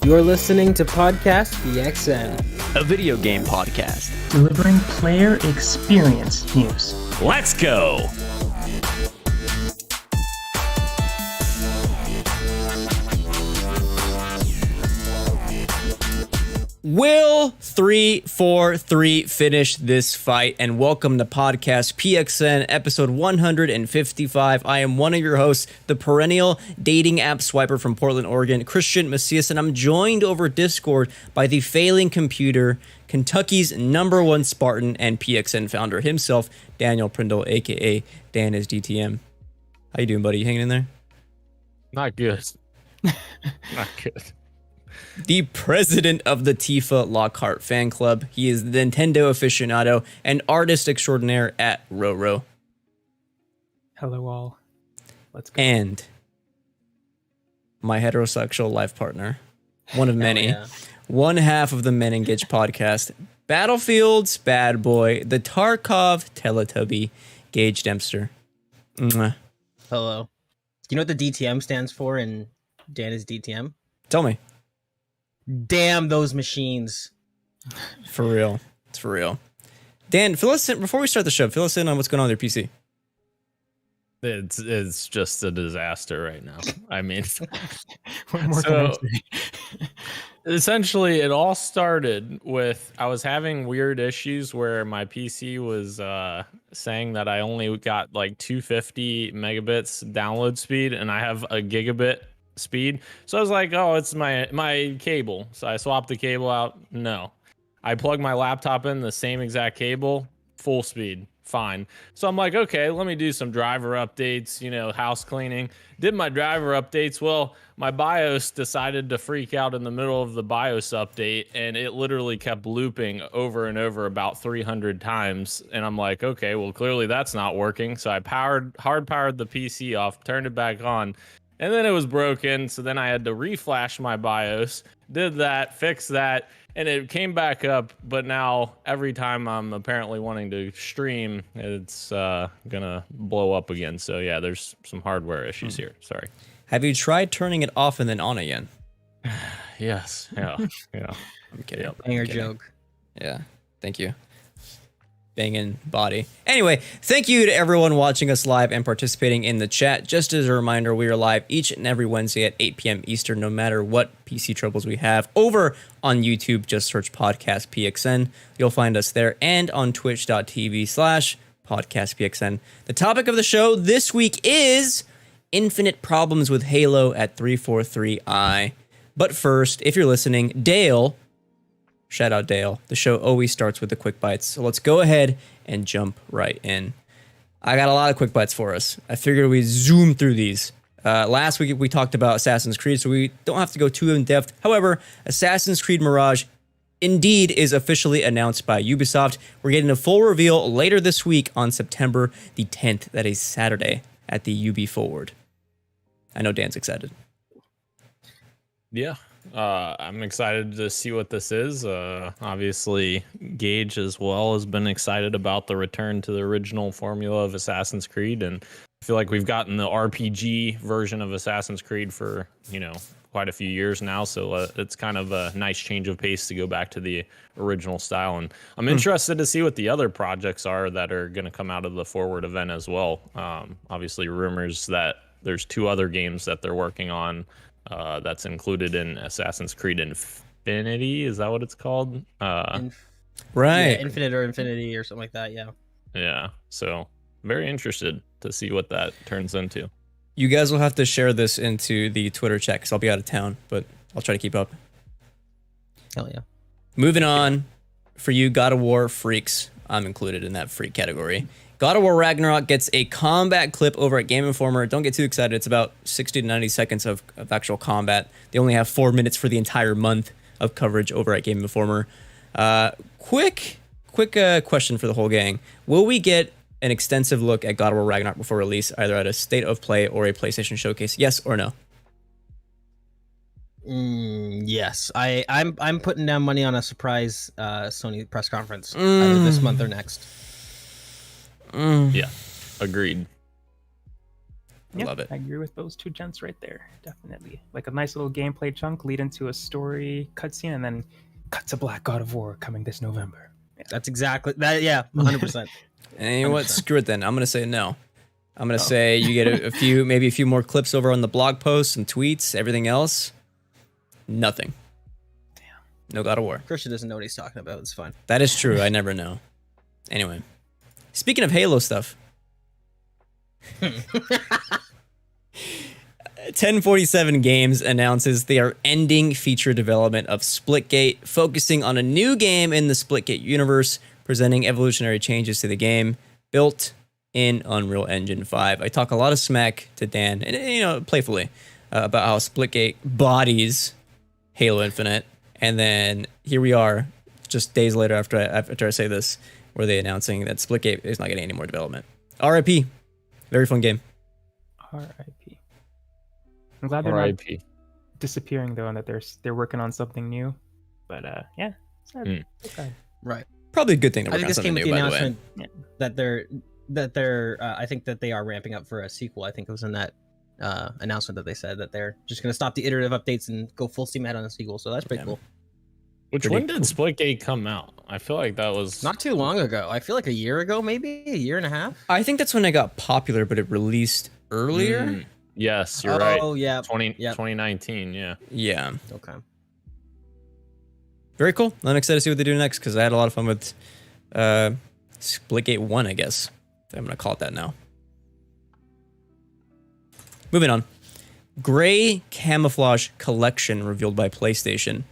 You're listening to Podcast PXN, a video game podcast delivering player experience news. Let's go! Will 343 finish this fight? And welcome to Podcast PXN, episode 155. I am one of your hosts, the perennial dating app swiper from Portland, Oregon, Christian Macias, and I'm joined over Discord by the failing computer, Kentucky's #1 Spartan and PXN founder himself, Daniel Prindle, aka Dan is DTM. How you doing, buddy? You hanging in there? Not good. Not good. The president of the Tifa Lockhart fan club. He is the Nintendo aficionado and artist extraordinaire at Roro. Hello all. Let's go. And my heterosexual life partner, one of many, one half of the Men Engage podcast, Battlefield's bad boy, the Tarkov Teletubby, Gage Dempster. Mwah. Hello. Do you know what the DTM stands for in Dan is DTM? Tell me. Damn those machines. For real. It's for real. Dan, fill us in, before we start the show, fill us in on what's going on with your PC. It's just a disaster right now. I mean, What more can I say? essentially it all started with I was having weird issues where my PC was saying that I only got like 250 megabits download speed and I have a gigabit speed. So I was like, oh, it's my cable. So I swapped the cable out. No. I plugged my laptop in the same exact cable, full speed. Fine. So I'm like, okay, let me do some driver updates, house cleaning. Did my driver updates. Well, my BIOS decided to freak out in the middle of the BIOS update, and it literally kept looping over and over about 300 times. And I'm like, okay, well, clearly that's not working. So I hard powered the PC off, turned it back on, and then it was broken. So then I had to reflash my BIOS, did that, fix that, and it came back up. But now every time I'm apparently wanting to stream, it's gonna blow up again. So yeah, there's some hardware issues here. Sorry. Have you tried turning it off and then on again? Yes. Yeah. Yeah. I'm kidding. Yep. Banger joke. Yeah. Thank you. Banging body. Anyway, thank you to everyone watching us live and participating in the chat. Just as a reminder, we are live each and every Wednesday at 8 p.m. Eastern, no matter what PC troubles we have. Over on YouTube, just search Podcast PXN. You'll find us there, and on twitch.tv/podcastpxn. The topic of the show this week is infinite problems with Halo at 343i. But first, if you're listening, Dale, shout out Dale. The show always starts with the quick bites. So let's go ahead and jump right in. I got a lot of quick bites for us. I figured we'd zoom through these. Last week we talked about Assassin's Creed, so we don't have to go too in depth. However, Assassin's Creed Mirage indeed is officially announced by Ubisoft. We're getting a full reveal later this week on September the 10th. That is Saturday at the UB Forward. I know Dan's excited. Yeah. I'm excited to see what this is. Obviously, Gage as well has been excited about the return to the original formula of Assassin's Creed, and I feel like we've gotten the RPG version of Assassin's Creed for quite a few years now. So it's kind of a nice change of pace to go back to the original style, and I'm interested to see what the other projects are that are going to come out of the Forward event as well. Obviously, rumors that there's 2 other games that they're working on. That's included in Assassin's Creed Infinity. Is that what it's called? Right. Yeah, Infinite or Infinity or something like that, yeah. Yeah. So very interested to see what that turns into. You guys will have to share this into the Twitter chat because I'll be out of town, but I'll try to keep up. Hell yeah. Moving on, for you God of War freaks, I'm included in that freak category. God of War Ragnarok gets a combat clip over at Game Informer. Don't get too excited. It's about 60 to 90 seconds of actual combat. They only have 4 minutes for the entire month of coverage over at Game Informer. Quick question for the whole gang. Will we get an extensive look at God of War Ragnarok before release, either at a State of Play or a PlayStation Showcase? Yes or no? Yes. I'm putting down money on a surprise Sony press conference either this month or next. Yeah, agreed. Yeah, Love it. I agree with those two gents right there. Definitely. Like a nice little gameplay chunk lead into a story cutscene and then cut to Black God of War coming this November. Yeah. That's exactly that. Yeah, 100%. And you know what? 100%. Screw it then. I'm gonna say no. I'm gonna say you get a few, maybe a few more clips over on the blog posts, some tweets, everything else. Nothing. Damn. No God of War. Christian doesn't know what he's talking about. It's fine. That is true. I never know. Anyway, speaking of Halo stuff. 1047 Games announces they are ending feature development of Splitgate, focusing on a new game in the Splitgate universe, presenting evolutionary changes to the game built in Unreal Engine 5. I talk a lot of smack to Dan, and playfully, about how Splitgate bodies Halo Infinite, and then here we are, just days later after I say this, where they announcing that Splitgate is not getting any more development. RIP. Very fun game. R.I.P. I'm glad they're not R.I.P. disappearing though, and that they're working on something new. But yeah, sad. Okay. Right. Probably a good thing to I work think on this came something with new, the by the way. announcement that they're. I think that they are ramping up for a sequel. I think it was in that announcement that they said that they're just going to stop the iterative updates and go full steam ahead on a sequel. So that's pretty Yeah. cool. When did Splitgate come out? I feel like that was Not too long ago. I feel like a year ago, maybe a year and a half. I think that's when it got popular, but it released earlier. Yes, you're right. Oh yeah. 2019, yeah. Yeah. Okay. Very cool. I'm excited to see what they do next because I had a lot of fun with Splitgate 1, I guess. I'm going to call it that now. Moving on. Gray Camouflage Collection revealed by PlayStation.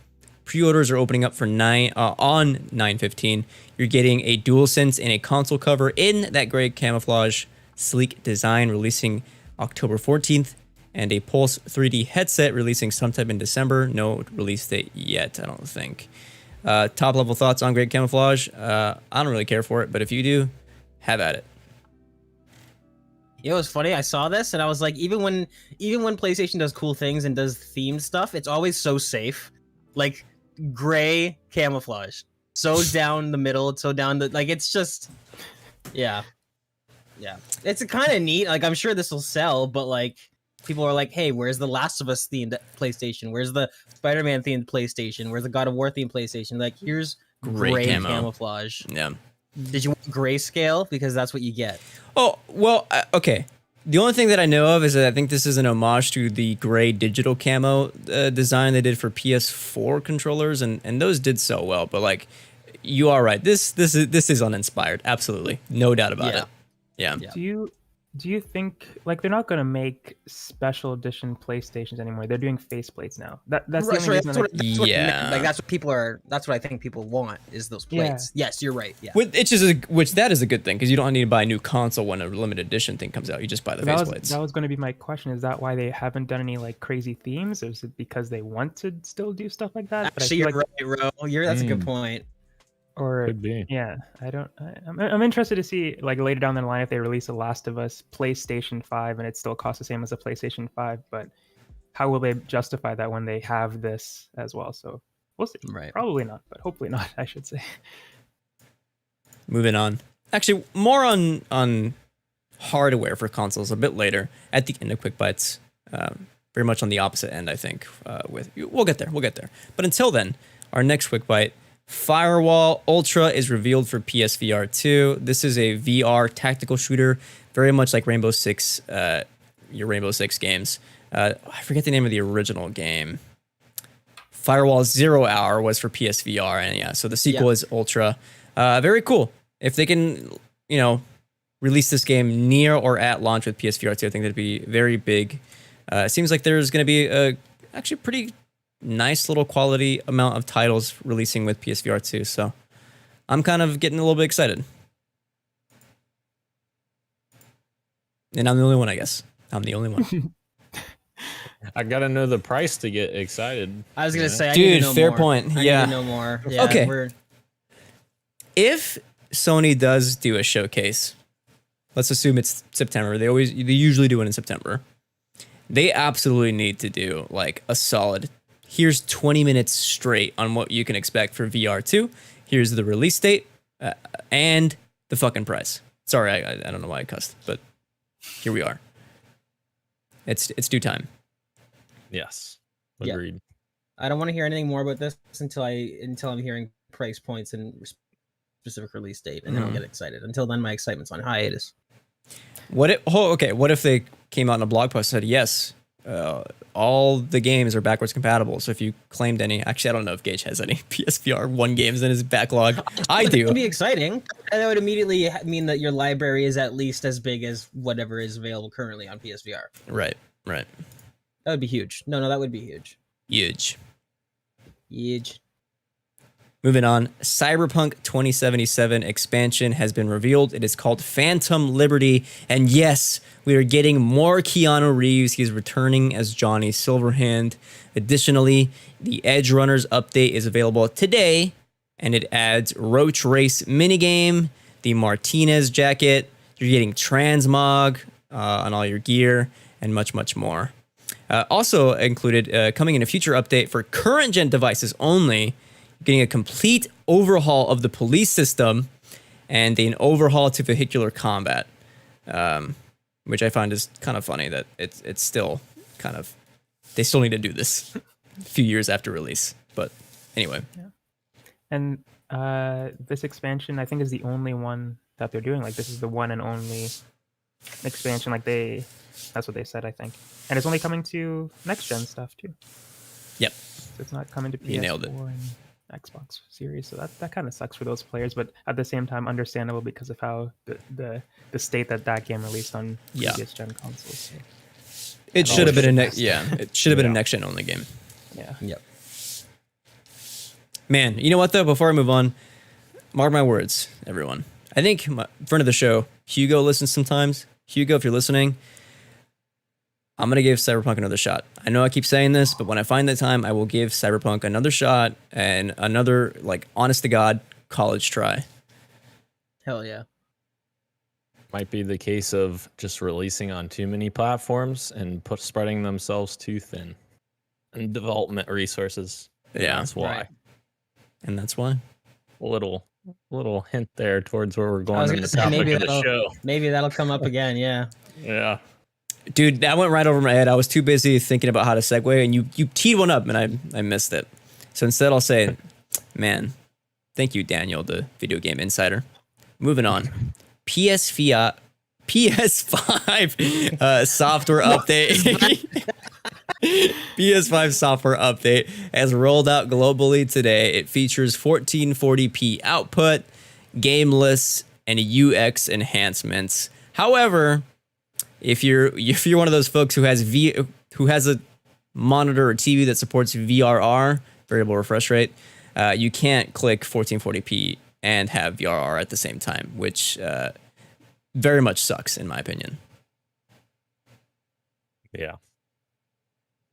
Pre-orders are opening up for on 9/15. You're getting a DualSense and a console cover in that gray camouflage sleek design, releasing October 14th, and a Pulse 3D headset releasing sometime in December. No release date yet, I don't think. Top level thoughts on gray camouflage? I don't really care for it, but if you do, have at it. You know, it's funny. I saw this and I was like, even when PlayStation does cool things and does themed stuff, it's always so safe. Like gray camouflage, so down the middle, it's so down the like. It's just, yeah. It's kind of neat. Like I'm sure this will sell, but like people are like, hey, where's the Last of Us themed PlayStation? Where's the Spiderman themed PlayStation? Where's the God of War themed PlayStation? Like here's gray camouflage. Yeah. Did you want grayscale? Because that's what you get. Oh, well, okay. The only thing that I know of is that I think this is an homage to the gray digital camo design they did for PS4 controllers, and those did so well. But like, you are right. This is uninspired. Absolutely, no doubt about it. Yeah. Do you think like they're not going to make special edition PlayStations anymore? They're doing faceplates now. That's the only reason. That's what I think people want is those plates. Yeah. Yes, you're right. Yeah. Which that is a good thing because you don't need to buy a new console when a limited edition thing comes out. You just buy the faceplates. That was going to be my question. Is that why they haven't done any like crazy themes? Or is it because they want to still do stuff like that? Actually, you're right, Ro. That's a good point. Or Could be. Yeah, I'm interested to see like later down the line if they release a Last of Us PlayStation 5 and it still costs the same as a PlayStation 5, but how will they justify that when they have this as well? So we'll see. Right. Probably not, but hopefully not, I should say. Moving on. Actually, more on hardware for consoles a bit later at the end of Quick Bites. Very much on the opposite end, I think. We'll get there. But until then, our next Quick Bite. Firewall Ultra is revealed for PSVR 2. This is a VR tactical shooter, very much like Rainbow Six, your Rainbow Six games. I forget the name of the original game. Firewall 0 Hour was for PSVR, and yeah, so the sequel is Ultra. Very cool. If they can, release this game near or at launch with PSVR 2, I think that'd be very big. It seems like there's going to be a actually pretty nice little quality amount of titles releasing with PSVR 2, so I'm kind of getting a little bit excited. And I'm the only one, I guess. I'm the only one. I gotta know the price to get excited. I was gonna say, I dude, need to know fair more. point. I Yeah, need to know more. Yeah, okay. If Sony does do a showcase, let's assume it's September. They usually do it in September. They absolutely need to do like a solid. Here's 20 minutes straight on what you can expect for VR2. Here's the release date and the fucking price. Sorry, I don't know why I cussed, but here we are. It's due time. Yes. Yeah. Agreed. I don't want to hear anything more about this until I'm hearing price points and specific release date, and then I'll get excited. Until then, my excitement's on hiatus. What if they came out in a blog post and said, yes, all the games are backwards compatible. So if you claimed any, actually, I don't know if Gage has any PSVR 1 games in his backlog. I do. It would be exciting. And that would immediately mean that your library is at least as big as whatever is available currently on PSVR. Right. That would be huge. No, that would be huge. Huge. Moving on, Cyberpunk 2077 expansion has been revealed. It is called Phantom Liberty. And yes, we are getting more Keanu Reeves. He's returning as Johnny Silverhand. Additionally, the Edge Runners update is available today, and it adds Roach Race minigame, the Martinez jacket. You're getting transmog on all your gear, and much, much more. Also included, coming in a future update for current gen devices only, getting a complete overhaul of the police system and an overhaul to vehicular combat, which I find is kind of funny that it's still kind of, they still need to do this a few years after release. But anyway. Yeah. And this expansion, I think, is the only one that they're doing. Like, this is the one and only expansion. Like, that's what they said, I think. And it's only coming to next gen stuff too. Yep. So it's not coming to PS4 You nailed it. and Xbox Series. So that kind of sucks for those players, but at the same time understandable because of how the state that game released on previous gen consoles. So It should have been it should have been a next gen only game. yeah. Yep. Man, you know what though? Before I move on, mark my words, everyone. I think my friend of the show, Hugo, listens sometimes. Hugo, if you're listening, I'm going to give Cyberpunk another shot. I know I keep saying this, but when I find the time, I will give Cyberpunk another shot and another, like, honest to God, college try. Hell yeah. Might be the case of just releasing on too many platforms and spreading themselves too thin in development resources. Yeah. That's why. Right. And that's why. A little hint there towards where we're I going was in gonna the say, topic of the show. maybe that'll come up again. Yeah. Yeah. Dude, that went right over my head. I was too busy thinking about how to segue, and you teed one up, and I missed it. So instead, I'll say, man, thank you, Daniel, the video game insider. Moving on. PS5 software update. PS5 software update has rolled out globally today. It features 1440p output, game lists, and UX enhancements. However, if you're one of those folks who has a monitor or TV that supports VRR, variable refresh rate, you can't click 1440p and have VRR at the same time, which very much sucks in my opinion. Yeah.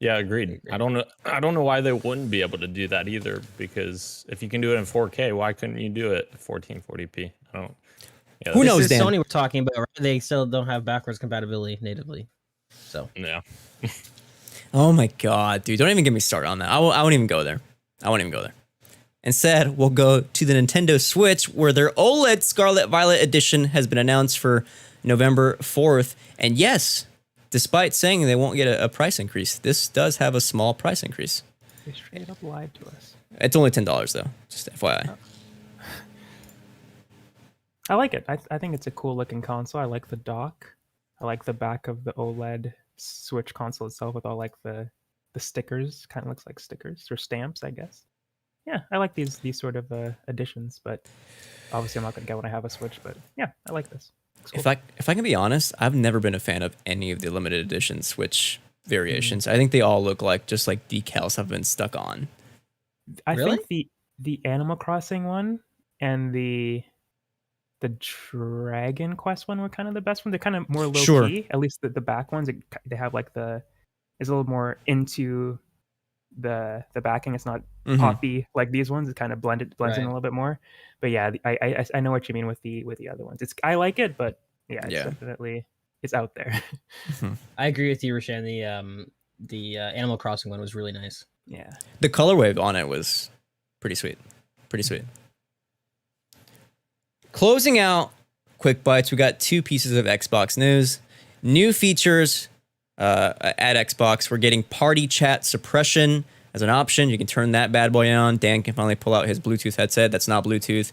Yeah, agreed. I don't know why they wouldn't be able to do that either, because if you can do it in 4K, why couldn't you do it at 1440p? I don't. Yeah, Who knows, This is Dan? Sony we're talking about, right? They still don't have backwards compatibility natively. So Yeah. Oh my god, dude! Don't even get me started on that. I won't even go there. Instead, we'll go to the Nintendo Switch, where their OLED Scarlet Violet edition has been announced for November 4th. And yes, despite saying they won't get a price increase, this does have a small price increase. They straight up lied to us. It's only $10 though, just FYI. I like it. I think it's a cool looking console. I like the dock. I like the back of the OLED Switch console itself with all like the stickers. Kind of looks like stickers or stamps, I guess. Yeah, I like these sort of additions, but obviously I'm not gonna get when I have a Switch. But yeah, I like this. Cool. If I can be honest, I've never been a fan of any of the limited edition Switch variations. I think they all look like just like decals have been stuck on. I Really? think the Animal Crossing one and the Dragon Quest one were kind of the best one. They're kind of more low Sure. key. At least the back ones, they have like it's a little more into the backing. It's not Mhm. poppy like these ones. It kind of blends in Right. a little bit more. But yeah, I know what you mean with the other ones. I like it, but yeah, it's Yeah. definitely it's out there. I agree with you, Rashan. The Animal Crossing one was really nice. Yeah. The colorway on it was pretty sweet. Pretty sweet. Closing out Quick Bites, we got two pieces of Xbox news. New features at Xbox. We're getting party chat suppression as an option. You can turn that bad boy on. Dan can finally pull out his Bluetooth headset. That's not Bluetooth.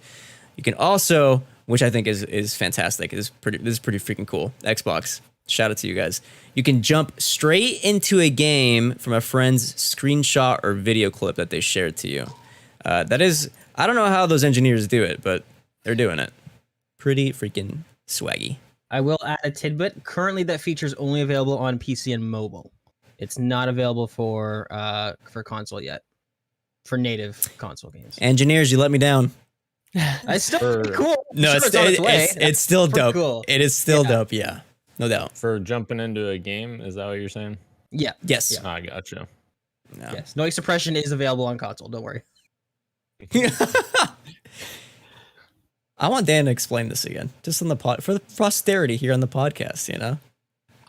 You can also, which I think is fantastic. This is pretty freaking cool. Xbox, shout out to you guys. You can jump straight into a game from a friend's screenshot or video clip that they shared to you. That is, I don't know how those engineers do it, but they're doing it. Pretty freaking swaggy. I will add a tidbit. Currently, that feature is only available on PC and mobile. It's not available for console yet, for native console games. Engineers, you let me down. It's still pretty cool. No, Sure, it's still dope. Cool. It is still dope. Yeah, no doubt. For jumping into a game, is that what you're saying? Yeah. Yes. Yeah. I gotcha. No. Yes. Noise suppression is available on console. Don't worry. I want Dan to explain this again, just on the pod for the posterity here on the podcast. You know,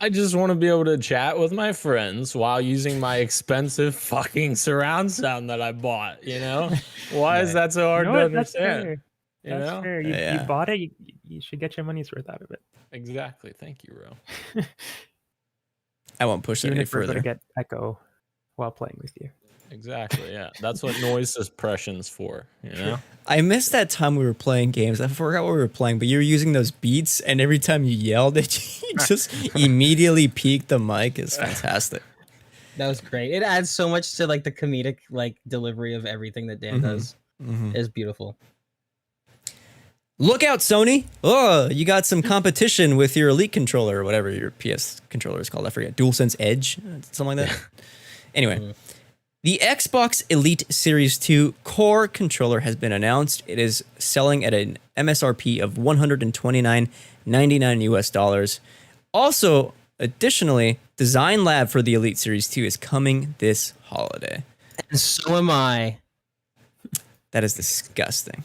I just want to be able to chat with my friends while using my expensive fucking surround sound that I bought. You know, why is that so hard to understand? That's fair. You bought it. You should get your money's worth out of it. Exactly. Thank you, Ro. I won't push it Even any if we're further. going to get echo while playing with you. Exactly. Yeah, that's what noise suppression's for. You know. I missed that time we were playing games. I forgot what we were playing, but you were using those beats, and every time you yelled, it just immediately peaked the mic. It's fantastic. That was great. It adds so much to like the comedic like delivery of everything that Dan does. It's beautiful. Look out, Sony! Oh, you got some competition with your Elite controller or whatever your PS controller is called. I forget. DualSense Edge, something like that. Anyway. The Xbox Elite Series 2 Core controller has been announced. It is selling at an MSRP of $129.99 US. Also, additionally, Design Lab for the Elite Series 2 is coming this holiday. And so am I. That is disgusting.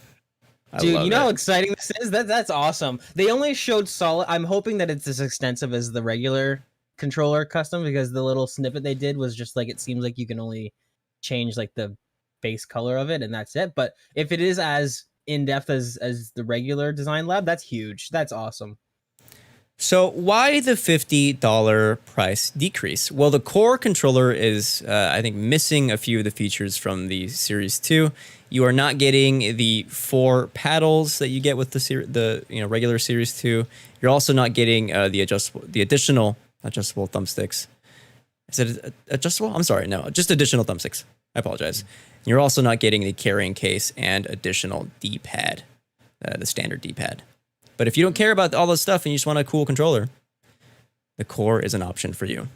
Dude, you know how exciting this is? That's awesome. They only showed solid. I'm hoping that it's as extensive as the regular controller custom, because the little snippet they did was just like, it seems like you can only change like the base color of it and that's it. But if it is as in-depth as the regular Design Lab, that's huge. That's awesome. So why the $50 price decrease? Well, the core controller is, I think, missing a few of the features from the Series 2. You are not getting the 4 paddles that you get with the regular Series 2. You're also not getting the additional adjustable thumbsticks. Is it adjustable? I'm sorry, no, just additional thumbsticks. I apologize. You're also not getting the carrying case and additional D-pad, the standard D-pad. But if you don't care about all this stuff and you just want a cool controller, the core is an option for you.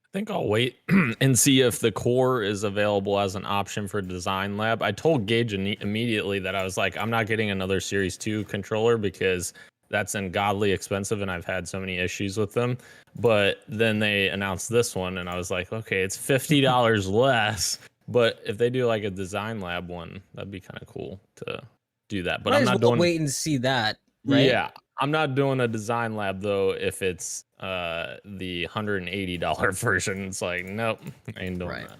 I think I'll wait and see if the core is available as an option for Design Lab. I told Gage immediately that I was like, I'm not getting another Series 2 controller because that's ungodly expensive and I've had so many issues with them. But then they announced this one and I was like, okay, it's $50 less. But if they do like a Design Lab one, that'd be kind of cool to do that. But I'm not doing. Wait and see that, right? Yeah, I'm not doing a Design Lab though. If it's the $180 version, it's like, nope, I ain't doing that.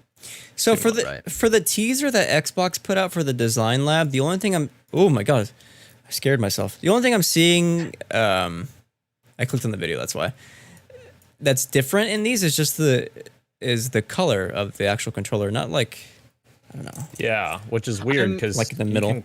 So for the teaser that Xbox put out for the Design Lab, the only thing oh my god, I scared myself. The only thing I'm seeing, I clicked on the video, that's why. That's different in these is just the color of the actual controller, not like, I don't know. Yeah, which is weird because like in the middle.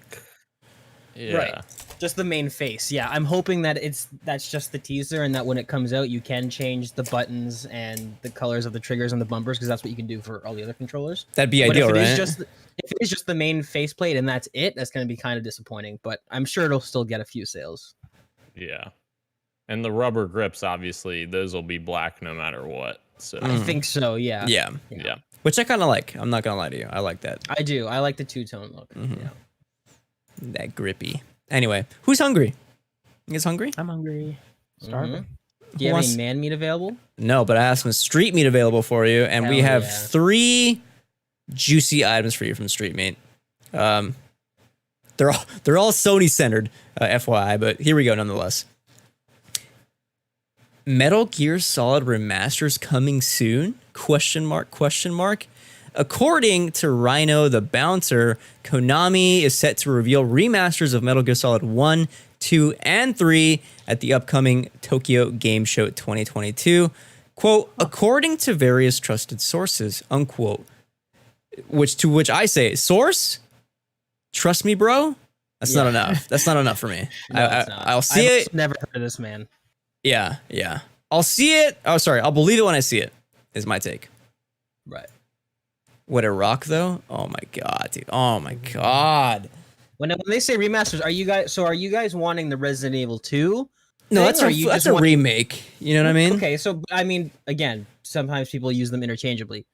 Yeah. Right. Just the main face. Yeah, I'm hoping that that's just the teaser and that when it comes out, you can change the buttons and the colors of the triggers and the bumpers, because that's what you can do for all the other controllers. That'd be ideal, right? If it is just the main faceplate and that's it, that's going to be kind of disappointing, but I'm sure it'll still get a few sales. Yeah. And the rubber grips, obviously, those will be black no matter what. So I think so, yeah. Yeah. Which I kind of like. I'm not going to lie to you. I like that. I do. I like the two-tone look. Mm-hmm. Yeah. That grippy. Anyway, who's hungry? You guys hungry? I'm hungry. Starving. Mm-hmm. Do you have any man meat available? No, but I have some street meat available for you, and we have 3 juicy items for you from street meat. They're all Sony centered, FYI, but here we go nonetheless. Metal Gear Solid Remasters coming soon? Question mark, question mark. According to Rhino the Bouncer, Konami is set to reveal remasters of Metal Gear Solid 1, 2, and 3 at the upcoming Tokyo Game Show 2022. quote, according to various trusted sources, unquote. To which I say, source? Trust me, bro? That's not enough. That's not enough for me. No, it's not. I'll see it. I've never heard of this man. Yeah. I'll see it. Oh, sorry. I'll believe it when I see it, is my take. Right. Would it rock, though? Oh, my God, dude. Oh, my God. When they say remasters, are you guys wanting the Resident Evil 2? No, that's a remake. You know what I mean? Okay, so I mean, again, sometimes people use them interchangeably.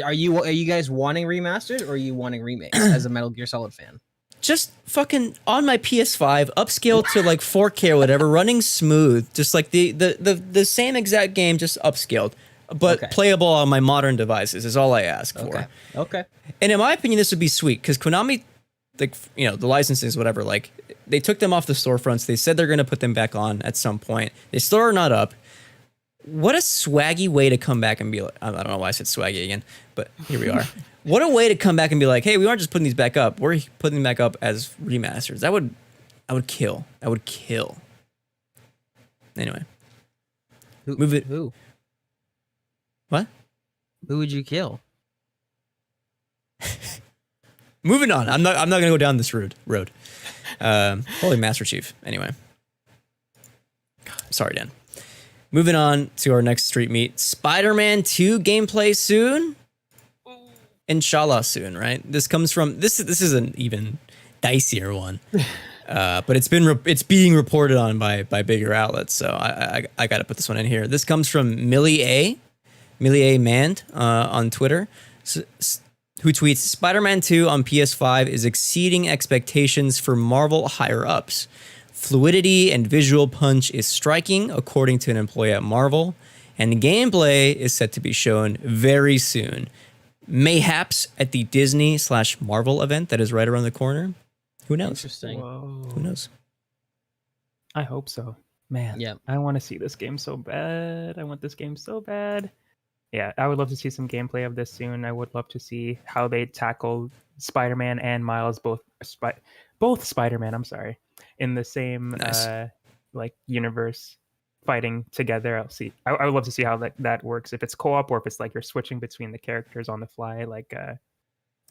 Are you guys wanting remasters or are you wanting remakes as a Metal Gear Solid fan? Just fucking on my PS5, upscaled to like 4K or whatever, running smooth, just like the same exact game, just upscaled, but playable on my modern devices is all I ask for. Okay. And in my opinion, this would be sweet because Konami, like, you know, the licensings, whatever, like they took them off the storefronts. They said they're going to put them back on at some point. They still are not up. What a swaggy way to come back and be like, I don't know why I said swaggy again, but here we are. What a way to come back and be like, hey, we aren't just putting these back up. We're putting them back up as remasters. I would kill. I would kill. Anyway. Who? What? Who would you kill? Moving on. I'm not going to go down this road. Holy Master Chief. Anyway. Sorry, Dan. Moving on to our next street meet. Spider-Man 2 gameplay soon. Inshallah soon, right? This comes from this is an even dicier one. But it's being reported on by bigger outlets, so I got to put this one in here. This comes from Millie A Mand on Twitter, who tweets, Spider-Man 2 on PS5 is exceeding expectations for Marvel higher-ups. Fluidity and visual punch is striking, according to an employee at Marvel, and gameplay is set to be shown very soon. Mayhaps at the Disney/Marvel event that is right around the corner. Who knows? Interesting. Whoa. Who knows? I hope so. Man, Yeah. I want to see this game so bad. I want this game so bad. Yeah, I would love to see some gameplay of this soon. I would love to see how they tackle Spider-Man and Miles, both Spider-Man, I'm sorry, in the same like universe fighting together. I would love to see how that works, if it's co-op or if it's like you're switching between the characters on the fly, like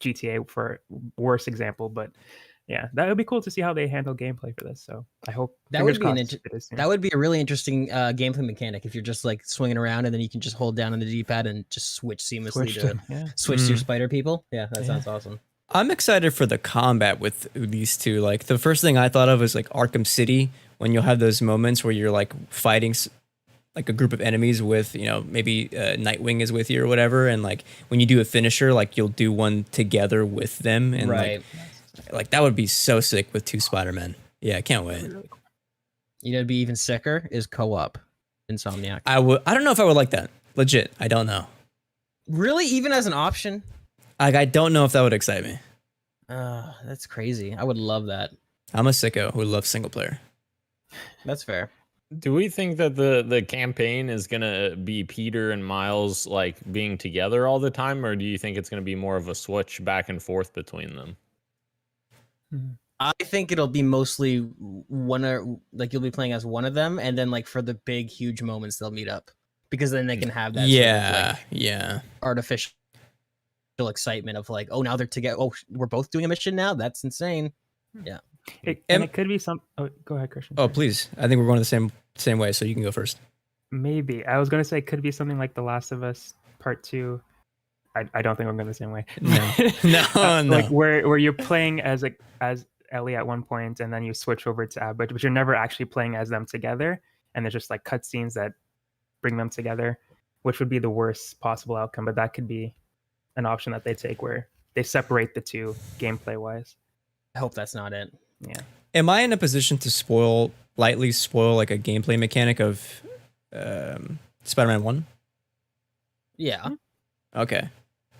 GTA for worse example. But yeah, that would be cool to see how they handle gameplay for this. So I hope that would be a really interesting gameplay mechanic if you're just like swinging around and then you can just hold down on the D-pad and just switch seamlessly switch to your spider people. Yeah, that sounds awesome. I'm excited for the combat with these two. Like the first thing I thought of was like Arkham City, when you'll have those moments where you're like fighting like a group of enemies with, you know, maybe Nightwing is with you or whatever, and like when you do a finisher, like you'll do one together with them, and like that would be so sick with two Spider-Men. Yeah, I can't wait. You know, it'd be even sicker is co-op Insomniac. I don't know if I would like that. Legit, I don't know. Really, even as an option? Like, I don't know if that would excite me. That's crazy. I would love that. I'm a sicko who loves single player. That's fair. Do we think that the campaign is gonna be Peter and Miles like being together all the time, or do you think it's gonna be more of a switch back and forth between them? I think it'll be mostly like you'll be playing as one of them, and then like for the big huge moments they'll meet up, because then they can have that sort of, like, artificial excitement of like, oh, now they're together. Oh, we're both doing a mission now. That's insane. Yeah. It could be some. Oh, go ahead, Christian. Oh, please. I think we're going the same way, so you can go first. Maybe. I was going to say it could be something like The Last of Us Part 2. I don't think we're going the same way. No. Like where you're playing as Ellie at one point, and then you switch over to Abbott, but you're never actually playing as them together, and there's just like cutscenes that bring them together, which would be the worst possible outcome. But that could be an option that they take, where they separate the two gameplay wise. I hope that's not it. Yeah. Am I in a position to lightly spoil like a gameplay mechanic of Spider-Man 1? Yeah. Okay.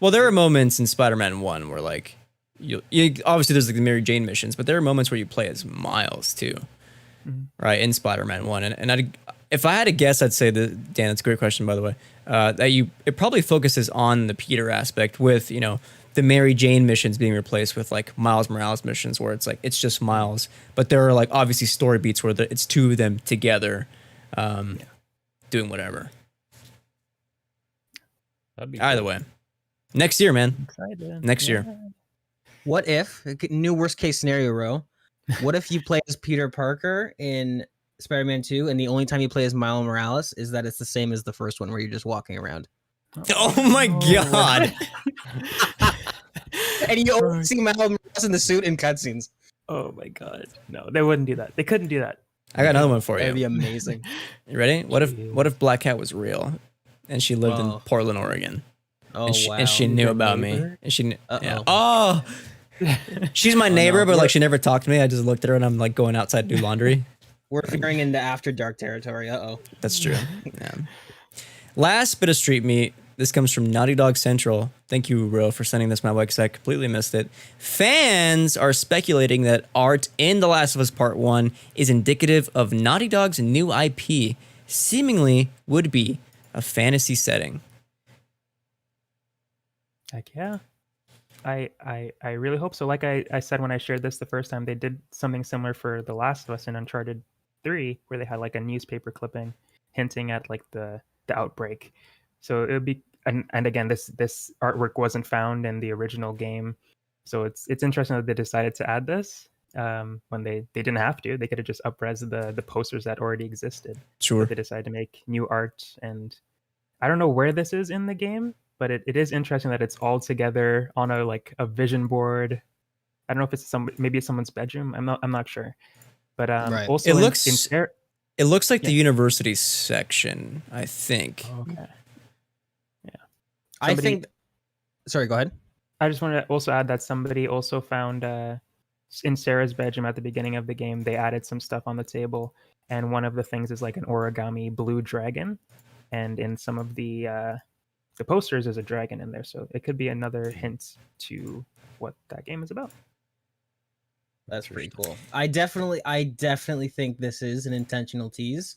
Well, there are moments in Spider-Man 1 where like you obviously there's like the Mary Jane missions, but there are moments where you play as Miles too, right? In Spider-Man 1, and if I had to guess, I'd say that, Dan, that's a great question, by the way, that it probably focuses on the Peter aspect, with, you know, the Mary Jane missions being replaced with like Miles Morales missions, where it's like it's just Miles, but there are like obviously story beats where it's two of them together, doing whatever. That'd be Either cool. way, next year, man. Excited. Next year. What if new worst case scenario, Ro? What if you play as Peter Parker in Spider-Man 2, and the only time you play as Miles Morales is that it's the same as the first one, where you're just walking around, Oh my god. and you only see Miles Morales in the suit in cutscenes. Oh my god. No, they wouldn't do that. They couldn't do that. I got another one for That'd be you. amazing. You ready? What if Black Cat was real, and she lived in Oh. Portland, Oregon, Oh wow. and she knew Your about me, neighbor? and she knew. Yeah. Uh-oh. Oh, she's my neighbor, no. but like she never talked to me. I just looked at her, and I'm like going outside to do laundry. We're veering into After Dark territory. Uh-oh. That's true. Yeah. Last bit of street meat. This comes from Naughty Dog Central. Thank you, Ro, for sending this my way because I completely missed it. Fans are speculating that art in The Last of Us Part 1 is indicative of Naughty Dog's new IP, seemingly would be a fantasy setting. Heck yeah. I really hope so. Like I said when I shared this the first time, they did something similar for The Last of Us in Uncharted 3, where they had like a newspaper clipping hinting at like the outbreak. So it would be and again this artwork wasn't found in the original game. So it's interesting that they decided to add this when they didn't have to. They could have just up-res the posters that already existed. Sure. But they decided to make new art, and I don't know where this is in the game, but it is interesting that it's all together on a vision board. I don't know if it's maybe it's someone's bedroom. I'm not sure. But Right. also It in looks- Fair- It looks like the Yeah. university section, I think. okay. I Somebody- think. Sorry, go ahead. I just wanted to also add that somebody also found in Sarah's bedroom at the beginning of the game, they added some stuff on the table, and one of the things is like an origami blue dragon, and in some of the posters there's a dragon in there, so it could be another hint to what that game is about. That's pretty cool. I definitely think this is an intentional tease,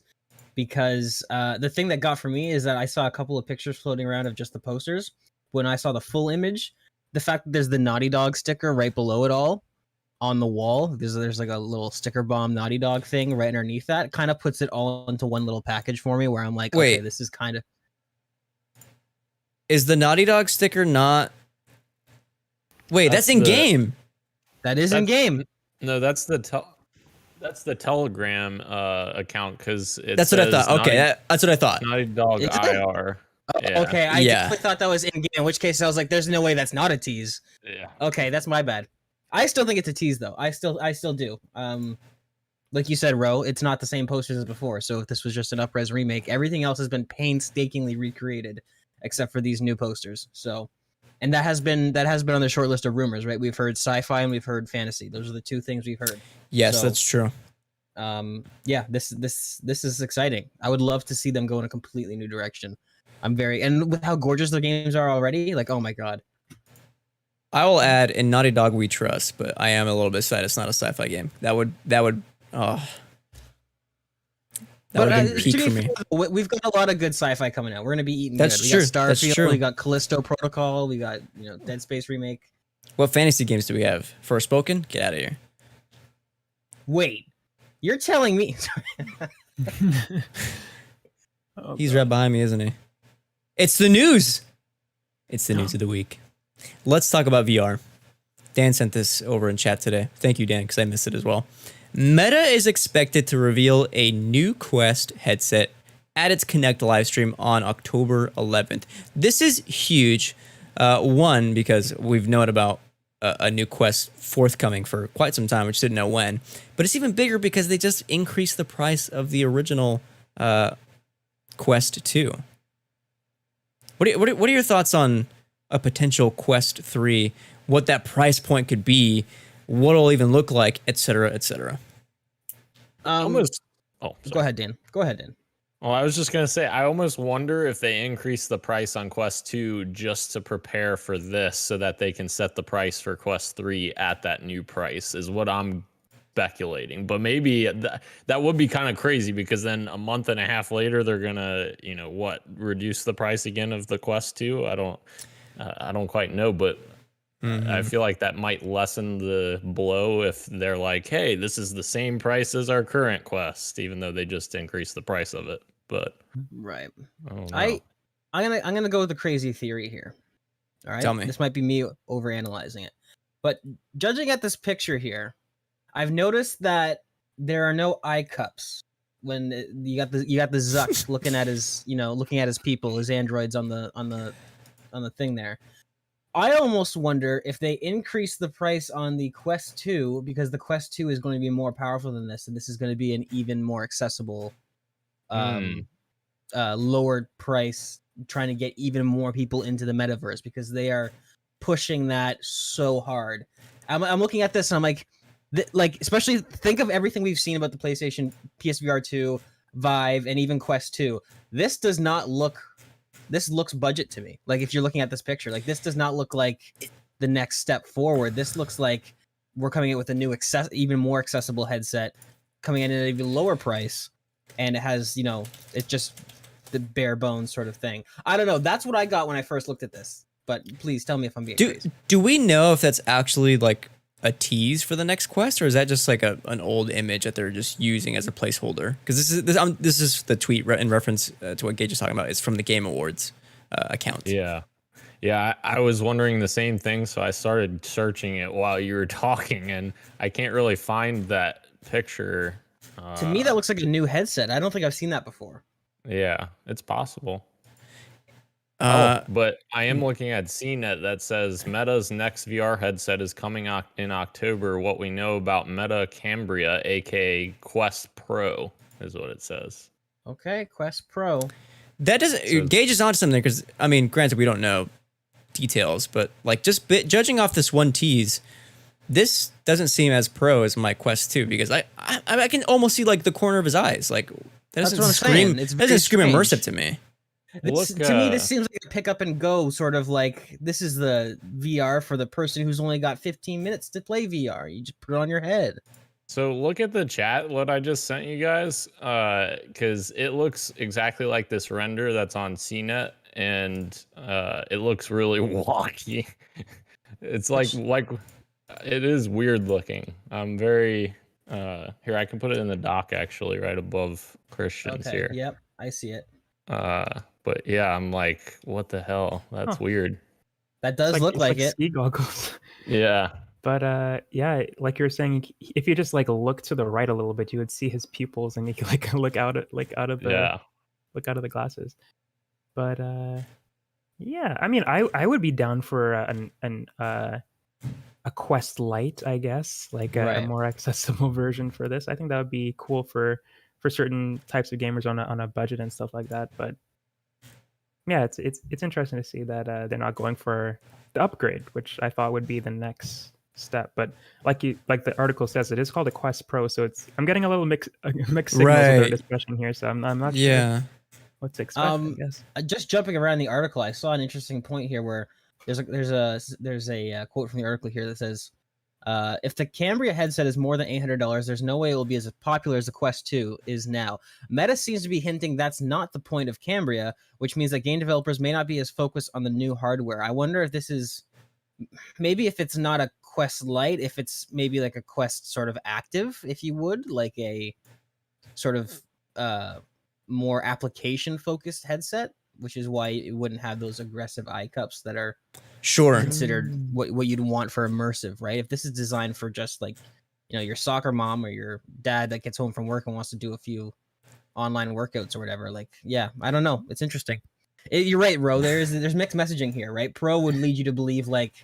because the thing that got for me is that I saw a couple of pictures floating around of just the posters. When I saw the full image, the fact that there's the Naughty Dog sticker right below it all on the wall, there's like a little sticker bomb Naughty Dog thing right underneath that, kind of puts it all into one little package for me, where I'm like, Wait. okay, this is kind of. Is the Naughty Dog sticker not? Wait, that's in the- game. That is in game. No, that's the Telegram account because That's what I thought. Okay, that's what I thought. Naughty Dog Is it? IR. Yeah. Okay, I Yeah. definitely thought that was in game. In which case, I was like, "There's no way that's not a tease." Yeah. Okay, that's my bad. I still think it's a tease, though. I still do. Like you said, Ro, it's not the same posters as before. So if this was just an up-res remake, everything else has been painstakingly recreated, except for these new posters. So, and that has been on the short list of rumors, right? We've heard sci-fi and we've heard fantasy. Those are the two things we've heard. Yes, So- that's true. Yeah, this is exciting. I would love to see them go in a completely new direction. And with how gorgeous their games are already, like, oh my god. I will add, in Naughty Dog we trust, but I am a little bit sad it's not a sci-fi game. That would oh. That would have been to peak be for me. fair, we've got a lot of good sci-fi coming out. We're gonna be eating That's good. We true. got That's Starfield, true. we got Callisto Protocol, we got Dead Space remake. What fantasy games do we have? Forspoken? Get out of here. Wait, you're telling me? Oh, He's God. right behind me, isn't he? It's the news. It's the news of the week. Let's talk about VR. Dan sent this over in chat today. Thank you, Dan, because I missed it as well. Meta is expected to reveal a new Quest headset at its Connect livestream on October 11th. This is huge. One, because we've known about a new Quest forthcoming for quite some time, which didn't know when. But it's even bigger because they just increased the price of the original Quest 2. What are your thoughts on a potential Quest 3? What that price point could be, what it'll even look like, etc., etc. Almost. Oh, Go ahead, Dan. Well, I was just gonna say, I almost wonder if they increase the price on Quest 2 just to prepare for this, so that they can set the price for Quest 3 at that new price. Is what I'm speculating. But maybe that would be kind of crazy, because then a month and a half later they're gonna, reduce the price again of the Quest 2. I don't quite know, but I feel like that might lessen the blow if they're like, hey, this is the same price as our current Quest, even though they just increased the price of it. But Right. I don't know. I'm gonna go with the crazy theory here. All right, Tell me. This might be me overanalyzing it, but judging at this picture here, I've noticed that there are no eye cups when you got the Zuck looking at his people, his androids on the thing there. I almost wonder if they increase the price on the Quest 2 because the Quest 2 is going to be more powerful than this, and this is going to be an even more accessible, lower price, trying to get even more people into the metaverse because they are pushing that so hard. I'm looking at this and I'm like, especially think of everything we've seen about the PlayStation, PSVR 2, Vive, and even Quest 2. This looks budget to me. Like if you're looking at this picture, like this does not look like the next step forward. This looks like we're coming in with a new even more accessible headset, coming in at an even lower price, and it has, it's just the bare bones sort of thing. I don't know. That's what I got when I first looked at this. But please tell me if I'm being crazy. Do we know if that's actually like a tease for the next Quest, or is that just like an old image that they're just using as a placeholder? Because this is the tweet in reference to what Gage is talking about. It's from the Game Awards account. Yeah, I was wondering the same thing, so I started searching it while you were talking, and I can't really find that picture. To me, that looks like a new headset. I don't think I've seen that before. Yeah, it's possible. But I am looking at CNET that says Meta's next VR headset is coming out in October. What we know about Meta Cambria, aka Quest Pro, is what it says. Okay, Quest Pro. That doesn't. Gage is onto something because I mean, granted, we don't know details, but like just judging off this one tease, this doesn't seem as pro as my Quest 2 because I can almost see like the corner of his eyes. Like that doesn't scream. It doesn't scream immersive to me. To me, this seems like a pick up and go sort of like this is the VR for the person who's only got 15 minutes to play VR. You just put it on your head. So look at the chat, what I just sent you guys, because it looks exactly like this render that's on CNET, and it looks really wonky. It's like it is weird looking. I'm very here. I can put it in the dock actually, right above Christian's here. Yep, I see it. But yeah, I'm like, what the hell? That's weird. That does look like it. Ski goggles. Yeah. But yeah, like you were saying, if you just like look to the right a little bit, you would see his pupils, and you could like look out of the glasses. But yeah, I mean, I would be down for a Quest Lite, I guess, like a more accessible version for this. I think that would be cool for certain types of gamers on a budget and stuff like that. But yeah, it's interesting to see that they're not going for the upgrade, which I thought would be the next step. But like the article says, it is called a Quest Pro, so I'm getting a little mixed signals with our discussion here. So I'm not sure what to expect. I guess. Just jumping around the article, I saw an interesting point here where there's a quote from the article here that says, if the Cambria headset is more than $800, there's no way it will be as popular as the Quest 2 is now. Meta seems to be hinting that's not the point of Cambria, which means that game developers may not be as focused on the new hardware. I wonder if this is maybe if it's not a Quest Lite, if it's maybe like a Quest sort of active, if you would, like a sort of more application focused headset, which is why it wouldn't have those aggressive eye cups that are considered what you'd want for immersive, right? If this is designed for just like, your soccer mom or your dad that gets home from work and wants to do a few online workouts or whatever, like, yeah, I don't know. It's interesting. You're right, Ro. There's mixed messaging here, right? Pro would lead you to believe like,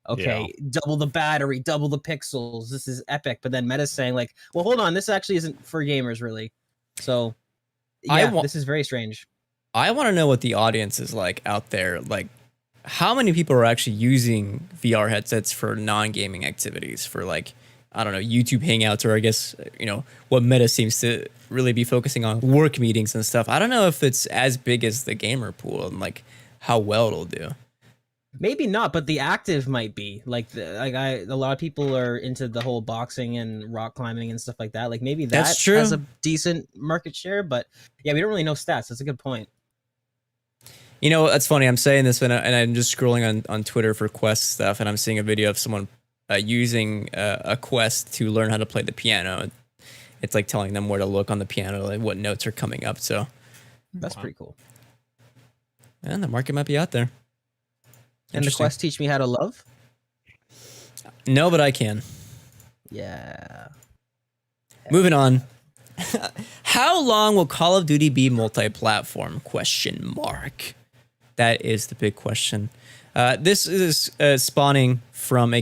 okay, double the battery, double the pixels. This is epic. But then Meta's saying like, well, hold on, this actually isn't for gamers really. So yeah, this is very strange. I want to know what the audience is like out there. Like, how many people are actually using VR headsets for non-gaming activities, for like, I don't know, YouTube Hangouts, or I guess, what Meta seems to really be focusing on, work meetings and stuff. I don't know if it's as big as the gamer pool and like how well it'll do. Maybe not, but the active might be a lot of people are into the whole boxing and rock climbing and stuff like that. Like maybe that has a decent market share, but yeah, we don't really know stats. That's a good point. That's funny. I'm saying this and I'm just scrolling on Twitter for Quest stuff, and I'm seeing a video of someone using a Quest to learn how to play the piano. It's like telling them where to look on the piano, like what notes are coming up. So that's pretty cool. And the market might be out there. And the Quest teach me how to love? No, but I can. Yeah. Moving on. How long will Call of Duty be multi-platform? Question mark. That is the big question. This is spawning from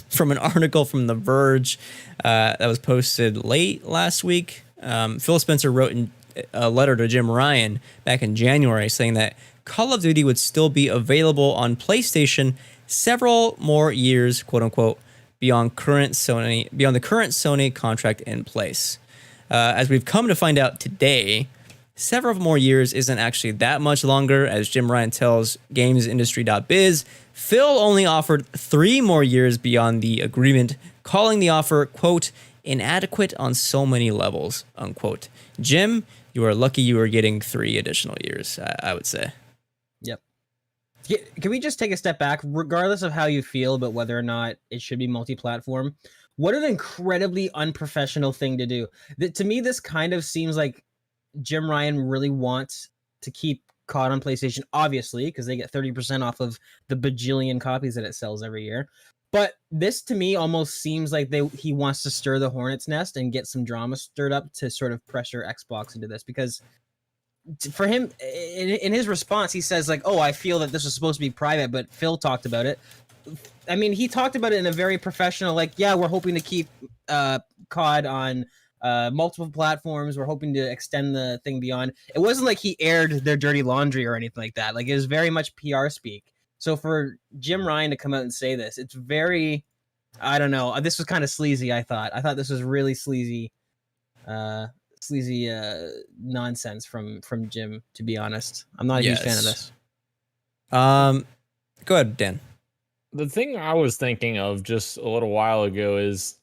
from an article from The Verge that was posted late last week. Phil Spencer wrote in a letter to Jim Ryan back in January saying that Call of Duty would still be available on PlayStation several more years, quote unquote, beyond the current Sony contract in place. As we've come to find out today, several more years isn't actually that much longer. As Jim Ryan tells GamesIndustry.biz, Phil only offered 3 more years beyond the agreement, calling the offer, quote, inadequate on so many levels, unquote. Jim, you are lucky you are getting 3 additional years, I would say. Yep. Can we just take a step back, regardless of how you feel about whether or not it should be multi-platform? What an incredibly unprofessional thing to do. To me, this kind of seems like Jim Ryan really wants to keep COD on PlayStation, obviously, because they get 30% off of the bajillion copies that it sells every year. But this, to me, almost seems like he wants to stir the hornet's nest and get some drama stirred up to sort of pressure Xbox into this. Because for him, in his response, he says, like, oh, I feel that this was supposed to be private, but Phil talked about it. I mean, he talked about it in a very professional, like, yeah, we're hoping to keep COD on multiple platforms. We're hoping to extend the thing beyond. It wasn't like he aired their dirty laundry or anything like that. Like, it was very much PR speak. So for Jim Ryan to come out and say this, it's very, I don't know. This was kind of sleazy, I thought. I thought this was really sleazy nonsense from Jim, to be honest. I'm not a huge fan of this. Go ahead, Dan. The thing I was thinking of just a little while ago is,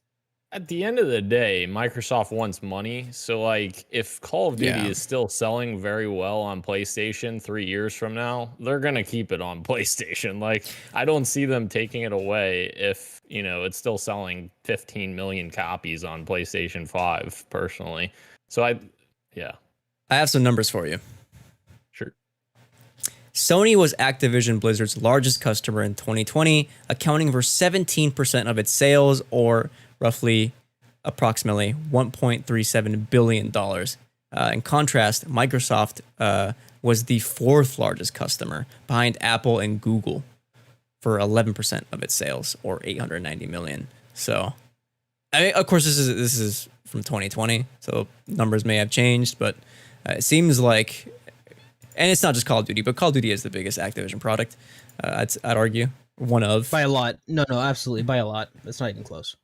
at the end of the day, Microsoft wants money. So, like, if Call of Duty is still selling very well on PlayStation 3 years from now, they're going to keep it on PlayStation. Like, I don't see them taking it away if, you know, it's still selling 15 million copies on PlayStation 5, personally. So, I have some numbers for you. Sure. Sony was Activision Blizzard's largest customer in 2020, accounting for 17% of its sales, or approximately $1.37 billion. In contrast, Microsoft was the 4th largest customer, behind Apple and Google, for 11% of its sales, or $890 million. So, I mean, of course, this is from 2020, so numbers may have changed, but it seems like, and it's not just Call of Duty, but Call of Duty is the biggest Activision product. I'd argue. One of. By a lot. No, absolutely. By a lot. That's not even close.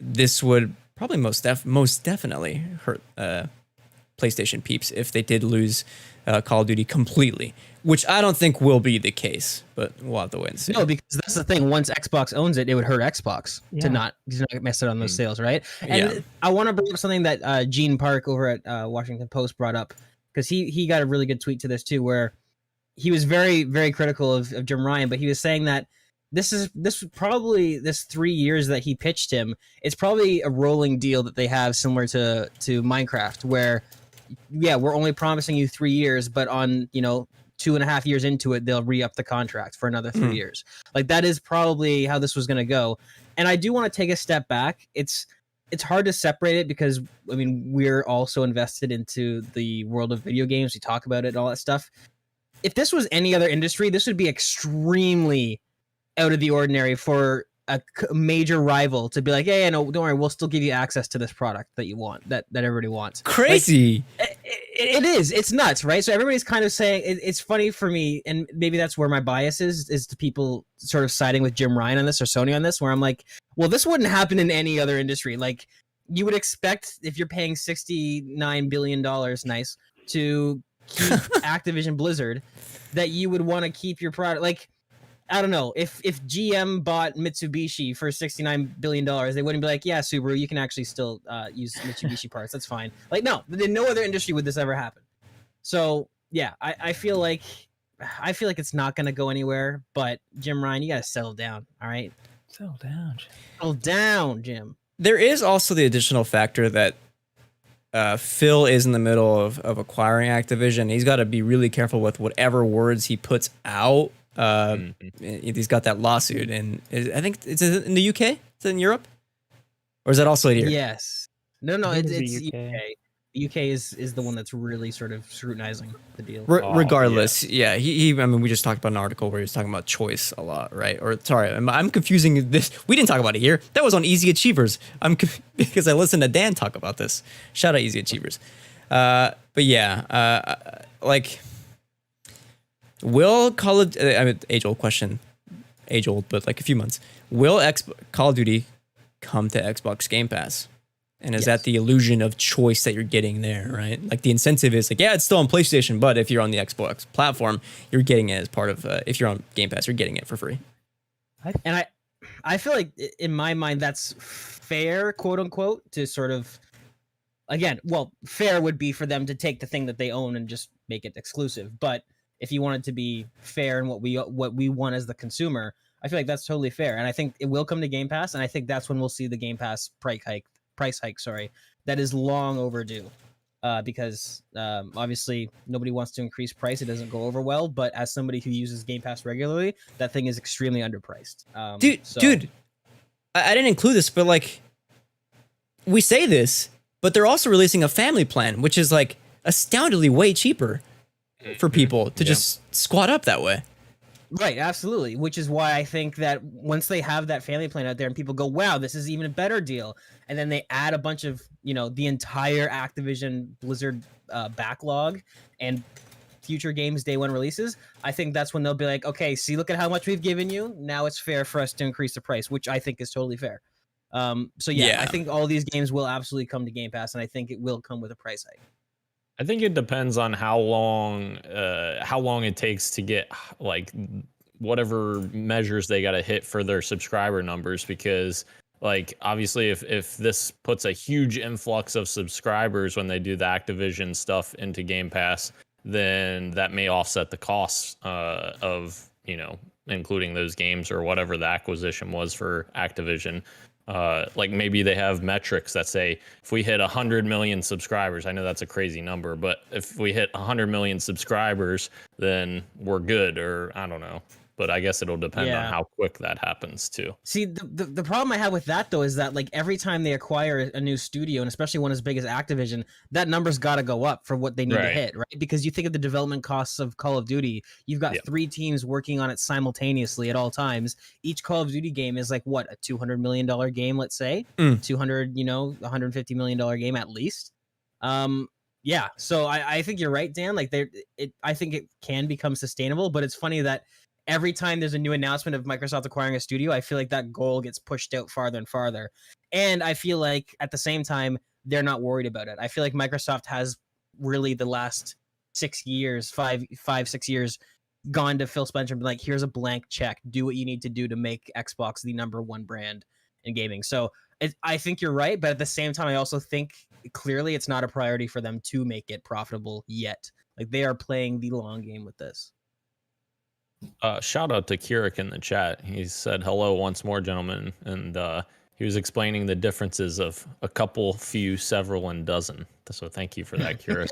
This would probably most definitely hurt PlayStation peeps if they did lose Call of Duty completely, which I don't think will be the case, but we'll have to wait and see. No, because that's the thing. Once Xbox owns it, it would hurt Xbox to not mess it on those sales, right? And I want to bring up something that Gene Park over at Washington Post brought up, because he got a really good tweet to this too, where he was very, very critical of Jim Ryan, but he was saying that this 3 years that he pitched him, it's probably a rolling deal that they have similar to Minecraft, where we're only promising you 3 years, but on 2.5 years into it, they'll re-up the contract for another 3 years. Like, that is probably how this was going to go. And I do want to take a step back. It's hard to separate it because, I mean, we're also invested into the world of video games. We talk about it and all that stuff. If this was any other industry, this would be extremely out of the ordinary for a major rival to be like, hey, no, don't worry, we'll still give you access to this product that you want, that everybody wants. Crazy. Like, it is. It's nuts, right? So everybody's kind of saying, it's funny for me, and maybe that's where my bias is to people sort of siding with Jim Ryan on this or Sony on this, where I'm like, well, this wouldn't happen in any other industry. Like, you would expect, if you're paying $69 billion, nice, to keep Activision Blizzard, that you would want to keep your product. Like, I don't know, if GM bought Mitsubishi for $69 billion, they wouldn't be like, yeah, Subaru, you can actually still use Mitsubishi parts. That's fine. Like, no, in no other industry would this ever happen. So yeah, I feel like it's not going to go anywhere, but Jim Ryan, you got to settle down. All right. Settle down, Jim. Settle down, Jim. There is also the additional factor that Phil is in the middle of acquiring Activision. He's got to be really careful with whatever words he puts out. He's got that lawsuit, and I think it's in the UK. Is it in Europe, or is that also here? Yes. No, I think it's it's the UK. UK. The UK is the one that's really sort of scrutinizing the deal. Regardless, yeah. He. I mean, we just talked about an article where he was talking about choice a lot, right? Or sorry, I'm confusing this. We didn't talk about it here. That was on Easy Achievers. Because I listened to Dan talk about this. Shout out Easy Achievers. But yeah, like, will Call of I mean, age old question, but like a few months. Will Call of Duty come to Xbox Game Pass? And is that the illusion of choice that you're getting there, right? Like the incentive is like, yeah, it's still on PlayStation, but if you're on the Xbox platform, you're getting it as part of, if you're on Game Pass, you're getting it for free. And I feel like in my mind, that's fair, quote unquote, to sort of, again, well, fair would be for them to take the thing that they own and just make it exclusive. But if you want it to be fair and what we want as the consumer, I feel like that's totally fair. And I think it will come to Game Pass. And I think that's when we'll see the Game Pass price hike, that is long overdue, because obviously nobody wants to increase price. It doesn't go over well, but as somebody who uses Game Pass regularly, that thing is extremely underpriced. Dude, I didn't include this, but like, we say this, but they're also releasing a family plan, which is like astoundingly way cheaper for people to just squat up that way. Right, absolutely. Which is why I think that once they have that family plan out there and people go, wow, this is even a better deal. And then they add a bunch of, the entire Activision Blizzard backlog and future games day one releases. I think that's when they'll be like, okay, see, look at how much we've given you. Now it's fair for us to increase the price, which I think is totally fair. So I think all these games will absolutely come to Game Pass, and I think it will come with a price hike. I think it depends on how long it takes to get like whatever measures they got to hit for their subscriber numbers, because like obviously if this puts a huge influx of subscribers when they do the Activision stuff into Game Pass, then that may offset the costs of including those games or whatever the acquisition was for Activision. Like maybe they have metrics that say if we hit 100 million subscribers, I know that's a crazy number, but if we hit 100 million subscribers, then we're good, or I don't know. But I guess it'll depend on how quick that happens too. See, the problem I have with that though is that like every time they acquire a new studio, and especially one as big as Activision, that number's got to go up for what they need to hit, right? Because you think of the development costs of Call of Duty, you've got 3 teams working on it simultaneously at all times. Each Call of Duty game is like what, a $200 million game, let's say, $150 million game at least. So I think you're right, Dan. Like I think it can become sustainable, but it's funny that every time there's a new announcement of Microsoft acquiring a studio, I feel like that goal gets pushed out farther and farther. And I feel like at the same time, they're not worried about it. I feel like Microsoft has really the last 6 years, 6 years, gone to Phil Spencer and been like, here's a blank check. Do what you need to do to make Xbox the #1 brand in gaming. So I think you're right. But at the same time, I also think clearly it's not a priority for them to make it profitable yet. Like they are playing the long game with this. Shout out to Kirik in the chat. He said hello once more, gentlemen, and he was explaining the differences of a couple, few, several, and dozen. So thank you for that, Kirik.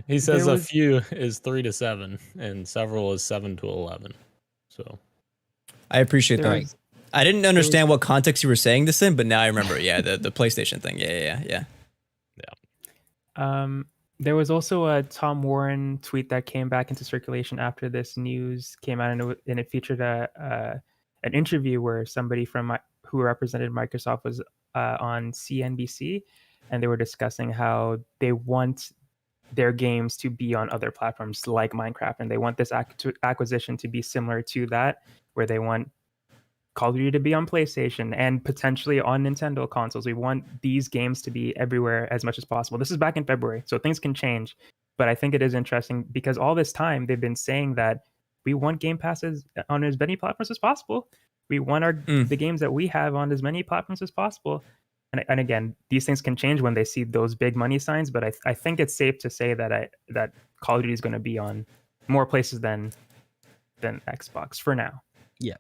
He says a few is 3 to 7, and several is 7 to 11. So I appreciate that. I didn't understand what context you were saying this in, but now I remember. Yeah, the PlayStation thing. Yeah. There was also a Tom Warren tweet that came back into circulation after this news came out, and it featured an interview where somebody who represented Microsoft was on CNBC, and they were discussing how they want their games to be on other platforms like Minecraft, and they want this acquisition to be similar to that, where they want Call of Duty to be on PlayStation and potentially on Nintendo consoles. We want these games to be everywhere as much as possible. This is back in February, so things can change. But I think it is interesting because all this time they've been saying that we want Game Passes on as many platforms as possible. We want the games that we have on as many platforms as possible. And again, these things can change when they see those big money signs. But I think it's safe to say that that Call of Duty is going to be on more places than Xbox for now. Yeah.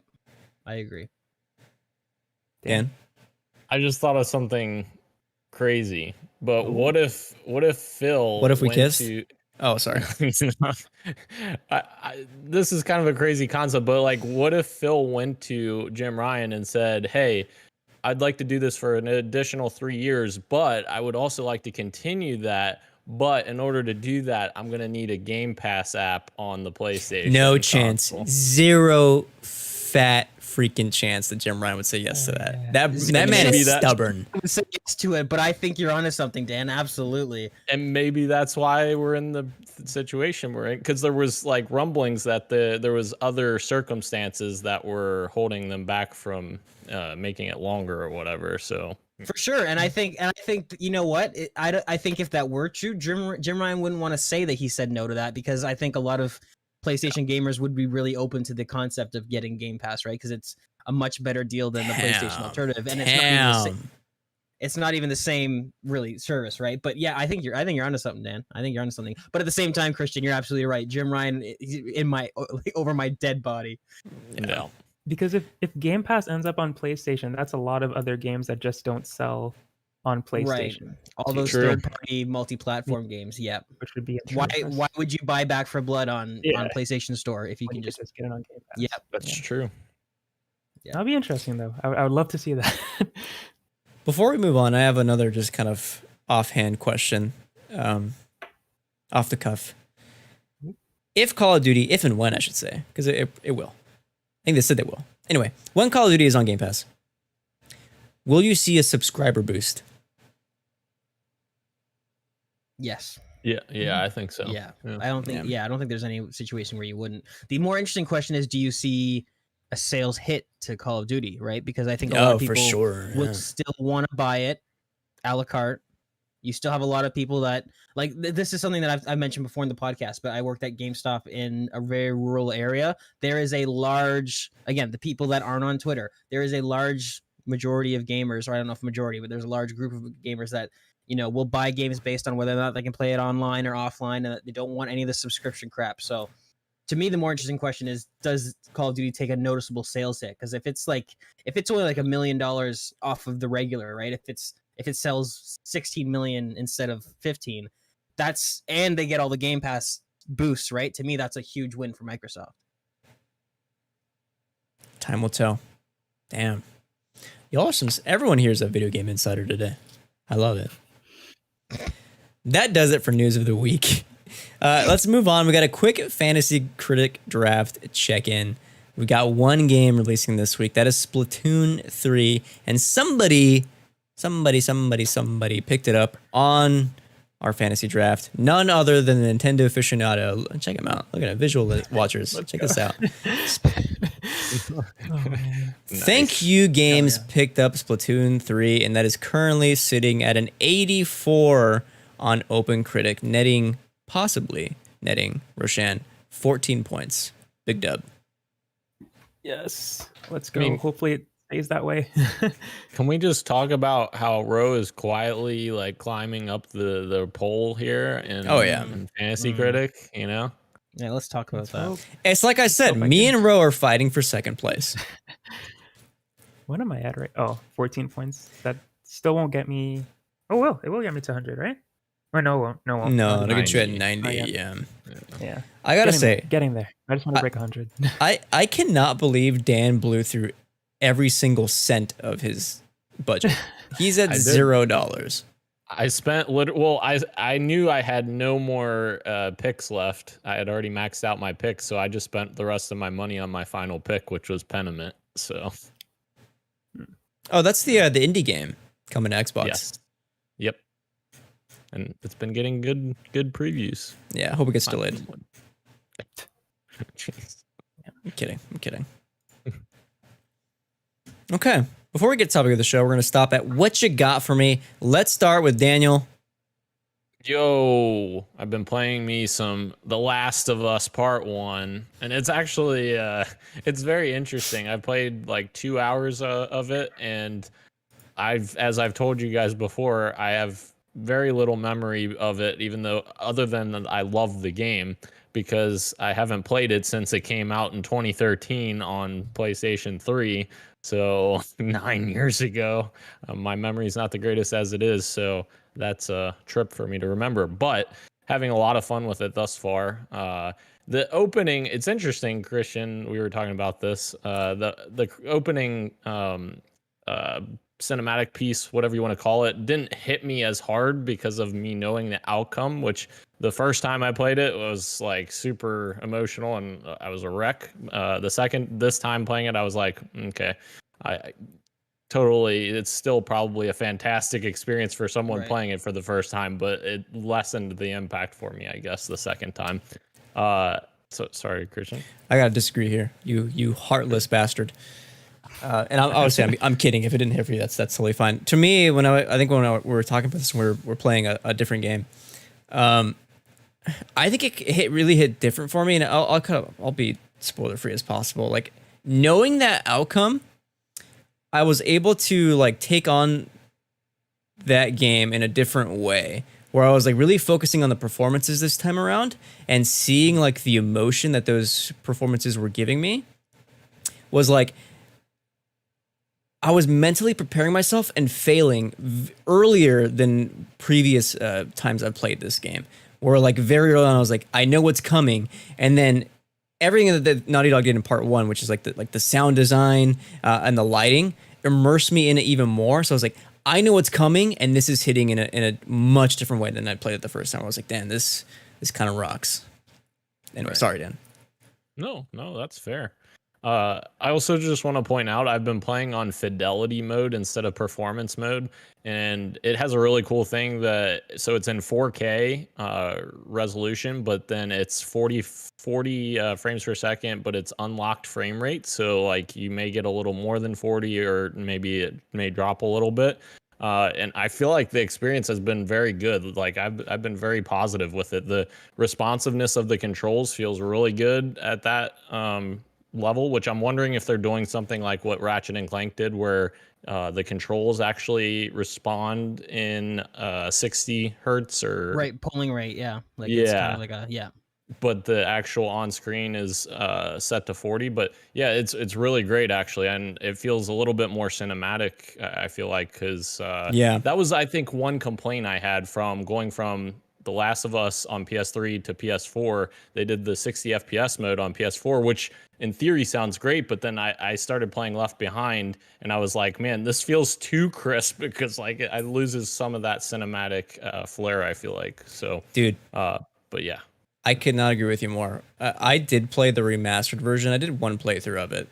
I agree. Dan? I just thought of something crazy. But what if Phil? What if we went kissed? to- Oh, sorry. This is kind of a crazy concept, but like, what if Phil went to Jim Ryan and said, "Hey, I'd like to do this for an additional 3 years, but I would also like to continue that. But in order to do that, I'm gonna need a Game Pass app on the PlayStation." No chance. console." Zero fat freaking chance that Jim Ryan would say yes to that. That man maybe is that- stubborn. I would say yes to it, but I think you're onto something, Dan. Absolutely. And maybe that's why we're in the situation we're in, because there was like rumblings that there was other circumstances that were holding them back from making it longer or whatever. So For sure, and I think you know what? I think if that were true, Jim Ryan wouldn't want to say that he said no to that, because I think a lot of PlayStation gamers would be really open to the concept of getting Game Pass, right? Because it's a much better deal than the PlayStation alternative, and it's not even the same really service, right? But yeah, I think you're onto something, Dan. I think you're onto something. But at the same time, Christian, you're absolutely right. Jim Ryan in over my dead body. no. Because if Game Pass ends up on PlayStation, that's a lot of other games that just don't sell on PlayStation. Right. All those True. third-party multi-platform games. Yep. Which would be Why interesting. why would you buy Back for Blood on PlayStation Store if you When can you just get it on Game Pass? Yep. That's true. That'd be interesting though. I would love to see that. Before we move on, I have another just kind of offhand question, off the cuff. If Call of Duty, if and when I should say, because it will. I think they said they will. Anyway, when Call of Duty is on Game Pass, will you see a subscriber boost? Yes. Yeah, I think so. Yeah. Yeah. I don't think I don't think there's any situation where you wouldn't. The more interesting question is, do you see a sales hit to Call of Duty, right? Because I think a lot of people for sure. will still want to buy it a la carte. You still have a lot of people that like this is something that I've mentioned before in the podcast, but I worked at GameStop in a very rural area. There is a large, again, the people that aren't on Twitter, there is a large majority of gamers, or I don't know if majority, but there's a large group of gamers that, you know, will buy games based on whether or not they can play it online or offline, and that they don't want any of the subscription crap. So to me, the more interesting question is, does Call of Duty take a noticeable sales hit? Because if it's only like $1 million off of the regular, right? If it sells 16 million instead of 15, and they get all the Game Pass boosts, right? To me, that's a huge win for Microsoft. Time will tell. Damn. Y'all are everyone here is a video game insider today. I love it. That does it for news of the week. Let's move on. We got a quick fantasy critic draft check-in. We got one game releasing this week. That is Splatoon 3. And somebody picked it up on our fantasy draft. None other than the Nintendo aficionado. Check him out. Look at it. Visual watchers. Check this out. Thank You Games picked up Splatoon 3, and that is currently sitting at an 84 on OpenCritic, possibly netting Roshan 14 points. Big dub. Yes. Let's go. Hopefully it stays that way. Can we just talk about how Ro is quietly like climbing up the pole here in Fantasy Critic, you know? Yeah, let's talk about that. It's like I said, me and Ro are fighting for second place. What am I at right? Oh, 14 points. That still won't get me. Oh, well, it will get me to 100, right? Or no, it won't. No, it won't. No, it'll get you at 90. Yeah. I gotta say, getting there. I just want to break 100. I cannot believe Dan blew through every single cent of his budget. He's at $0. I spent I knew I had no more picks left. I had already maxed out my picks, so I just spent the rest of my money on my final pick, which was Pentiment. So, oh, that's the indie game coming to Xbox. Yes. Yep. And it's been getting good previews. Yeah, I hope it gets delayed. Jeez. I'm kidding. Okay. Before we get to the topic of the show, we're going to stop at what you got for me. Let's start with Daniel. Yo, I've been playing me some The Last of Us Part 1, and it's actually it's very interesting. I played like 2 hours of it, and as I've told you guys before, I have very little memory of it, even though other than I love the game, because I haven't played it since it came out in 2013 on PlayStation 3, So 9 years ago, my memory is not the greatest as it is. So that's a trip for me to remember. But having a lot of fun with it thus far. The opening, it's interesting, Christian. We were talking about this. The opening cinematic piece, whatever you want to call it, didn't hit me as hard because of me knowing the outcome. Which the first time I played it was like super emotional and I was a wreck. This time playing it, I was like, okay, I totally. It's still probably a fantastic experience for someone playing it for the first time, but it lessened the impact for me, I guess, the second time. So sorry, Christian. I gotta disagree here. You heartless bastard. And obviously, I'm kidding. If it didn't hit for you, that's totally fine. To me, when we were talking about this, we're playing a different game. I think it really hit different for me, and I'll be spoiler free as possible. Like knowing that outcome, I was able to like take on that game in a different way, where I was like really focusing on the performances this time around and seeing like the emotion that those performances were giving me was like I was mentally preparing myself and failing earlier than previous times I've played this game, where like very early on I was like, I know what's coming. And then everything that Naughty Dog did in part one, which is like the sound design and the lighting, immersed me in it even more. So I was like, I know what's coming, and this is hitting in a much different way than I played it the first time. I was like, Dan, this kind of rocks. Anyway, sorry, Dan. No, that's fair. I also just want to point out I've been playing on fidelity mode instead of performance mode, and it has a really cool thing so it's in 4K resolution, but then it's 40 frames per second, but it's unlocked frame rate. So like you may get a little more than 40, or maybe it may drop a little bit. And I feel like the experience has been very good. Like I've been very positive with it. The responsiveness of the controls feels really good at that level, which I'm wondering if they're doing something like what Ratchet and Clank did, where the controls actually respond in 60 hertz or polling rate, like it's kind of like but the actual on screen is set to 40. But yeah, it's really great actually, and it feels a little bit more cinematic, I feel like, because that was, I think, one complaint I had from going from The Last of Us on PS3 to PS4. They did the 60 FPS mode on PS4, which in theory sounds great, but then I started playing Left Behind and I was like, man, this feels too crisp, because like it loses some of that cinematic flair, I feel like. So dude, but yeah, I could not agree with you more. I did play the remastered version. I did one playthrough of it,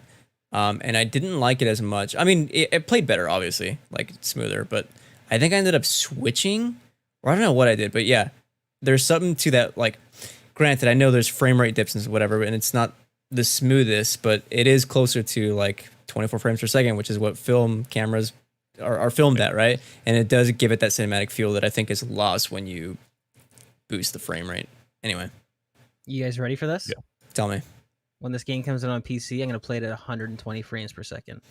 and I didn't like it as much. I mean, it played better, obviously, like smoother, but I think I ended up switching, or I don't know what I did, but yeah, there's something to that. Like, granted, I know there's frame rate dips and whatever, and it's not the smoothest, but it is closer to like 24 frames per second, which is what film cameras are filmed at, right? And it does give it that cinematic feel that I think is lost when you boost the frame rate. Anyway, you guys ready for this? Yeah. Tell me. When this game comes out on PC, I'm gonna play it at 120 frames per second.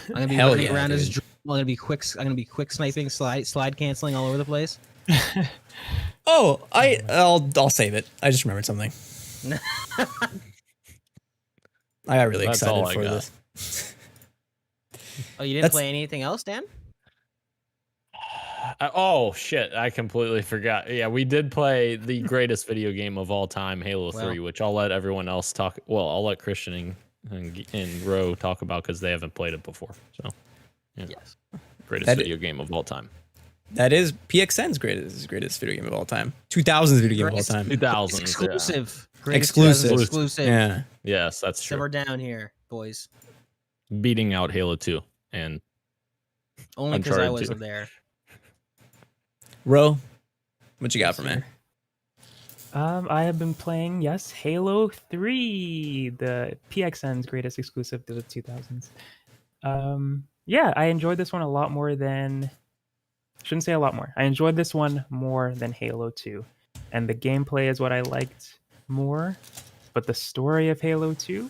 I'm gonna be Hell running yeah, around as dude. I'm gonna be quick sniping, slide canceling all over the place. Oh, I'll save it. I just remembered something. I got really That's all excited I for got. this. Oh, you didn't play anything else, Dan? Oh shit, I completely forgot. Yeah, we did play the greatest video game of all time, Halo 3, which I'll let everyone else talk. Well, I'll let Christian and Ro talk about, because they haven't played it before. So yeah. Yes, greatest video game of all time. That is PXN's greatest video game of all time. 2000's video game of all time. 2000s, exclusive. Exclusive. Yeah. Yes, that's true. So we're down here, boys. Beating out Halo 2 and Only because I Uncharted wasn't 2. there. Ro, what you got for me? I have been playing, Halo 3, the PXN's greatest exclusive to the 2000s. I enjoyed this one a lot more than... Shouldn't say a lot more. I enjoyed this one more than Halo 2. And the gameplay is what I liked more. But the story of Halo 2,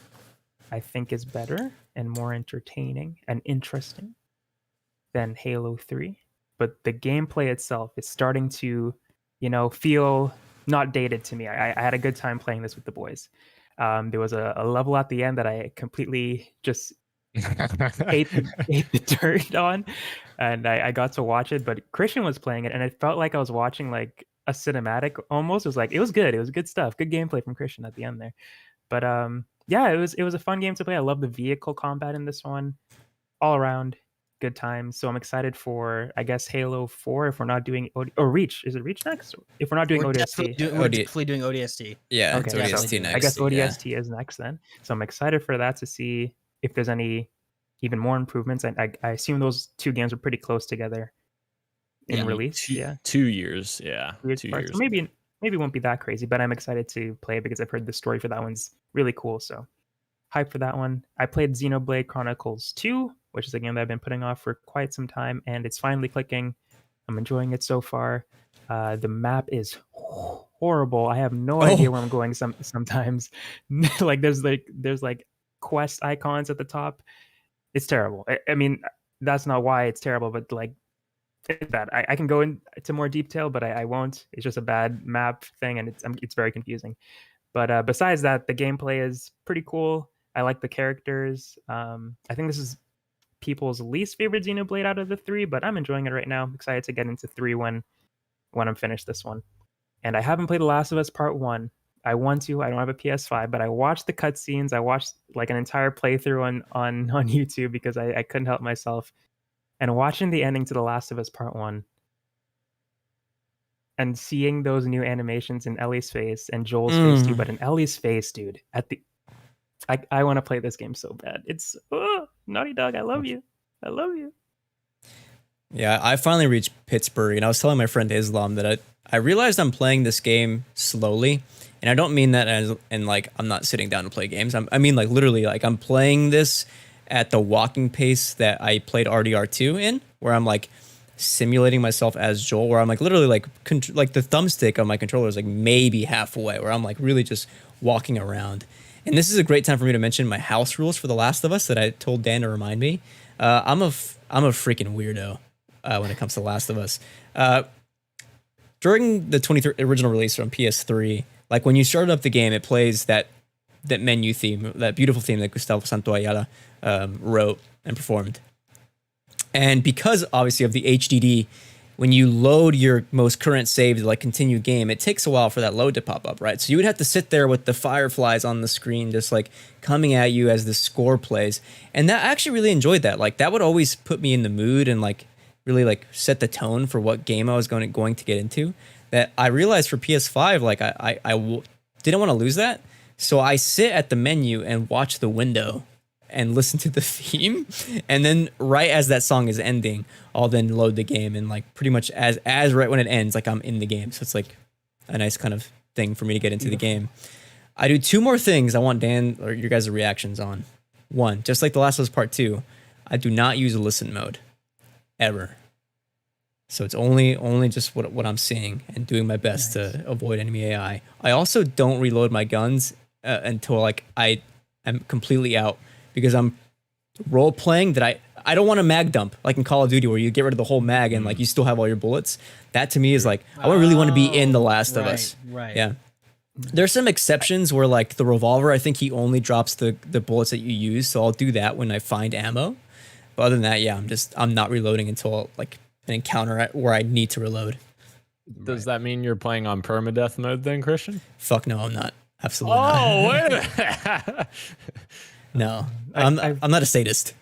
I think, is better and more entertaining and interesting than Halo 3. But the gameplay itself is starting to, feel not dated to me. I had a good time playing this with the boys. There was a level at the end that I completely just ate the dirt on, and I got to watch it. But Christian was playing it, and it felt like I was watching like a cinematic almost. It was like it was good. It was good stuff. Good gameplay from Christian at the end there. But yeah, it was a fun game to play. I love the vehicle combat in this one. All around good times. So I'm excited for, I guess, Halo 4 if we're not doing or Reach. Is it Reach next? If we're not doing We're ODST. definitely doing ODST. Yeah, Okay, it's yeah, ODST next. I guess yeah. ODST is next then. So I'm excited for that to see if there's any even more improvements. And I assume those two games are pretty close together in Yeah, release. Yeah. 2 years. Yeah. 2 apart. years. So maybe it won't be that crazy, but I'm excited to play it because I've heard the story for that one's really cool. So hype for that one. I played Xenoblade Chronicles 2, which is a game that I've been putting off for quite some time, and it's finally clicking. I'm enjoying it so far. The map is horrible. I have no idea where I'm going sometimes. like there's quest icons at the top. It's terrible. I mean, that's not why it's terrible, but like it's bad. I can go into more detail, but I won't. It's just a bad map thing, and it's very confusing. But besides that, the gameplay is pretty cool. I like the characters. I think this is people's least favorite Xenoblade out of the 3, but I'm enjoying it right now. I'm excited to get into 3 when I'm finished this one. And I haven't played The Last of Us Part 1. I want to. I don't have a PS5, but I watched the cutscenes. I watched like an entire playthrough on YouTube because I couldn't help myself. And watching the ending to The Last of Us Part 1 and seeing those new animations in Ellie's face and Joel's face too, but in Ellie's face, dude, I want to play this game so bad. It's Naughty Dog, I love you. I love you. Yeah, I finally reached Pittsburgh, and I was telling my friend Islam that I realized I'm playing this game slowly, and I don't mean that as in like I'm not sitting down to play games. I mean like literally like I'm playing this at the walking pace that I played RDR2 in, where I'm like simulating myself as Joel, where I'm like literally like like the thumbstick on my controller is like maybe halfway, where I'm like really just walking around. And this is a great time for me to mention my house rules for The Last of Us that I told Dan to remind me. I'm a freaking weirdo when it comes to The Last of Us. During the original release from PS3, like when you started up the game, it plays that menu theme, that beautiful theme that Gustavo Santaolalla wrote and performed. And because obviously of the HDD, when you load your most current save to like continue game, it takes a while for that load to pop up, right? So you would have to sit there with the fireflies on the screen just like coming at you as the score plays. And that I actually really enjoyed that. Like that would always put me in the mood and like really like set the tone for what game I was going to get into. That I realized for PS5, like I didn't want to lose that. So I sit at the menu and watch the window and listen to the theme, and then right as that song is ending, I'll then load the game, and like pretty much as right when it ends, like I'm in the game. So it's like a nice kind of thing for me to get into the game. I do 2 more things I want Dan or your guys' reactions on. 1, just like The Last of Us Part 2, I do not use a listen mode ever. So it's only just what I'm seeing and doing my best to avoid enemy AI. I also don't reload my guns until like I am completely out, because I'm role playing that I don't want to mag dump like in Call of Duty where you get rid of the whole mag and like you still have all your bullets. That to me is like I really want to be in The Last of Us. Right. Yeah. There's some exceptions where like the revolver, I think he only drops the bullets that you use, so I'll do that when I find ammo. But other than that, yeah, I'm not reloading until like an encounter where I need to reload. Does that mean you're playing on permadeath mode then, Christian? Fuck no, I'm not. Absolutely not. Oh, wait a minute. No, I'm not a sadist.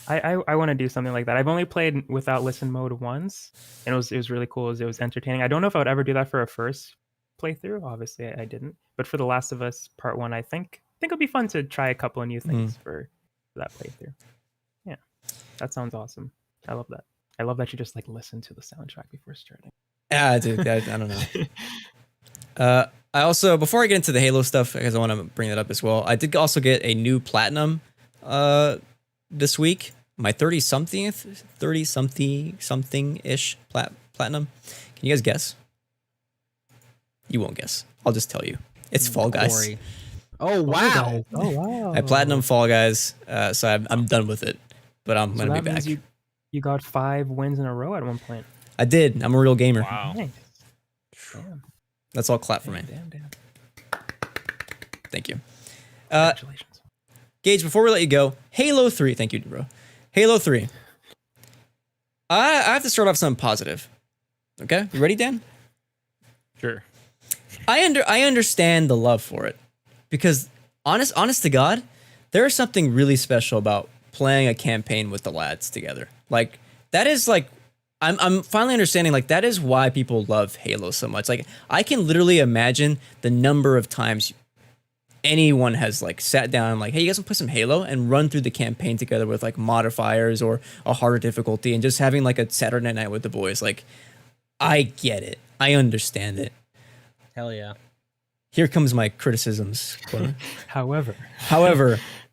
I want to do something like that. I've only played without listen mode once, and it was really cool. It was entertaining. I don't know if I would ever do that for a first playthrough. Obviously, I didn't. But for The Last of Us Part 1, I think it'll be fun to try a couple of new things for that playthrough. Yeah, that sounds awesome. I love that. I love that you just like listen to the soundtrack before starting. Yeah, dude, I don't know. I also, before I get into the Halo stuff, because I want to bring that up as well, I did also get a new platinum this week. My 30-something-ish platinum. Can you guys guess? You won't guess. I'll just tell you. It's Fall Guys. Corey. Oh, wow. Oh, wow. I platinum Fall Guys, so I'm done with it. But I'm going to be back. You got 5 wins in a row at one point. I did. I'm a real gamer. Wow. Nice. Damn. That's all clap for me. Damn. Thank you. Congratulations. Gage, before we let you go, Halo 3. Thank you, bro. Halo 3. I have to start off something positive. Okay, you ready, Dan? Sure. I understand the love for it because honest to God, there is something really special about playing a campaign with the lads together. Like that is like I'm finally understanding like that is why people love Halo so much. Like I can literally imagine the number of times anyone has like sat down and like, hey, you guys want to play some Halo and run through the campaign together with like modifiers or a harder difficulty and just having like a Saturday night with the boys. Like I get it. I understand it. Hell yeah. Here comes my criticisms. However,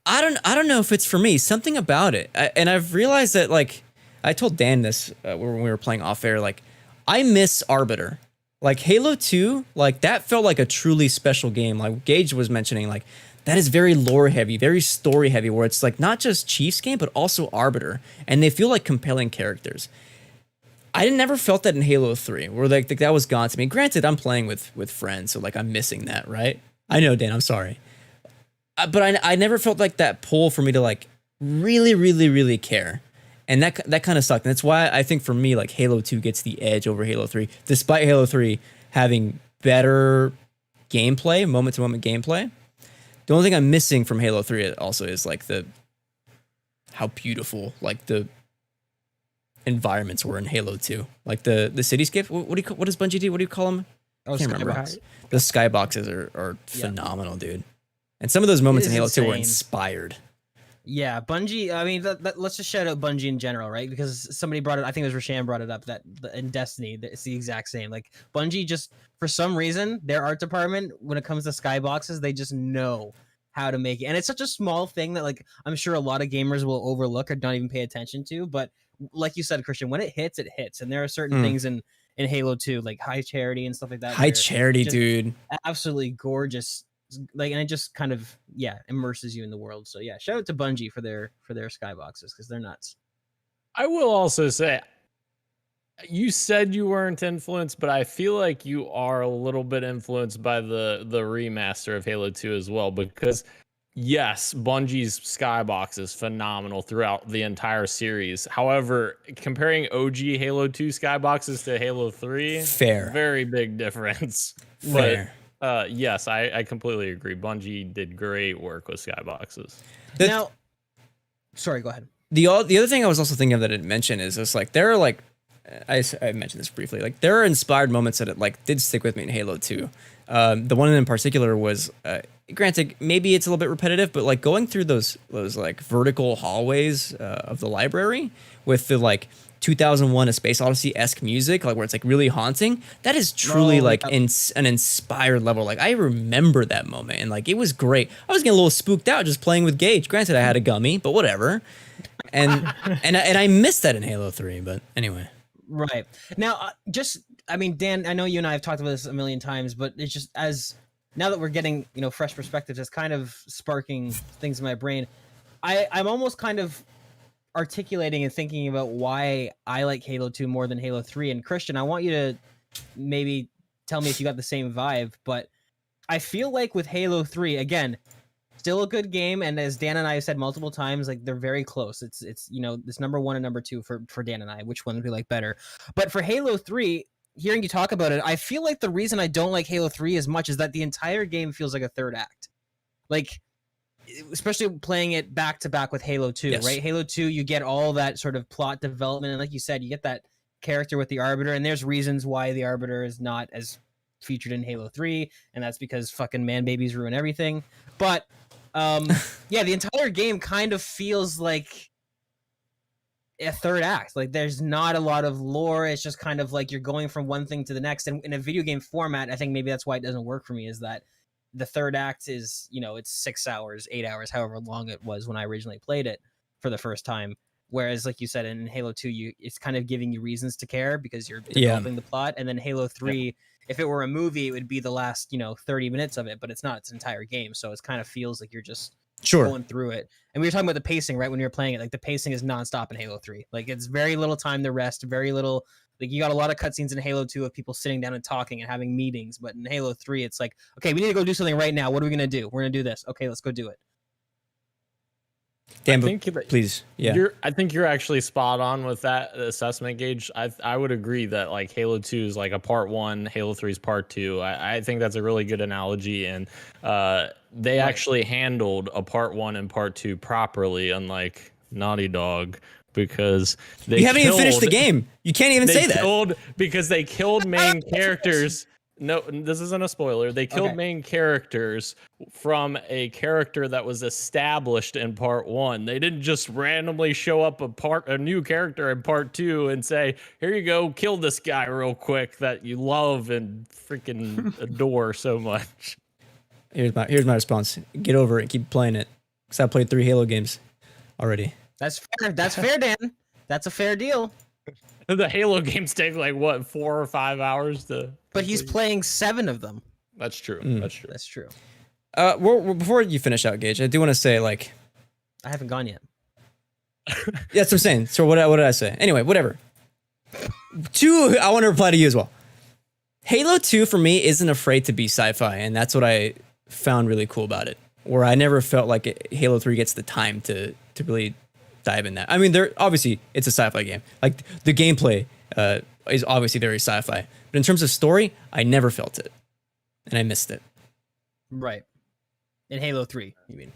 I don't know if it's for me. Something about it, and I've realized that like I told Dan this when we were playing off air. Like I miss Arbiter. Like Halo 2, like that felt like a truly special game. Like Gage was mentioning, like that is very lore heavy, very story heavy. Where it's like not just Chiefs game, but also Arbiter, and they feel like compelling characters. I never felt that in Halo 3, where like that was gone to me. Granted, I'm playing with friends, so like I'm missing that, right? I know, Dan, I'm sorry. But I never felt like that pull for me to like really care. And that kind of sucked. And that's why I think for me, like Halo 2 gets the edge over Halo 3, despite Halo 3 having better gameplay, moment to moment gameplay. The only thing I'm missing from Halo 3 also is like how beautiful like the environments were in Halo 2, like the cityscape. What does Bungie do? What do you call them? Oh, I can't remember. Skybox. The skyboxes are phenomenal, dude. And some of those moments in Halo 2 were inspired. Yeah, Bungie. I mean, let's just shout out Bungie in general, right? Because somebody brought it. I think it was Rashan brought it up that in Destiny, it's the exact same. Like Bungie, just for some reason, their art department, when it comes to skyboxes, they just know how to make it, and it's such a small thing that like I'm sure a lot of gamers will overlook or don't even pay attention to, but like you said, Christian, when it hits, and there are certain things in Halo 2, like High Charity and stuff like that. High Charity, dude, absolutely gorgeous. Like, and it just kind of immerses you in the world. So yeah, shout out to Bungie for their skyboxes because they're nuts. I will also say, you said you weren't influenced, but I feel like you are a little bit influenced by the remaster of Halo 2 as well, because yes, Bungie's skybox is phenomenal throughout the entire series. However, comparing OG Halo 2 skyboxes to Halo 3, fair, very big difference. Fair. But yes, I completely agree. Bungie did great work with skyboxes. Now, sorry, go ahead. The other thing I was also thinking of that I didn't mention is just like there are like I mentioned this briefly. Like there are inspired moments that it like did stick with me in Halo 2. The one in particular was, granted, maybe it's a little bit repetitive, but like going through those like vertical hallways of the library with the like 2001: A Space Odyssey-esque music, like where it's like really haunting. That is truly an inspired level. Like I remember that moment, and like it was great. I was getting a little spooked out just playing with Gage. Granted, I had a gummy, but whatever. And I missed that in Halo 3. But anyway. Right. Now, I mean, Dan, I know you and I have talked about this a million times, but it's just now that we're getting, fresh perspectives, it's kind of sparking things in my brain. I'm almost kind of articulating and thinking about why I like Halo 2 more than Halo 3. And Christian, I want you to maybe tell me if you got the same vibe, but I feel like with Halo 3, again, still a good game, and as Dan and I have said multiple times, like they're very close. It's this number 1 and number 2 for Dan and I. Which one would we like better? But for Halo 3, hearing you talk about it, I feel like the reason I don't like Halo 3 as much is that the entire game feels like a third act. Like, especially playing it back to back with Halo 2, yes. Right? Halo 2, you get all that sort of plot development, and like you said, you get that character with the Arbiter, and there's reasons why the Arbiter is not as featured in Halo 3, and that's because fucking man babies ruin everything. But the entire game kind of feels like a third act. Like there's not a lot of lore. It's just kind of like you're going from one thing to the next. And in a video game format, I think maybe that's why it doesn't work for me, is that the third act is, it's 6 hours, 8 hours, however long it was when I originally played it for the first time. Whereas, like you said, in Halo 2, it's kind of giving you reasons to care because you're developing the plot. And then Halo 3, if it were a movie, it would be the last, 30 minutes of it, but it's not. It's an entire game. So it kind of feels like you're just going through it. And we were talking about the pacing, right? When you were playing it, like the pacing is nonstop in Halo 3. Like it's very little time to rest, very little. Like you got a lot of cutscenes in Halo 2 of people sitting down and talking and having meetings. But in Halo 3, it's like, okay, we need to go do something right now. What are we going to do? We're going to do this. Okay, let's go do it. Dan, I think please, yeah. I think you're actually spot on with that assessment, Gage. I would agree that like Halo 2 is like a part 1, Halo 3 is part 2. I think that's a really good analogy, and they actually handled a part 1 and part 2 properly, unlike Naughty Dog, because you haven't even finished the game. You can't even say that. Because they killed main characters. No, this isn't a spoiler. They killed main characters from a character that was established in part 1. They didn't just randomly show up a new character in part 2 and say, "Here you go, kill this guy real quick that you love and freaking adore so much." Here's my response. Get over it. Keep playing it. Because I played 3 Halo games already. That's fair. That's fair, Dan. That's a fair deal. The Halo games take like what, 4 or 5 hours to. But he's playing 7 of them. That's true. That's true. That's true. Before you finish out, Gage, I do want to say, like, I haven't gone yet. That's what I'm saying. So what did I say? Anyway, whatever. 2, I want to reply to you as well. Halo 2 for me isn't afraid to be sci-fi, and that's what I found really cool about it. Where I never felt like Halo 3 gets the time to really dive in that. I mean, obviously it's a sci-fi game. Like the gameplay is obviously very sci-fi, but in terms of story, I never felt it, and I missed it. Right. In Halo 3, you mean?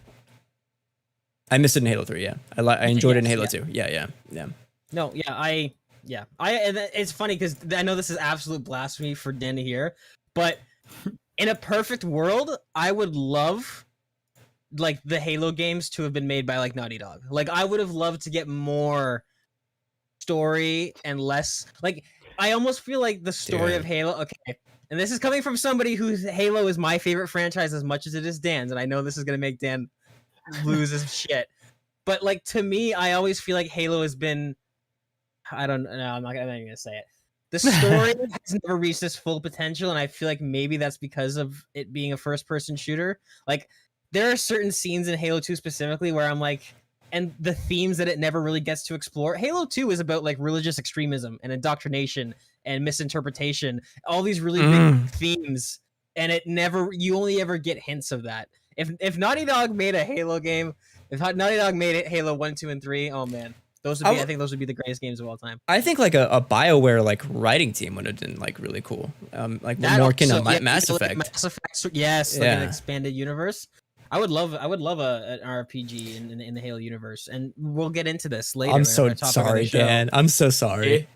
I missed it in Halo 3. Yeah, I enjoyed it in Halo 2. Yeah. No, yeah, it's funny because I know this is absolute blasphemy for Dan to hear, but in a perfect world, I would love like the Halo games to have been made by like Naughty Dog. Like I would have loved to get more story and less like I almost feel like the story of Halo. Okay, and this is coming from somebody whose Halo is my favorite franchise as much as it is Dan's, and I know this is gonna make Dan lose his shit. But like to me, I always feel like Halo has been. I don't know. I'm not even gonna say it. The story has never reached its full potential, and I feel like maybe that's because of it being a first-person shooter. Like, there are certain scenes in Halo 2 specifically where I'm like, and the themes that it never really gets to explore. Halo 2 is about like religious extremism and indoctrination and misinterpretation, all these really big themes, and you only ever get hints of that. If Naughty Dog made a Halo game, if Naughty Dog made it Halo 1, 2, and 3, oh man. I think those would be the greatest games of all time. I think like a BioWare like writing team would have been like really cool. Like more kind of Mass Effect. Mass Effect, yes, like an expanded universe. I would love an RPG in the Halo universe, and we'll get into this later. I'm so sorry, Dan. I'm so sorry.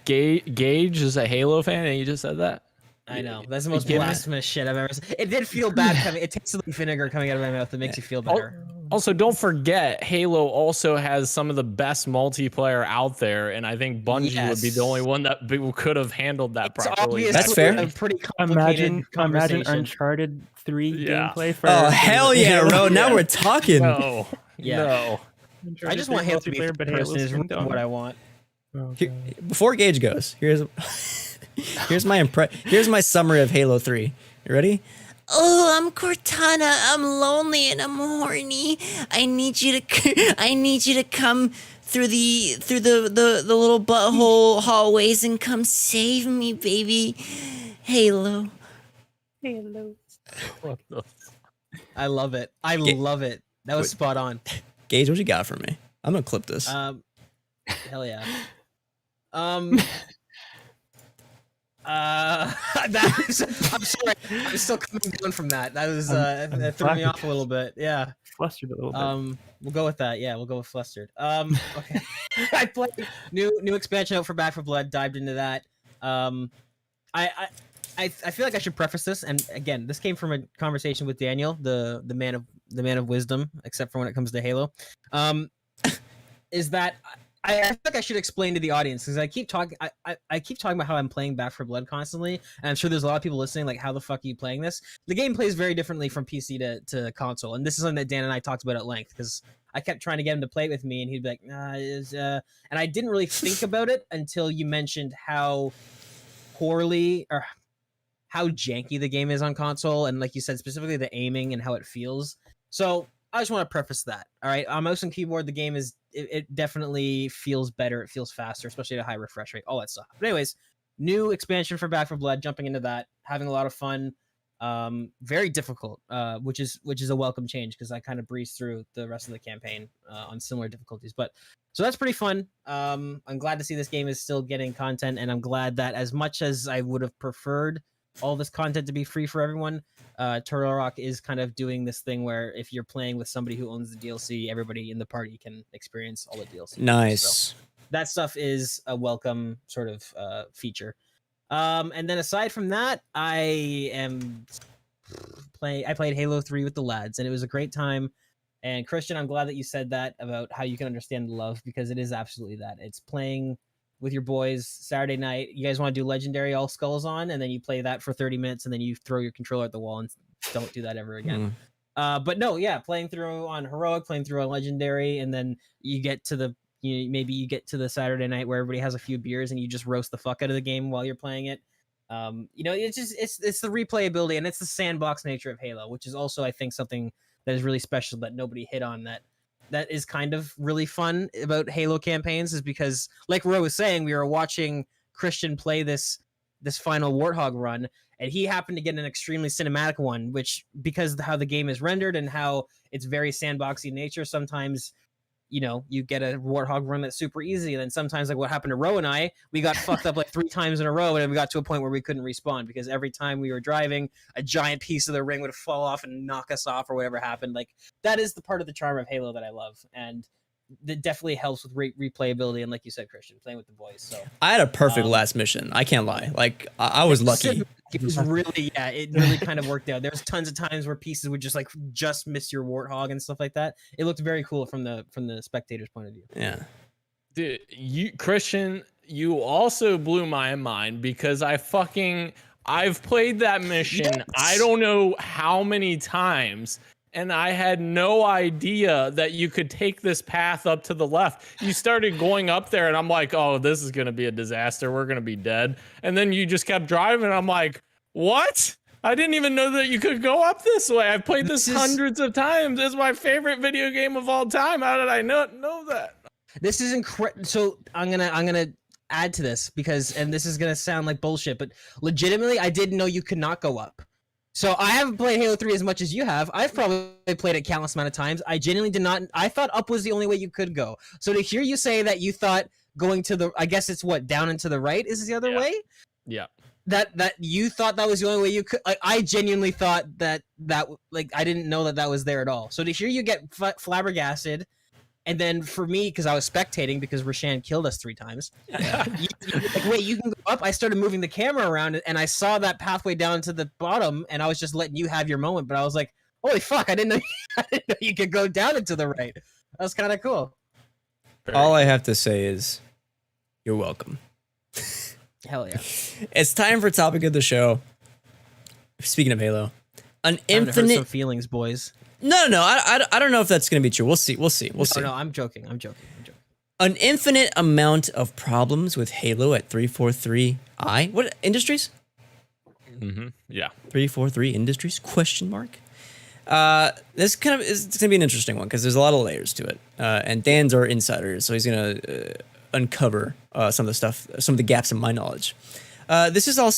Gage is a Halo fan, and you just said that. I know. That's the most blasphemous shit I've ever seen. It did feel bad coming. It tastes like vinegar coming out of my mouth. It makes you feel better. Also, don't forget, Halo also has some of the best multiplayer out there, and I think Bungie would be the only one that could have handled that properly. That's fair. A pretty complicated imagine Uncharted 3 gameplay for. Oh hell yeah, bro! Now we're talking. No, no. I just want Halo to be third person. Is what I want. Before Gage goes, here's my summary of Halo 3. You ready? Oh, I'm Cortana. I'm lonely and I'm horny. I need you to come through the little butthole hallways and come save me, baby. Halo. I love it. I love it. That was spot on. Gage, what you got for me? I'm gonna clip this. Hell yeah. I'm sorry. I'm still coming down from that. That was that threw me off a little bit. Yeah. Flustered a little bit. We'll go with that. Yeah, we'll go with flustered. Okay. I played new expansion out for Back 4 Blood. Dived into that. I feel like I should preface this, and again, this came from a conversation with Daniel, the man of wisdom, except for when it comes to Halo. Is that I feel like I should explain to the audience because I keep talking about how I'm playing Back 4 Blood constantly, and I'm sure there's a lot of people listening like, how the fuck are you playing this? The game plays very differently from PC to console, and this is something that Dan and I talked about at length because I kept trying to get him to play it with me, and he'd be like, nah, and I didn't really think about it until you mentioned how poorly or how janky the game is on console, and like you said, specifically the aiming and how it feels. So I just want to preface that. All right, on mouse and keyboard, the game is it definitely feels better. It feels faster, especially at a high refresh rate. All that stuff. But anyways, new expansion for Back 4 Blood. Jumping into that, having a lot of fun. very difficult, which is a welcome change because I kind of breezed through the rest of the campaign on similar difficulties. But so that's pretty fun. I'm glad to see this game is still getting content, and I'm glad that as much as I would have preferred all this content to be free for everyone, Turtle Rock is kind of doing this thing where if you're playing with somebody who owns the DLC, everybody in the party can experience all the DLC. Nice. So that stuff is a welcome sort of feature. And then aside from that, I played Halo 3 with the lads, and it was a great time. And Christian, I'm glad that you said that about how you can understand the love, because it is absolutely that. It's playing with your boys Saturday night. You guys want to do Legendary All Skulls on, and then you play that for 30 minutes, and then you throw your controller at the wall and don't do that ever again. But no, yeah, playing through on Heroic, playing through on Legendary, and then you get to the maybe you get to the Saturday night where everybody has a few beers and you just roast the fuck out of the game while you're playing it. It's just it's the replayability and it's the sandbox nature of Halo, which is also, I think, something that is really special that nobody hit on, that is kind of really fun about Halo campaigns, is because, like Ro was saying, we were watching Christian play this final Warthog run, and he happened to get an extremely cinematic one, which, because of how the game is rendered and how it's very sandboxy in nature, sometimes you get a Warthog run that's super easy, and then sometimes, like what happened to Ro and I, we got fucked up like 3 times in a row, and then we got to a point where we couldn't respawn because every time we were driving, a giant piece of the ring would fall off and knock us off, or whatever happened. Like, that is the part of the charm of Halo that I love, and that definitely helps with replayability. And like you said, Christian, playing with the boys. So I had a perfect last mission. I can't lie. Like, I was lucky. It was really, it really kind of worked out. There's tons of times where pieces would just miss your Warthog and stuff like that. It looked very cool from the spectator's point of view. Yeah. Dude, Christian, you also blew my mind because I've played that mission. Yes. I don't know how many times, and I had no idea that you could take this path up to the left. You started going up there, and I'm like, oh, this is going to be a disaster. We're going to be dead. And then you just kept driving, and I'm like, what? I didn't even know that you could go up this way. I've played this hundreds of times. It's my favorite video game of all time. How did I not know that? This is incredible. So I'm gonna add to this and this is gonna sound like bullshit, but legitimately, I didn't know you could not go up. So I haven't played Halo 3 as much as you have. I've probably played it countless amount of times. I genuinely did not. I thought up was the only way you could go. So to hear you say that you thought going to I guess it's down and to the right is the other way? Yeah. That you thought that was the only way you could. Like, I genuinely thought that I didn't know that was there at all. So to hear you get flabbergasted, and then for me, because I was spectating because Rashan killed us 3 times. Wait, you can go up? I started moving the camera around, and I saw that pathway down to the bottom, and I was just letting you have your moment. But I was like, holy fuck, I didn't know you could go down and to the right. That was kind of cool. All I have to say is, you're welcome. Hell yeah. It's time for topic of the show. Speaking of Halo, an infinite some feelings, boys. No. I don't know if that's going to be true. We'll see. No, I'm joking. An infinite amount of problems with Halo at 343i. What industries? Mm-hmm. Yeah. 343 Industries? Question mark. This kind of it's going to be an interesting one because there's a lot of layers to it. And Dan's our insider, so he's going to uncover some of the stuff, some of the gaps in my knowledge. This is all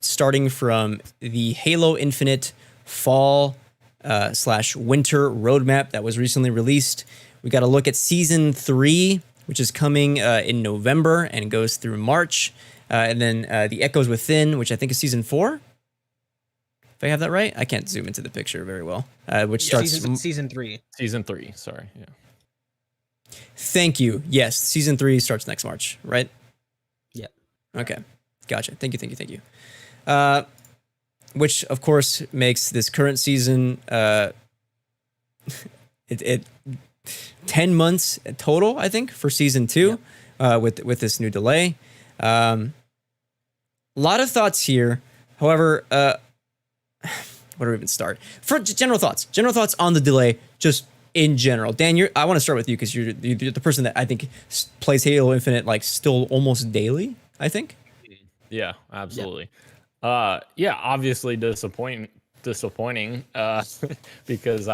starting from the Halo Infinite fall / winter roadmap that was recently released. We got to look at Season 3, which is coming in November and goes through March. And then The Echoes Within, which I think is Season 4. If I have that right. I can't zoom into the picture very well. Which starts... Season 3. Season 3, sorry. Yeah. Thank you. Yes, Season 3 starts next March, right? Yeah. Okay. Gotcha. Thank you. Which, of course, makes this current season... it 10 months total, I think, for Season 2, with this new delay. A lot of thoughts here. However, where do we even start? For general thoughts on the delay, just in general. Dan, I want to start with you because you're the person that I think plays Halo Infinite like still almost daily, I think. Yeah, absolutely. Yeah, obviously disappointing because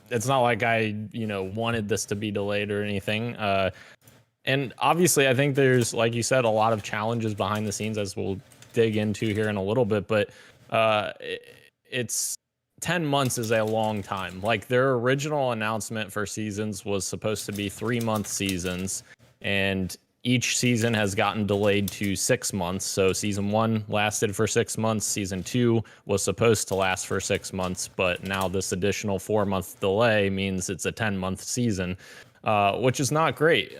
it's not like I wanted this to be delayed or anything. And obviously I think there's, like you said, a lot of challenges behind the scenes as we'll dig into here in a little bit, but it's 10 months is a long time. Like their original announcement for seasons was supposed to be 3-month seasons, and each season has gotten delayed to 6 months. So season 1 lasted for 6 months. Season 2 was supposed to last for 6 months, but now this additional 4-month delay means it's a 10-month season, which is not great,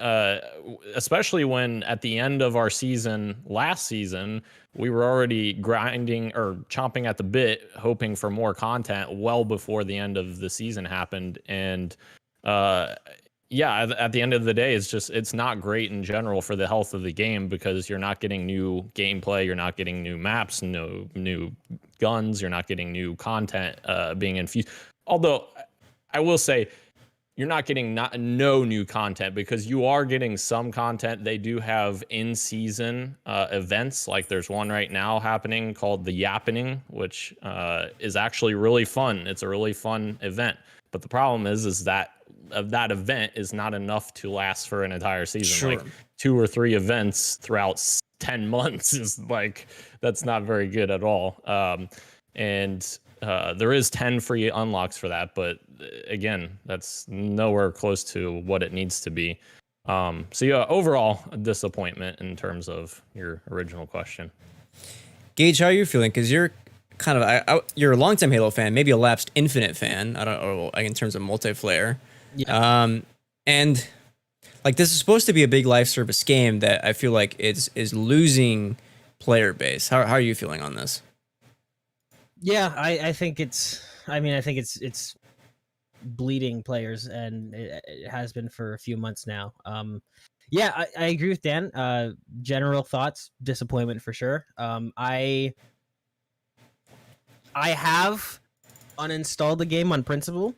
especially when at the end of our season, last season, we were already grinding or chomping at the bit, hoping for more content well before the end of the season happened. And yeah, at the end of the day, it's not great in general for the health of the game, because you're not getting new gameplay, you're not getting new maps, no new guns, you're not getting new content being infused. Although I will say, you're not getting no new content, because you are getting some content. They do have in-season events. Like there's one right now happening called the Yappening, which is actually really fun. It's a really fun event. But the problem is that that event is not enough to last for an entire season. Sure. Like 2 or 3 events throughout 10 months is like, that's not very good at all. And there is 10 free unlocks for that, but again, that's nowhere close to what it needs to be. So yeah, overall a disappointment in terms of your original question. Gage, how are you feeling? Because you're kind of you're a longtime Halo fan, maybe a lapsed Infinite fan. I don't know, in terms of multiplayer. Yeah. And like this is supposed to be a big live service game that I feel like is losing player base. How are you feeling on this? Yeah, I think it's bleeding players, and it has been for a few months now. Yeah, I agree with Dan. General thoughts, disappointment for sure. I have uninstalled the game on principle,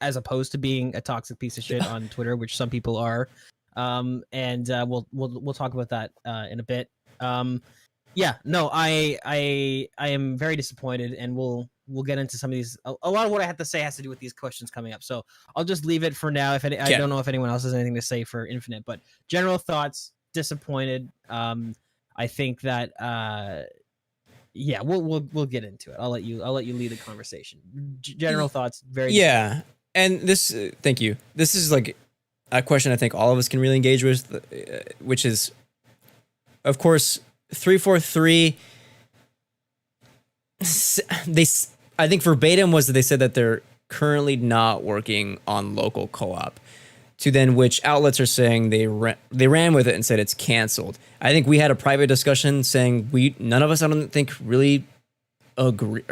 as opposed to being a toxic piece of shit on Twitter, which some people are. And we'll talk about that in a bit. Yeah, no, I am very disappointed, and we'll get into some of these. A lot of what I have to say has to do with these questions coming up, so I'll just leave it for now. I don't know if anyone else has anything to say for Infinite, but general thoughts, disappointed. I think that yeah, we'll get into it. I'll let you lead the conversation. General thoughts, very And this, thank you. This is like a question I think all of us can really engage with, which is, of course, 343. I think verbatim was that they said that they're currently not working on local co-op. To then which outlets are saying they ran with it and said it's canceled. I think we had a private discussion saying none of us, I don't think, really agree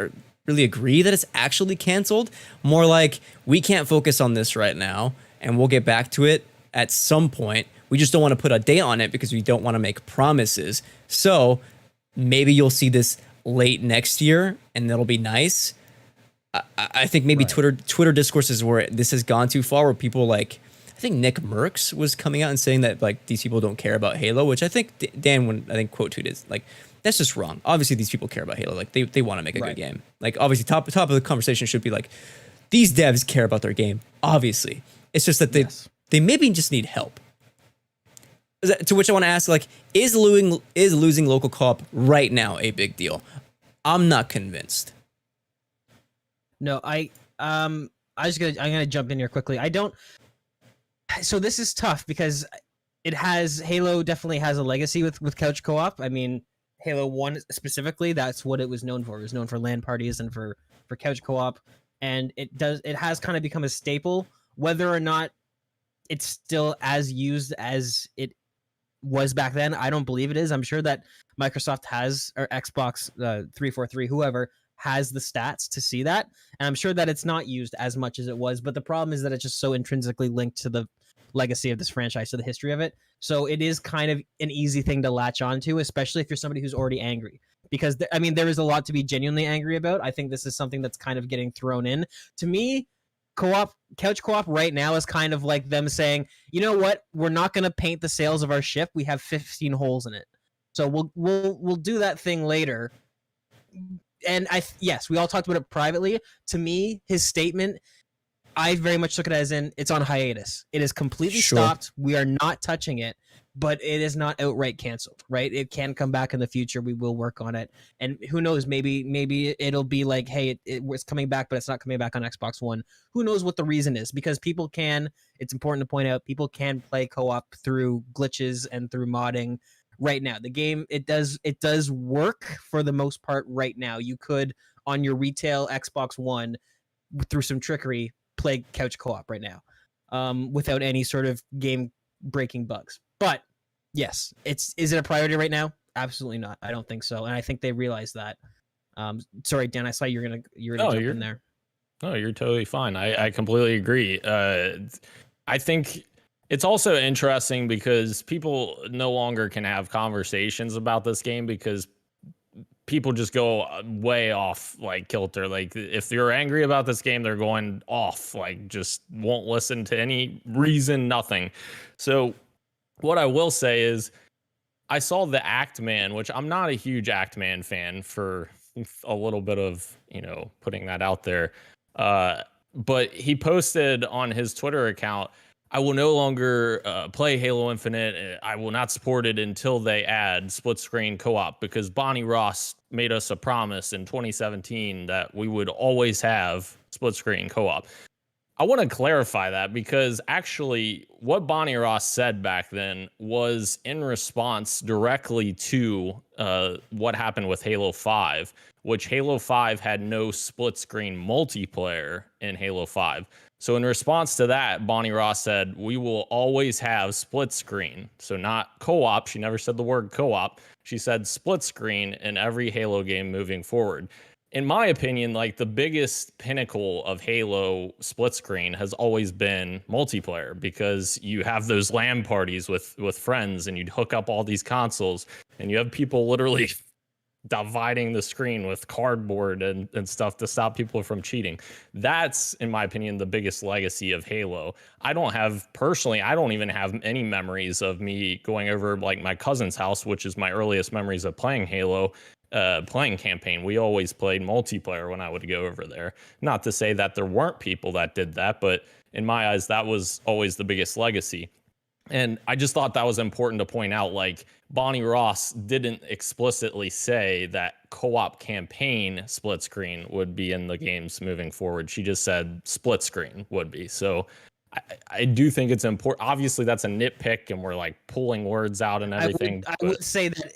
that it's actually canceled. More like, we can't focus on this right now, and we'll get back to it at some point. We just don't want to put a date on it because we don't want to make promises. So maybe you'll see this late next year, and that'll be nice. I think maybe right. Twitter discourses where this has gone too far, where people like, I think Nick Merckx was coming out and saying that like these people don't care about Halo, which I think Dan, quote tweeted, like, that's just wrong. Obviously, these people care about Halo. Like they want to make a good game. Like obviously, top of the conversation should be like, these devs care about their game. Obviously, it's just that they maybe just need help. To which I want to ask, like, is losing local co-op right now a big deal? I'm not convinced. No, I'm gonna jump in here quickly. I don't. So this is tough because Halo definitely has a legacy with couch co-op. I mean, Halo 1 specifically, that's what it was known for. It was known for LAN parties and for couch co-op, and it has kind of become a staple. Whether or not it's still as used as it was back then, I don't believe it is. I'm sure that Microsoft has, or Xbox 343, whoever, has the stats to see that, and I'm sure that it's not used as much as it was. But the problem is that it's just so intrinsically linked to the legacy of this franchise, to the history of it. So it is kind of an easy thing to latch onto, especially if you're somebody who's already angry. Because there is a lot to be genuinely angry about. I think this is something that's kind of getting thrown in. To me, couch co-op right now is kind of like them saying, you know what, we're not going to paint the sails of our ship. We have 15 holes in it, so we'll do that thing later. And yes, we all talked about it privately. To me, his statement I very much took it as in it's on hiatus. It is completely Sure. stopped. We are not touching it, but it is not outright canceled, right? It can come back in the future. We will work on it. And who knows, maybe it'll be like, hey, it was coming back, but it's not coming back on Xbox One. Who knows what the reason is? Because people can, it's important to point out, people can play co-op through glitches and through modding right now. The game, it does work for the most part right now. You could, on your retail Xbox One, through some trickery, play couch co-op right now without any sort of game breaking bugs. But yes, is it a priority right now? Absolutely not. I don't think so, and I think they realize that. Sorry, Dan, I saw you're gonna jump in there. No, you're totally fine. I completely agree. I think it's also interesting because people no longer can have conversations about this game because people just go way off like kilter. Like if you're angry about this game, they're going off, like just won't listen to any reason, nothing. So what I will say is I saw the Actman, which I'm not a huge Actman fan, for a little bit of, putting that out there. But he posted on his Twitter account, I will no longer play Halo Infinite. I will not support it until they add split screen co-op, because Bonnie Ross made us a promise in 2017 that we would always have split screen co-op. I want to clarify that, because actually what Bonnie Ross said back then was in response directly to what happened with Halo 5, which Halo 5 had no split screen multiplayer in Halo 5. So in response to that, Bonnie Ross said, we will always have split screen. So not co-op. She never said the word co-op. She said split screen in every Halo game moving forward. In my opinion, like the biggest pinnacle of Halo split screen has always been multiplayer, because you have those LAN parties with friends and you'd hook up all these consoles and you have people literally dividing the screen with cardboard and stuff to stop people from cheating. That's, in my opinion, the biggest legacy of Halo. I don't even have any memories of me going over like my cousin's house, which is my earliest memories of playing Halo, playing campaign. We always played multiplayer when I would go over there. Not to say that there weren't people that did that, but in my eyes, that was always the biggest legacy. And I just thought that was important to point out. Like, Bonnie Ross didn't explicitly say that co-op campaign split screen would be in the games moving forward. She just said split screen would be. So I do think it's important. Obviously, that's a nitpick, and we're like pulling words out and everything. I would say that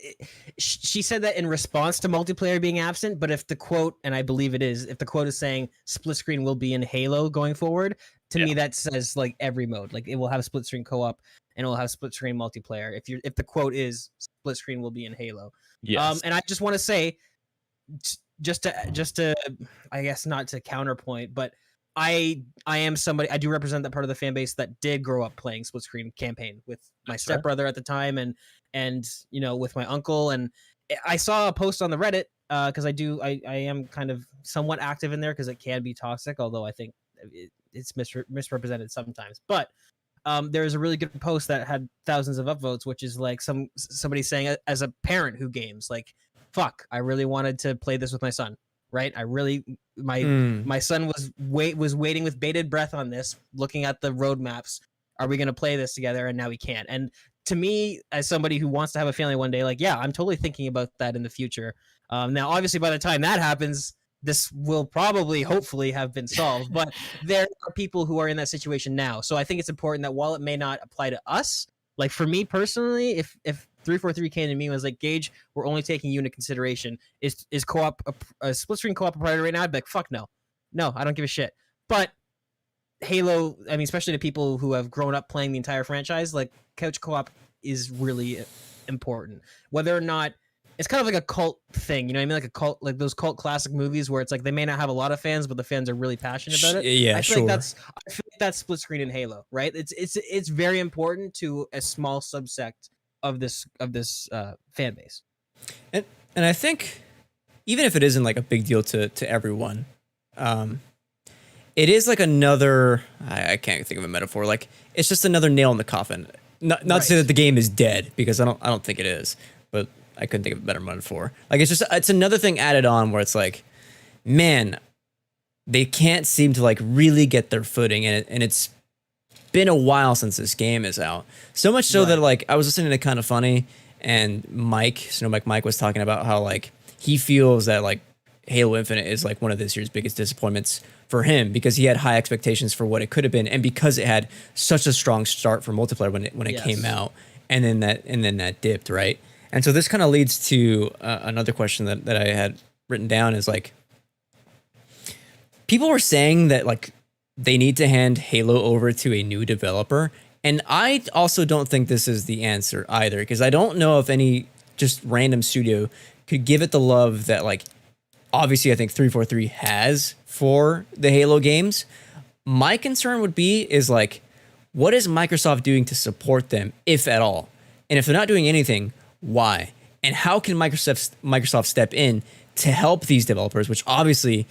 she said that in response to multiplayer being absent. But if the quote, and I believe it is, if the quote is saying split screen will be in Halo going forward, to me that says like every mode. Like it will have split screen co-op and it will have split screen multiplayer. If the quote is split screen will be in Halo. Yes. And I just want to say, just to I guess not to counterpoint, but I am somebody, I do represent that part of the fan base that did grow up playing split screen campaign with my stepbrother at the time, and with my uncle. And I saw a post on the Reddit because I am kind of somewhat active in there because it can be toxic, although I think it's misrepresented sometimes. But there's a really good post that had thousands of upvotes, which is like somebody saying, as a parent who games, like, fuck, I really wanted to play this with my son. Right, my son was waiting with bated breath on this, looking at the roadmaps. Are we going to play this together? And now we can't. And to me, as somebody who wants to have a family one day, like, yeah, I'm totally thinking about that in the future. Now, obviously, by the time that happens, this will probably, hopefully, have been solved. But there are people who are in that situation now. So I think it's important that while it may not apply to us, like for me personally, if 343 came to me and was like, Gage, we're only taking you into consideration. Is co-op a split screen co-op a priority right now? I'd be like, fuck no. No, I don't give a shit. But Halo, I mean, especially to people who have grown up playing the entire franchise, like couch co-op is really important. Whether or not it's kind of like a cult thing, you know what I mean? Like a cult, like those cult classic movies where it's like they may not have a lot of fans, but the fans are really passionate about it. Yeah, I feel like that's split screen in Halo, right? It's very important to a small subsect of this fan base. And I think even if it isn't like a big deal to everyone, it is like another, I can't think of a metaphor, like it's just another nail in the coffin. Not to say that the game is dead, because I don't think it is, but I couldn't think of a better metaphor. Like it's another thing added on where it's like, man, they can't seem to like really get their footing in it, and it's been a while since this game is out. So much so that like I was listening to Kind of Funny, and Mike was talking about how like he feels that like Halo Infinite is like one of this year's biggest disappointments for him because he had high expectations for what it could have been, and because it had such a strong start for multiplayer when it came out, and then that dipped, right? And so this kind of leads to another question that I had written down is like, people were saying that like they need to hand Halo over to a new developer, and I also don't think this is the answer either, because I don't know if any just random studio could give it the love that like obviously I think 343 has for the Halo games. My concern would be is like, what is Microsoft doing to support them, if at all? And if they're not doing anything, why? And how can Microsoft step in to help these developers, which obviously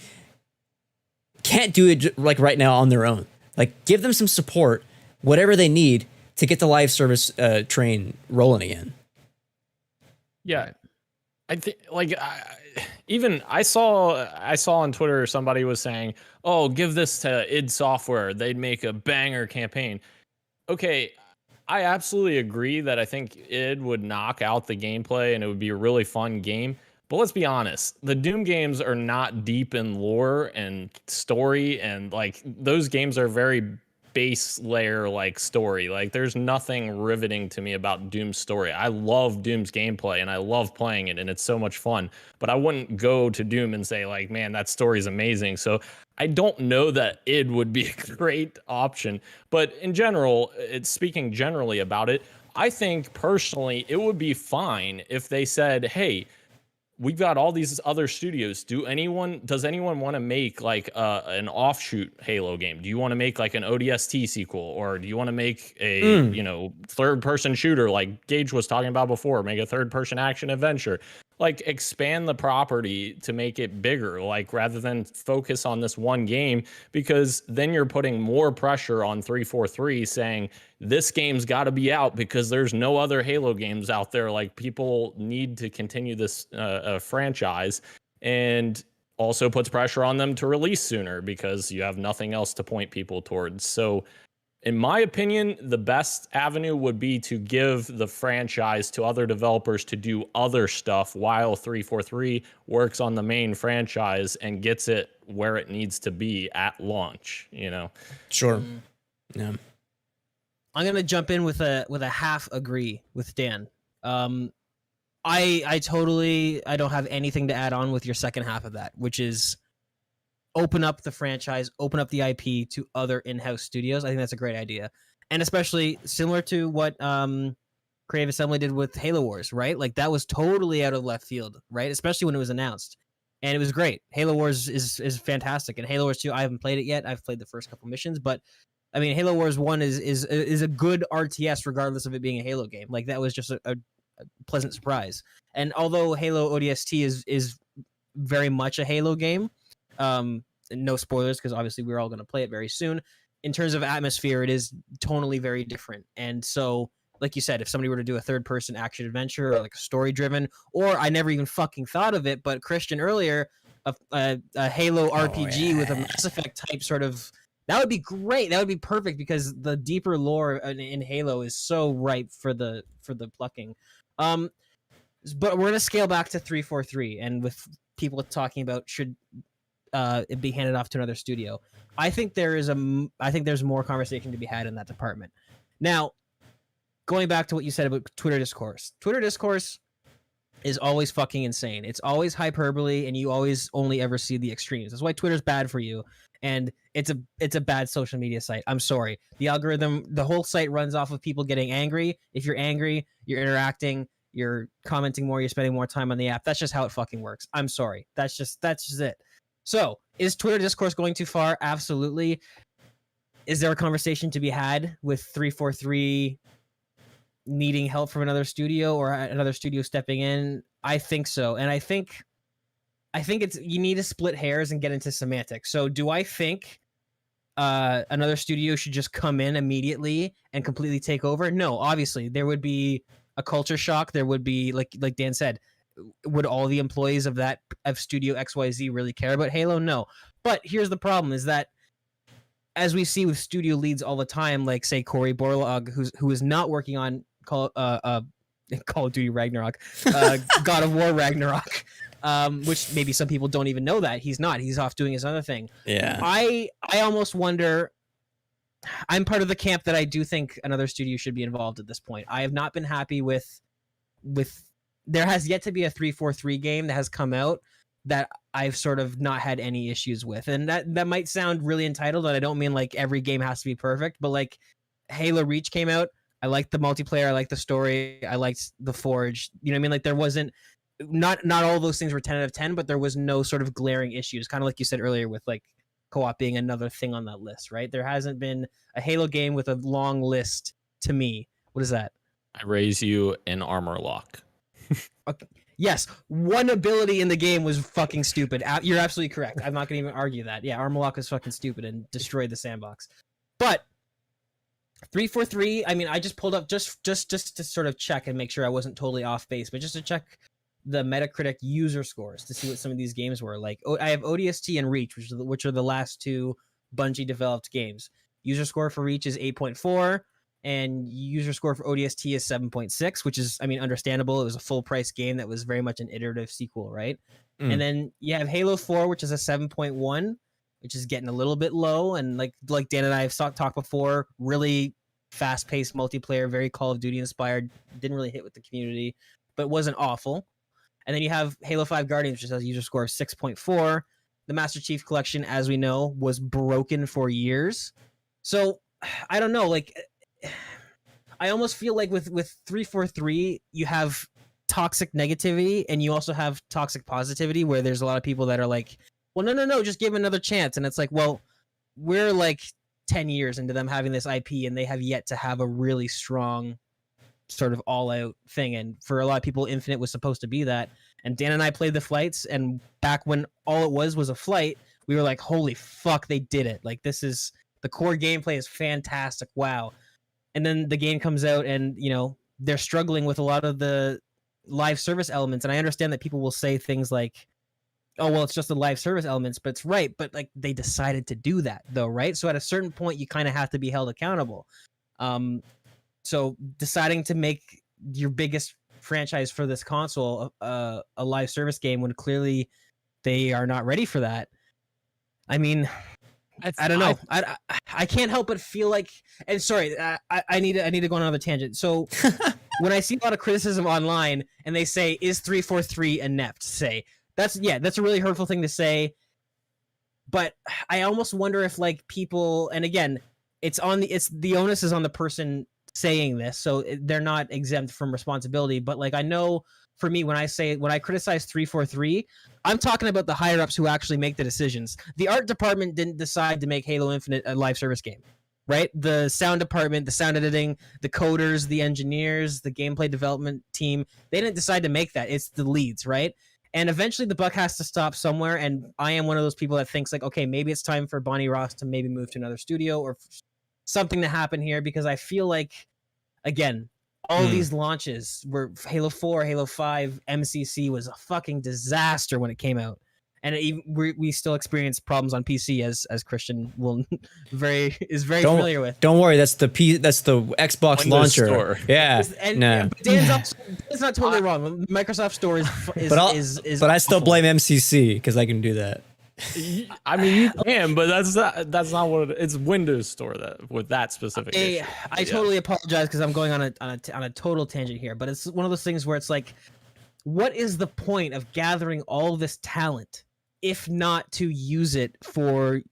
can't do it like right now on their own? Like, give them some support, whatever they need to get the live service train rolling again. Yeah, I think like even I saw on Twitter somebody was saying, "Oh, give this to id Software; they'd make a banger campaign." Okay, I absolutely agree that I think id would knock out the gameplay and it would be a really fun game. But let's be honest, the Doom games are not deep in lore and story, and like those games are very base layer like story. Like there's nothing riveting to me about Doom's story. I love Doom's gameplay and I love playing it and it's so much fun, but I wouldn't go to Doom and say like, man, that story is amazing. So I don't know that id would be a great option, but in general, it's speaking generally about it. I think personally, it would be fine if they said, hey, we've got all these other studios. Does anyone want to make like an offshoot Halo game? Do you want to make like an ODST sequel, or do you want to make a third person shooter like Gage was talking about before? Make a third person action adventure. Like expand the property to make it bigger, like rather than focus on this one game, because then you're putting more pressure on 343 saying this game's got to be out because there's no other Halo games out there. Like people need to continue this franchise, and also puts pressure on them to release sooner because you have nothing else to point people towards. So in my opinion, the best avenue would be to give the franchise to other developers to do other stuff while 343 works on the main franchise and gets it where it needs to be at launch, Sure. Yeah. I'm going to jump in with a half agree with Dan. I don't have anything to add on with your second half of that, which is open up the franchise, open up the IP to other in-house studios. I think that's a great idea. And especially similar to what Creative Assembly did with Halo Wars, right? Like that was totally out of left field, right? Especially when it was announced. And it was great. Halo Wars is fantastic. And Halo Wars 2, I haven't played it yet. I've played the first couple missions, but I mean, Halo Wars 1 is a good RTS regardless of it being a Halo game. Like that was just a pleasant surprise. And although Halo ODST is very much a Halo game, no spoilers because obviously we're all going to play it very soon. In terms of atmosphere, it is tonally very different. And so, like you said, if somebody were to do a third-person action adventure or like a story-driven, or I never even fucking thought of it, but Christian earlier, a Halo RPG with a Mass Effect type sort of, that would be great. That would be perfect because the deeper lore in Halo is so ripe for the plucking. But we're going to scale back to 343, and with people talking about should it be handed off to another studio. I think there's more conversation to be had in that department. Now, going back to what you said about Twitter discourse. Twitter discourse is always fucking insane. It's always hyperbole, and you always only ever see the extremes. That's why Twitter's bad for you, and it's a bad social media site. I'm sorry. The algorithm, the whole site runs off of people getting angry. If you're angry, you're interacting, you're commenting more, you're spending more time on the app. That's just how it fucking works. I'm sorry. That's just it. So, is Twitter discourse going too far? Absolutely. Is there a conversation to be had with 343 needing help from another studio or another studio stepping in? I think so. And I think it's, you need to split hairs and get into semantics. So do I think another studio should just come in immediately and completely take over? No, obviously there would be a culture shock. There would be, like Dan said, would all the employees of Studio XYZ really care about Halo? No. But here's the problem: is that as we see with studio leads all the time, like say Cory Borlaug, who is not working on Call of Duty Ragnarok, God of War Ragnarok, which maybe some people don't even know that he's not. He's off doing his other thing. Yeah. I almost wonder. I'm part of the camp that I do think another studio should be involved at this point. I have not been happy with. There has yet to be a 343 game that has come out that I've sort of not had any issues with, and that might sound really entitled, and I don't mean like every game has to be perfect, but like Halo Reach came out. I liked the multiplayer. I liked the story. I liked the Forge. You know what I mean? Like there wasn't not all those things were 10 out of 10, but there was no sort of glaring issues. Kind of like you said earlier with like co-op being another thing on that list, right? There hasn't been a Halo game with a long list to me. What is that? I raise you in armor lock. Okay. Yes, one ability in the game was fucking stupid. You're absolutely correct. I'm not going to even argue that. Yeah, armor lock is fucking stupid and destroyed the sandbox. But 343, I mean, I just pulled up just to sort of check and make sure I wasn't totally off base, but just to check the Metacritic user scores to see what some of these games were. Like, I have ODST and Reach, which are the last two Bungie developed games. User score for Reach is 8.4, and user score for ODST is 7.6, which is, I mean, understandable. It was a full price game that was very much an iterative sequel, right? And then you have Halo 4, which is a 7.1, which is getting a little bit low. And like Dan and I have talked before, really fast-paced multiplayer, very Call of Duty inspired. Didn't really hit with the community, but wasn't awful. And then you have Halo 5 Guardians, which has a user score of 6.4. The Master Chief Collection, as we know, was broken for years. So I don't know, like I almost feel like with 343, you have toxic negativity and you also have toxic positivity, where there's a lot of people that are like, well, no, just give him another chance. And it's like, well, we're like 10 years into them having this IP and they have yet to have a really strong sort of all-out thing. And for a lot of people, Infinite was supposed to be that. And Dan and I played the flights, and back when all it was a flight, we were like, holy fuck, they did it. Like, this is, the core gameplay is fantastic. Wow. And then the game comes out and, you know, they're struggling with a lot of the live service elements. And I understand that people will say things like, oh, well, it's just the live service elements, but it's right. But like, they decided to do that though, right? So at a certain point, you kind of have to be held accountable. So deciding to make your biggest franchise for this console a live service game when clearly they are not ready for that. I mean, I don't know. I can't help but feel like, and sorry, I need to go on another tangent. So when I see a lot of criticism online and they say, is 343 inept? Say that's a really hurtful thing to say. But I almost wonder if like people, and again, the onus is on the person saying this, so they're not exempt from responsibility. But like, I know for me, when I criticize 343, I'm talking about the higher ups who actually make the decisions. The art department didn't decide to make Halo Infinite a live service game, right? The sound department, the sound editing, the coders, the engineers, the gameplay development team, they didn't decide to make that. It's the leads, right? And eventually the buck has to stop somewhere. And I am one of those people that thinks like, okay, maybe it's time for Bonnie Ross to maybe move to another studio or something to happen here, because I feel like, again, all these launches were Halo 4, Halo 5, MCC was a fucking disaster when it came out. And we still experience problems on PC, as Christian will very familiar with. Don't worry, that's the Xbox Windows launcher. Store. Yeah, But Dan's not totally wrong. Microsoft Store is but I still awful. blame MCC because I can do that. I mean, you can, but that's not what it's Windows Store that with that specific issue. I totally apologize because I'm going on a total tangent here, but it's one of those things where it's like, what is the point of gathering all this talent if not to use it for,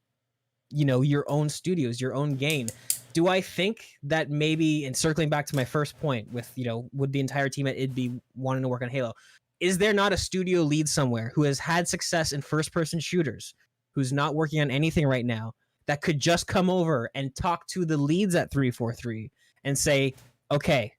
you know, your own studios, your own gain? Do I think that maybe, and circling back to my first point with, you know, would the entire team at id be wanting to work on Halo? Is there not a studio lead somewhere who has had success in first-person shooters, who's not working on anything right now, that could just come over and talk to the leads at 343 and say, okay,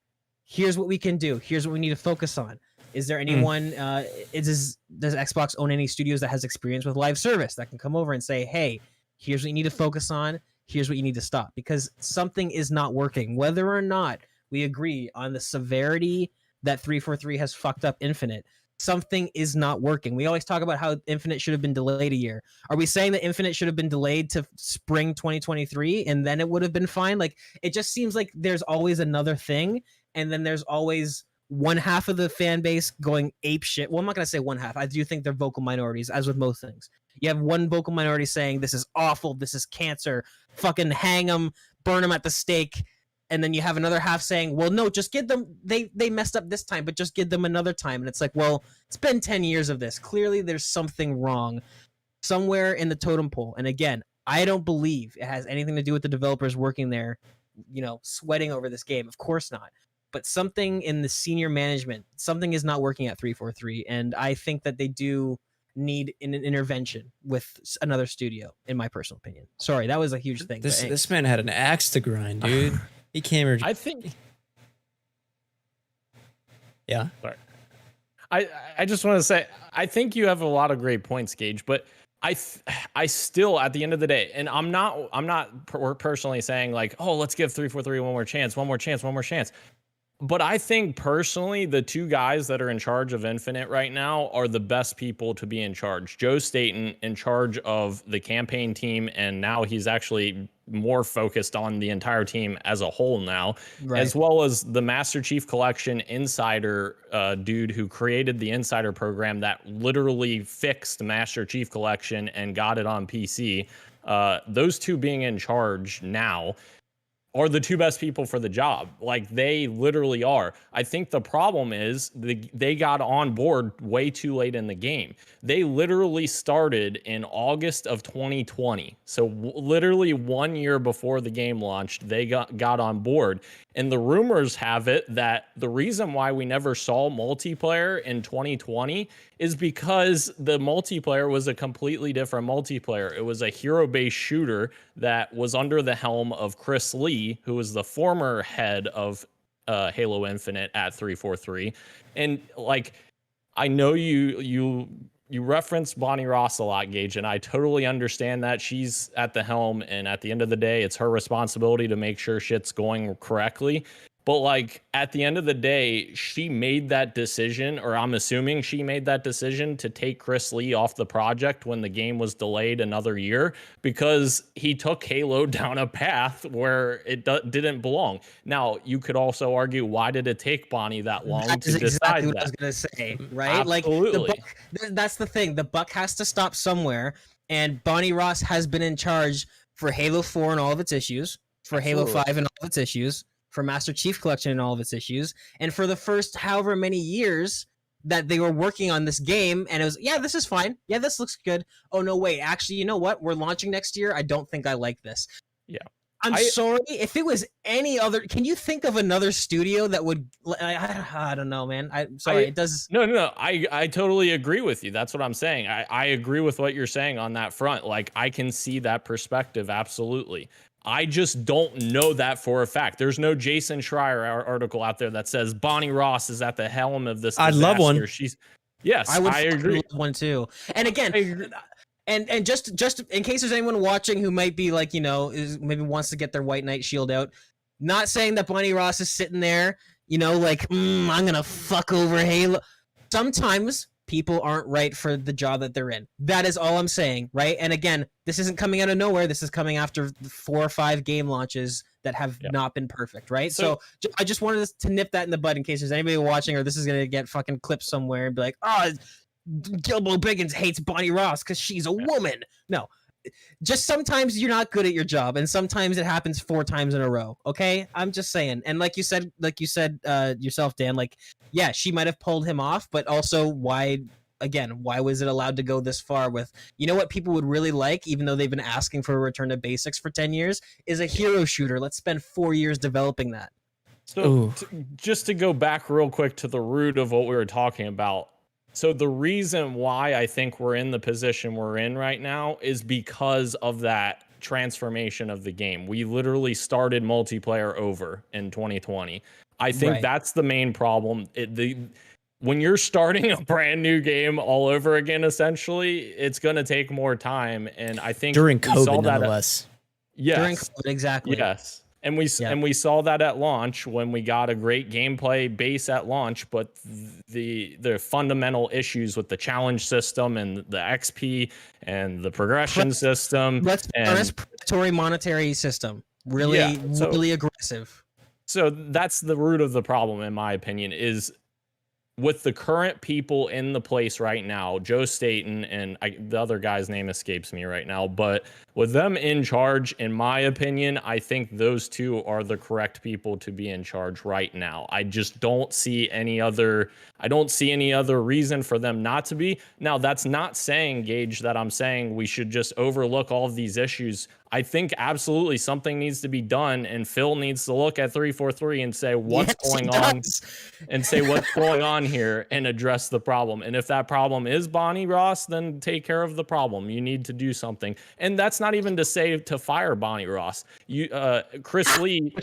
here's what we can do. Here's what we need to focus on. Is there anyone, does Xbox own any studios that has experience with live service that can come over and say, hey, here's what you need to focus on. Here's what you need to stop, because something is not working. Whether or not we agree on the severity that 343 has fucked up Infinite, something is not working. We always talk about how Infinite should have been delayed a year. Are we saying that Infinite should have been delayed to spring 2023 and then it would have been fine? Like, it just seems like there's always another thing, and then there's always one half of the fan base going ape shit. Well, I'm not going to say one half. I do think they're vocal minorities, as with most things. You have one vocal minority saying, this is awful, this is cancer, fucking hang them, burn them at the stake. And then you have another half saying, well, no, just give them, they messed up this time, but just give them another time. And it's like, well, it's been 10 years of this. Clearly there's something wrong somewhere in the totem pole. And again, I don't believe it has anything to do with the developers working there, you know, sweating over this game. Of course not. But something in the senior management, something is not working at 343. And I think that they do need an intervention with another studio, in my personal opinion. Sorry, that was a huge thing. This man had an axe to grind, dude. He came here. I think. Yeah. Sorry. I just want to say, I think you have a lot of great points, Gage, but I still, at the end of the day, and I'm not personally saying like, oh, let's give 343 one more chance. But I think personally, the two guys that are in charge of Infinite right now are the best people to be in charge. Joe Staten in charge of the campaign team, and now he's actually more focused on the entire team as a whole now, right, as well as the Master Chief Collection insider dude who created the insider program that literally fixed Master Chief Collection and got it on PC. Those two being in charge now are the two best people for the job. Like, they literally are. I think the problem is they got on board way too late in the game. They literally started in August of 2020. So literally 1 year before the game launched, they got on board. And the rumors have it that the reason why we never saw multiplayer in 2020 is because the multiplayer was a completely different multiplayer. It was a hero-based shooter that was under the helm of Chris Lee, who was the former head of Halo Infinite at 343. And like, I know you reference Bonnie Ross a lot, Gage, and I totally understand that. She's at the helm, and at the end of the day, it's her responsibility to make sure shit's going correctly. But like, at the end of the day, she made that decision, or I'm assuming she made that decision to take Chris Lee off the project when the game was delayed another year, because he took Halo down a path where it didn't belong. Now, you could also argue, why did it take Bonnie that long to decide exactly what that? I was going to say, right? Absolutely. Like, that's the thing. The buck has to stop somewhere, and Bonnie Ross has been in charge for Halo 4 and all of its issues, for Halo 5 and all of its issues, for Master Chief Collection and all of its issues, and for the first however many years that they were working on this game, and it was, yeah, this is fine. Yeah, this looks good. Oh, no, wait, actually, you know what? We're launching next year. I don't think I like this. Yeah. I'm sorry. If it was any other, can you think of another studio that would, I don't know, man. I'm sorry. It does. No. I totally agree with you. That's what I'm saying. I agree with what you're saying on that front. Like, I can see that perspective. Absolutely. I just don't know that for a fact. There's no Jason Schreier article out there that says Bonnie Ross is at the helm of this disaster. I'd love one. I agree. Love one too. And again, and just in case there's anyone watching who might be like, you know, maybe wants to get their White Knight shield out, not saying that Bonnie Ross is sitting there, you know, like, I'm gonna fuck over Halo. Sometimes people aren't right for the job that they're in. That is all I'm saying, right? And again, this isn't coming out of nowhere. This is coming after 4 or 5 game launches that have not been perfect, right? So I just wanted to nip that in the bud in case there's anybody watching, or this is going to get fucking clipped somewhere and be like, oh, Gilbo Biggins hates Bonnie Ross because she's a woman. No. Just sometimes you're not good at your job, and sometimes it happens 4 times in a row. Okay, I'm just saying. And like you said yourself, Dan. Like, yeah, she might have pulled him off, but also why was it allowed to go this far? With, you know what people would really like, even though they've been asking for a return to basics for 10 years, is a hero shooter. Let's spend 4 years developing that. So just to go back real quick to the root of what we were talking about. So the reason why I think we're in the position we're in right now is because of that transformation of the game. We literally started multiplayer over in 2020. I think that's the main problem. When you're starting a brand new game all over again, essentially, it's going to take more time. And I think during COVID, nonetheless. Yes. During COVID, exactly. Yes. And we saw that at launch when we got a great gameplay base at launch, but the fundamental issues with the challenge system and the XP and the progression system and predatory monetary system really aggressive. So that's the root of the problem, in my opinion, is with the current people in the place right now, Joe Staten and the other guy's name escapes me right now, but with them in charge, in my opinion, I think those two are the correct people to be in charge right now. I just don't see any other reason for them not to be. Now, that's not saying, Gage, that I'm saying we should just overlook all of these issues. I think absolutely something needs to be done, and Phil needs to look at 343 and say what's going on here and address the problem. And if that problem is Bonnie Ross, then take care of the problem. You need to do something. And that's not even to say to fire Bonnie Ross. Chris Lee,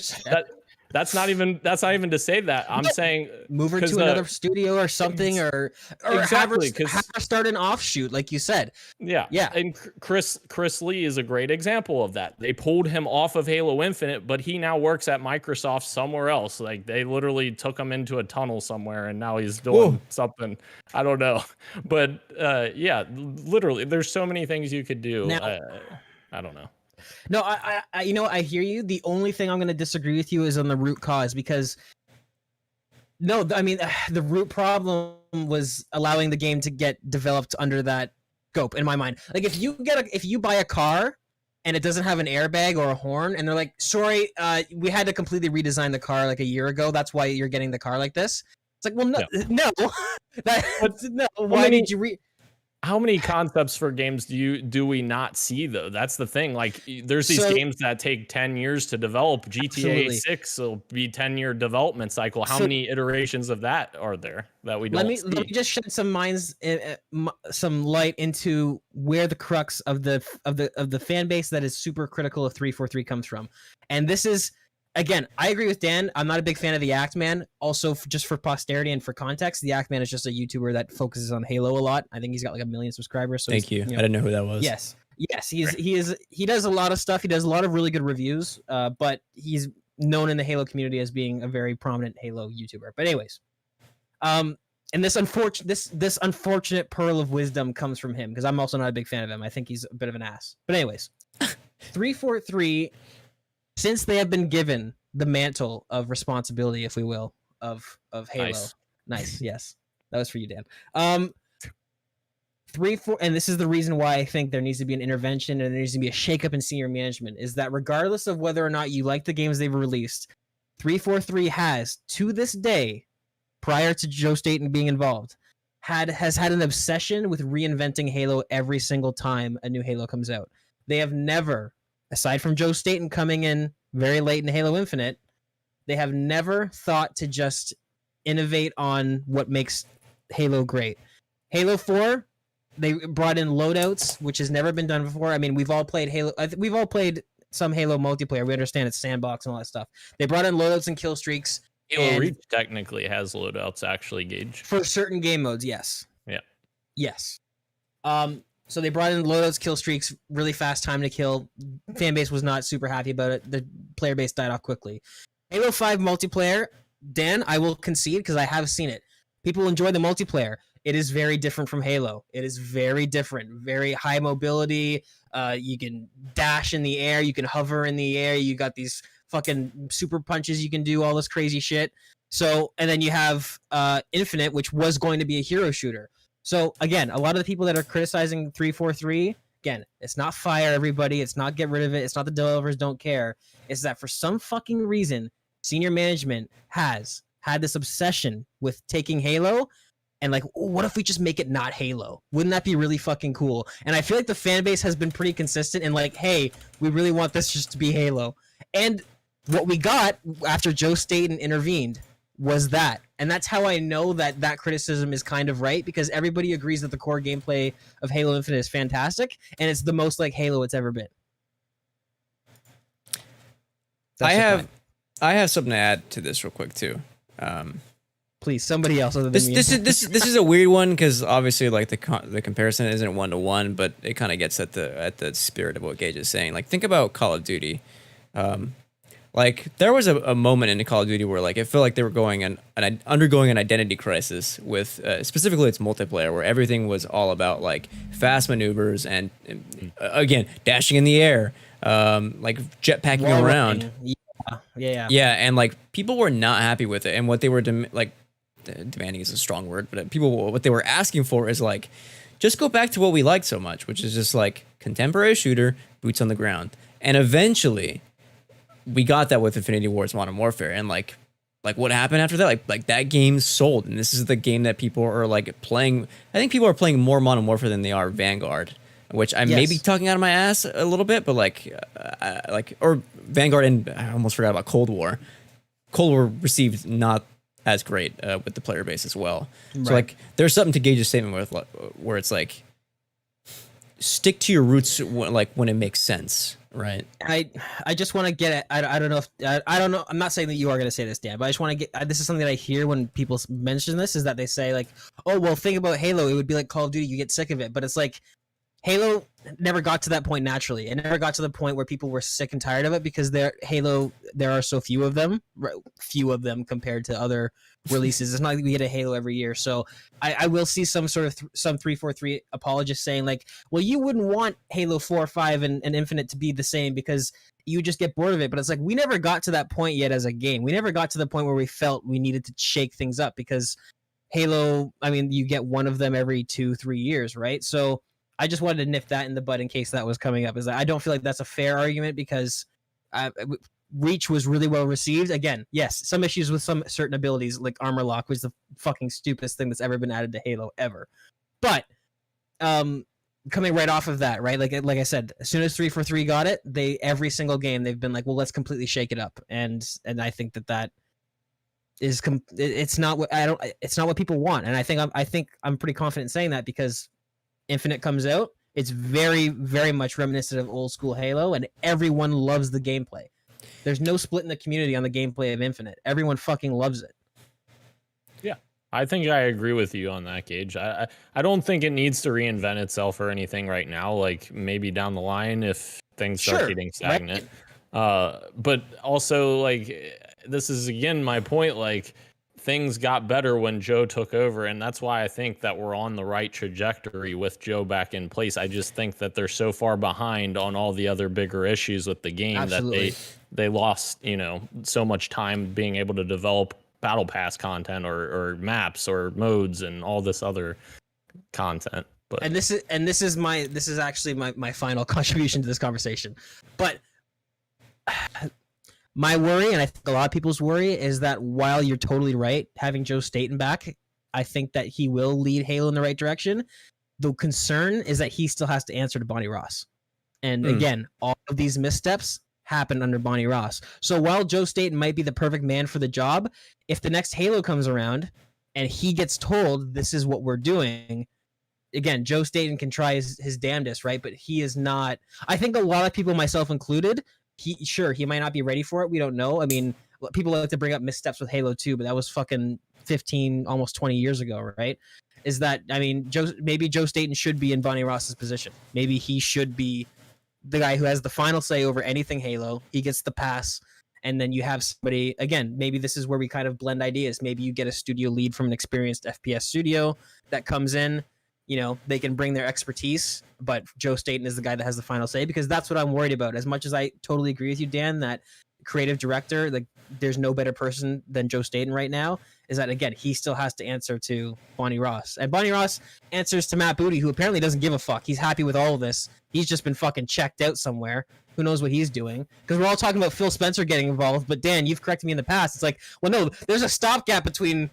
that's not even to say that. I'm saying move her to another studio or something, or exactly, have her start an offshoot, like you said. Yeah. And Chris Lee is a great example of that. They pulled him off of Halo Infinite, but he now works at Microsoft somewhere else. Like, they literally took him into a tunnel somewhere, and now he's doing something. I don't know, but literally, there's so many things you could do. Now, I don't know. No, I hear you. The only thing I'm going to disagree with you is on the root cause, because the root problem was allowing the game to get developed under that scope, in my mind. Like, if you buy a car and it doesn't have an airbag or a horn, and they're like, sorry, we had to completely redesign the car like a year ago, that's why you're getting the car like this. It's like, well, no. Why did you How many concepts for games do we not see, though? That's the thing. Like, there's these games that take 10 years to develop. GTA 6 will be 10-year development cycle. How many iterations of that are there that we don't see? Let me just shed some light into where the crux of the fan base that is super critical of 343 comes from. And this is, again, I agree with Dan. I'm not a big fan of the Act Man. Also, just for posterity and for context, the Act Man is just a YouTuber that focuses on Halo a lot. I think he's got like 1 million subscribers. So Thank you. I didn't know who that was. Yes, he does a lot of stuff. He does a lot of really good reviews. But he's known in the Halo community as being a very prominent Halo YouTuber. But anyways, and this unfortunate pearl of wisdom comes from him, because I'm also not a big fan of him. I think he's a bit of an ass. But anyways, 343. Since they have been given the mantle of responsibility, if we will, of Halo. Nice. Yes. That was for you, Dan. 3-4, and this is the reason why I think there needs to be an intervention and there needs to be a shakeup in senior management, is that regardless of whether or not you like the games they've released, 343 has, to this day, prior to Joe Staten being involved, has had an obsession with reinventing Halo every single time a new Halo comes out. They have never, aside from Joe Staten coming in very late in Halo Infinite, they have never thought to just innovate on what makes Halo great. Halo 4, they brought in loadouts, which has never been done before. I mean, we've all played Halo. We've all played some Halo multiplayer. We understand it's sandbox and all that stuff. They brought in loadouts and kill streaks. Halo Reach technically has loadouts, actually, Gage. For certain game modes, yes. Yeah. Yes. So they brought in loadouts, kill streaks, really fast time to kill. Fanbase was not super happy about it. The player base died off quickly. Halo 5 multiplayer, Dan, I will concede because I have seen it. People enjoy the multiplayer. It is very different from Halo. It is very different. Very high mobility. You can dash in the air. You can hover in the air. You got these fucking super punches you can do, all this crazy shit. So, and then you have Infinite, which was going to be a hero shooter. So, again, a lot of the people that are criticizing 343, again, it's not fire everybody. It's not get rid of it. It's not the developers don't care. It's that for some fucking reason, senior management has had this obsession with taking Halo and like, what if we just make it not Halo? Wouldn't that be really fucking cool? And I feel like the fan base has been pretty consistent in like, hey, we really want this just to be Halo. And what we got after Joe Staten intervened was that. And that's how I know that that criticism is kind of right, because everybody agrees that the core gameplay of Halo Infinite is fantastic, and it's the most like Halo it's ever been. I have something to add to this real quick too. Please, somebody else other than me. This is a weird one because obviously like the comparison isn't 1-to-1, but it kind of gets at the spirit of what Gage is saying. Like, think about Call of Duty. Like there was a moment in Call of Duty where like it felt like they were undergoing an identity crisis with specifically its multiplayer, where everything was all about like fast maneuvers and again dashing in the air, like jetpacking around. Yeah, and like people were not happy with it, and what they were demanding is a strong word, but what they were asking for is like just go back to what we liked so much, which is just like contemporary shooter, boots on the ground, and eventually. We got that with Infinity Ward's Modern Warfare, and like what happened after that? Like that game sold, and this is the game that people are like playing. I think people are playing more Modern Warfare than they are Vanguard, which I may be talking out of my ass a little bit, but or Vanguard, and I almost forgot about Cold War. Cold War received not as great with the player base as well. Right. So like there's something to Gage's statement with where it's like stick to your roots when it makes sense. Right. I just want to get it. I don't know if I don't know. I'm not saying that you are going to say this, Dan, but I just want to get. This is something that I hear when people mention this is that they say like, oh, well, think about Halo. It would be like Call of Duty. You get sick of it. But it's like Halo never got to that point naturally. It never got to the point where people were sick and tired of it because there are so few of them compared to other releases. It's not like we get a Halo every year. So I will see some sort of some 343 apologists saying like, well, you wouldn't want Halo 4, 5, and Infinite to be the same because you just get bored of it. But it's like we never got to that point yet as a game. We never got to the point where we felt we needed to shake things up because Halo, I mean, you get one of them every 2-3 years, right? So I just wanted to nip that in the bud in case that was coming up. Is that I don't feel like that's a fair argument because Reach was really well received. Again, yes, some issues with some certain abilities like armor lock was the fucking stupidest thing that's ever been added to Halo ever. But coming right off of that, right? Like I said, as soon as 343 got it, every single game they've been like, well, let's completely shake it up, and I think that is it's not what people want, and I think I'm pretty confident in saying that because Infinite comes out, it's very, very much reminiscent of old school Halo, and everyone loves the gameplay. There's no split in the community on the gameplay of Infinite. Everyone fucking loves it. Yeah, I think I agree with you on that, Gage. I don't think it needs to reinvent itself or anything right now. Like maybe down the line if things start getting stagnant. Right. But also like this is again my point. Like things got better when Joe took over, and that's why I think that we're on the right trajectory with Joe back in place. I just think that they're so far behind on all the other bigger issues with the game that they lost, so much time being able to develop battle pass content or maps or modes and all this other content. But this is actually my final contribution to this conversation. But my worry, and I think a lot of people's worry, is that while you're totally right, having Joe Staten back, I think that he will lead Halo in the right direction. The concern is that he still has to answer to Bonnie Ross. And again, all of these missteps happened under Bonnie Ross. So while Joe Staten might be the perfect man for the job, if the next Halo comes around and he gets told this is what we're doing, again, Joe Staten can try his damnedest, right? But he is not. I think a lot of people, myself included, he might not be ready for it. We don't know. I mean, people like to bring up missteps with Halo 2, but that was fucking 15, almost 20 years ago, right? Is that, I mean, maybe Joe Staten should be in Bonnie Ross's position. Maybe he should be the guy who has the final say over anything Halo. He gets the pass, and then you have somebody, again, maybe this is where we kind of blend ideas. Maybe you get a studio lead from an experienced FPS studio that comes in. They can bring their expertise, but Joe Staten is the guy that has the final say, because that's what I'm worried about. As much as I totally agree with you, Dan, that creative director, like there's no better person than Joe Staten right now, is that, again, he still has to answer to Bonnie Ross. And Bonnie Ross answers to Matt Booty, who apparently doesn't give a fuck. He's happy with all of this. He's just been fucking checked out somewhere. Who knows what he's doing? Because we're all talking about Phil Spencer getting involved, but Dan, you've corrected me in the past. It's like, well, no, there's a stopgap between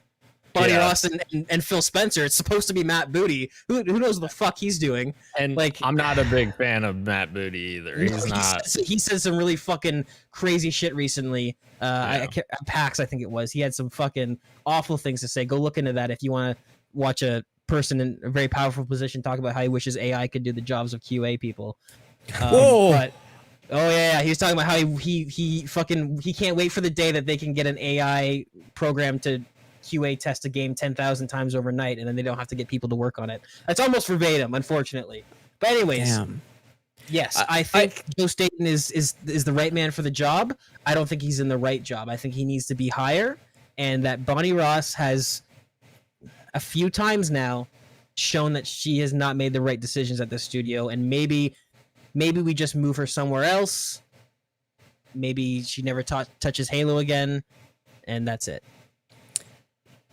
Bonnie Ross and Phil Spencer. It's supposed to be Matt Booty. Who knows what the fuck he's doing? And like, I'm not a big fan of Matt Booty either. He's not. He said some really fucking crazy shit recently. PAX, I think it was. He had some fucking awful things to say. Go look into that if you want to watch a person in a very powerful position talk about how he wishes AI could do the jobs of QA people. Whoa. But, he was talking about how he can't wait for the day that they can get an AI program to QA test a game 10,000 times overnight, and then they don't have to get people to work on it. That's almost verbatim, unfortunately. But anyways, Yes, I think Joe Staten is the right man for the job. I don't think he's in the right job. I think he needs to be higher, and that Bonnie Ross has a few times now shown that she has not made the right decisions at the studio, and maybe we just move her somewhere else. Maybe she never touches Halo again, and that's it.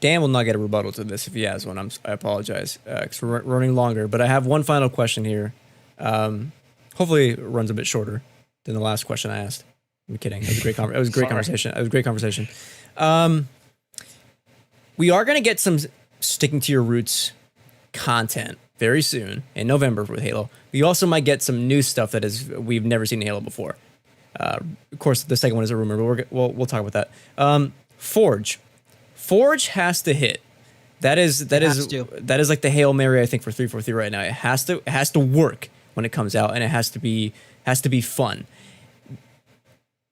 Dan will not get a rebuttal to this if he has one. I apologize because we're running longer, but I have one final question here. Hopefully it runs a bit shorter than the last question I asked. I'm kidding. It was a great conversation. It was a great conversation. We are going to get some sticking to your roots content very soon in November with Halo. We also might get some new stuff we've never seen in Halo before. Of course, the second one is a rumor, but we'll talk about that. Forge has to hit. That is like the Hail Mary, I think, for 343 right now. It has to work when it comes out, and it has to be fun.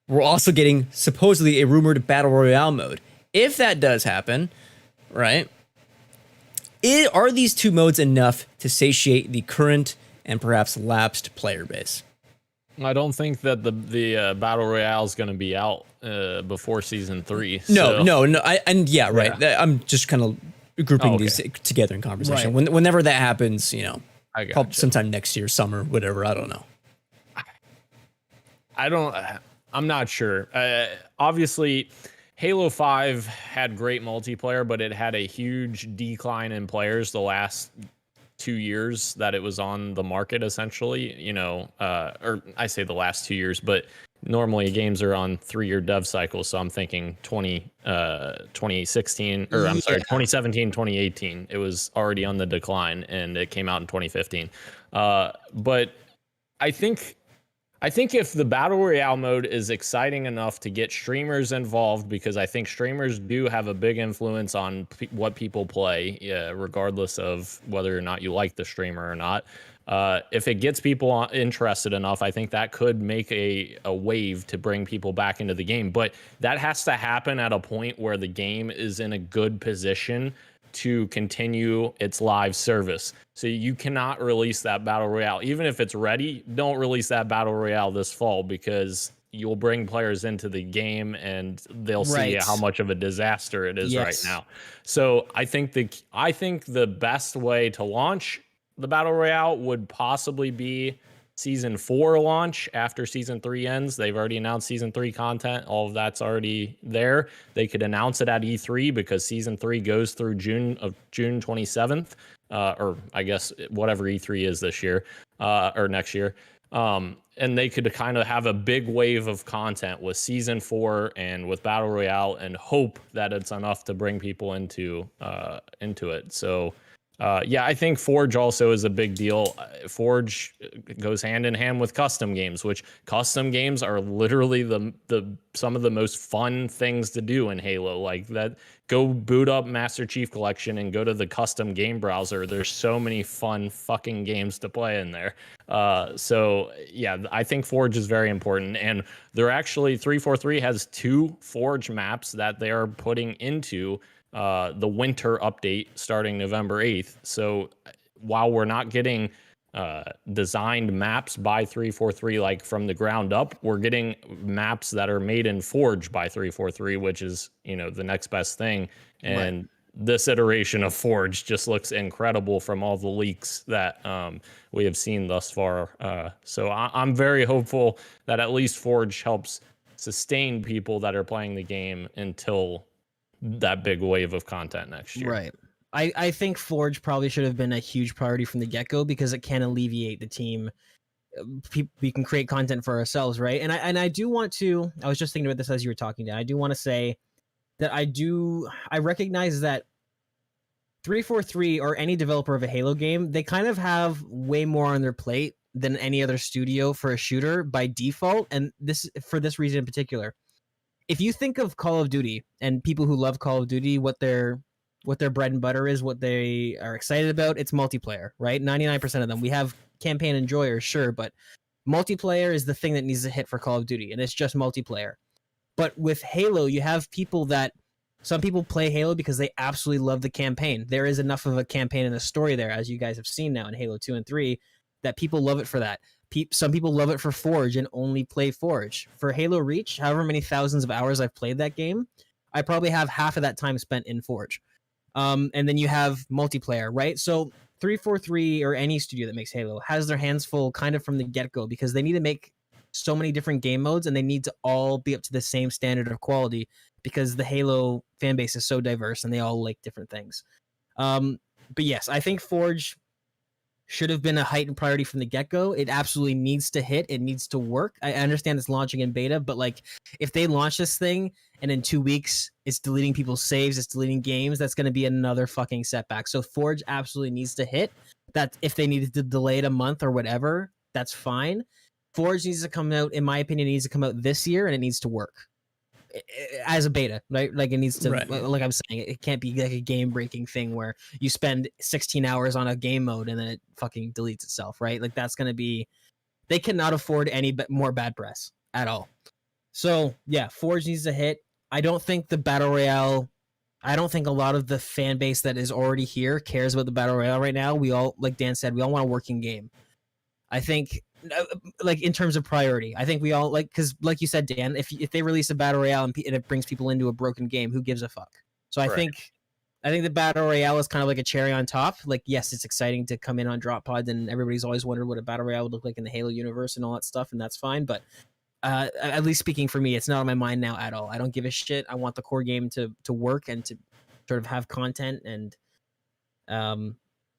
We're also getting supposedly a rumored battle royale mode. If that does happen, right? Are these two modes enough to satiate the current and perhaps lapsed player base? I don't think that the battle royale is going to be out before season 3. No. Right. I'm just kind of grouping these together in conversation. Right. Whenever that happens, sometime next year, summer, whatever. I don't know. I'm not sure. Obviously, Halo 5 had great multiplayer, but it had a huge decline in players the last 2 years that it was on the market, essentially, or I say the last 2 years, but normally games are on 3-year dev cycles. So I'm thinking 2016, or I'm sorry, 2017, 2018, it was already on the decline, and it came out in 2015. But I think if the Battle Royale mode is exciting enough to get streamers involved, because I think streamers do have a big influence on what people play, regardless of whether or not you like the streamer or not. If it gets people interested enough, I think that could make a wave to bring people back into the game. But that has to happen at a point where the game is in a good position to continue its live service. So you cannot release that battle royale. Even if it's ready, don't release that battle royale this fall, because you'll bring players into the game and they'll see how much of a disaster it is right now. So I think the best way to launch the battle royale would possibly be season 4 launch after season 3 ends. They've already announced season 3 content. All of that's already there. They could announce it at E3 because season 3 goes through June 27th, or I guess whatever E3 is this year, or next year. And they could kind of have a big wave of content with season 4 and with battle royale, and hope that it's enough to bring people into it. So I think Forge also is a big deal. Forge goes hand in hand with custom games, which custom games are literally some of the most fun things to do in Halo. Like that, go boot up Master Chief Collection and go to the custom game browser. There's so many fun fucking games to play in there. I think Forge is very important, and they're actually 343 has 2 Forge maps that they are putting into the winter update starting November 8th. So while we're not getting designed maps by 343 like from the ground up, we're getting maps that are made in Forge by 343, which is the next best thing. And this iteration of Forge just looks incredible from all the leaks that we have seen thus far. So I'm very hopeful that at least Forge helps sustain people that are playing the game until that big wave of content next year. Right. I think Forge probably should have been a huge priority from the get-go, because it can alleviate the team. We can create content for ourselves, right? And I do want to, I was just thinking about this as you were talking, Dan. I do want to say that I recognize that 343 or any developer of a Halo game, they kind of have way more on their plate than any other studio for a shooter by default, and this for this reason in particular. If you think of Call of Duty and people who love Call of Duty, what their bread and butter is, what they are excited about, it's multiplayer, right? 99% of them. We have campaign enjoyers, sure, but multiplayer is the thing that needs to hit for Call of Duty, and it's just multiplayer. But with Halo, you have some people play Halo because they absolutely love the campaign. There is enough of a campaign and a story there, as you guys have seen now in Halo 2 and 3, that people love it for that. Some people love it for Forge and only play Forge. For Halo Reach, however many thousands of hours I've played that game, I probably have half of that time spent in Forge. And then you have multiplayer, right? So 343 or any studio that makes Halo has their hands full kind of from the get-go because they need to make so many different game modes and they need to all be up to the same standard of quality because the Halo fan base is so diverse and they all like different things. But yes, I think Forge should have been a heightened priority from the get-go. It absolutely needs to hit. It needs to work. I understand it's launching in beta, but like if they launch this thing and in 2 weeks it's deleting people's saves, it's deleting games, that's going to be another fucking setback. So Forge absolutely needs to hit. That if they needed to delay it a month or whatever, that's fine. Forge needs to come out, in my opinion, it needs to come out this year and it needs to work as a beta, right? Like it needs to, like I'm saying, it can't be like a game breaking thing where you spend 16 hours on a game mode and then it fucking deletes itself, right? Like that's going to be, they cannot afford any more bad press at all. So yeah, Forge needs to hit. I don't think the Battle Royale, I don't think a lot of the fan base that is already here cares about the Battle Royale right now. We all, like Dan said, we all want a working game. I think, like in terms of priority, I think we all like, because like you said, Dan, if they release a Battle Royale and it brings people into a broken game, who gives a fuck? So I think the Battle Royale is kind of like a cherry on top. Like, yes, it's exciting to come in on drop pods and everybody's always wondered what a Battle Royale would look like in the Halo universe and all that stuff, and that's fine. But at least speaking for me, it's not on my mind now at all. I don't give a shit. I want the core game to work and to sort of have content and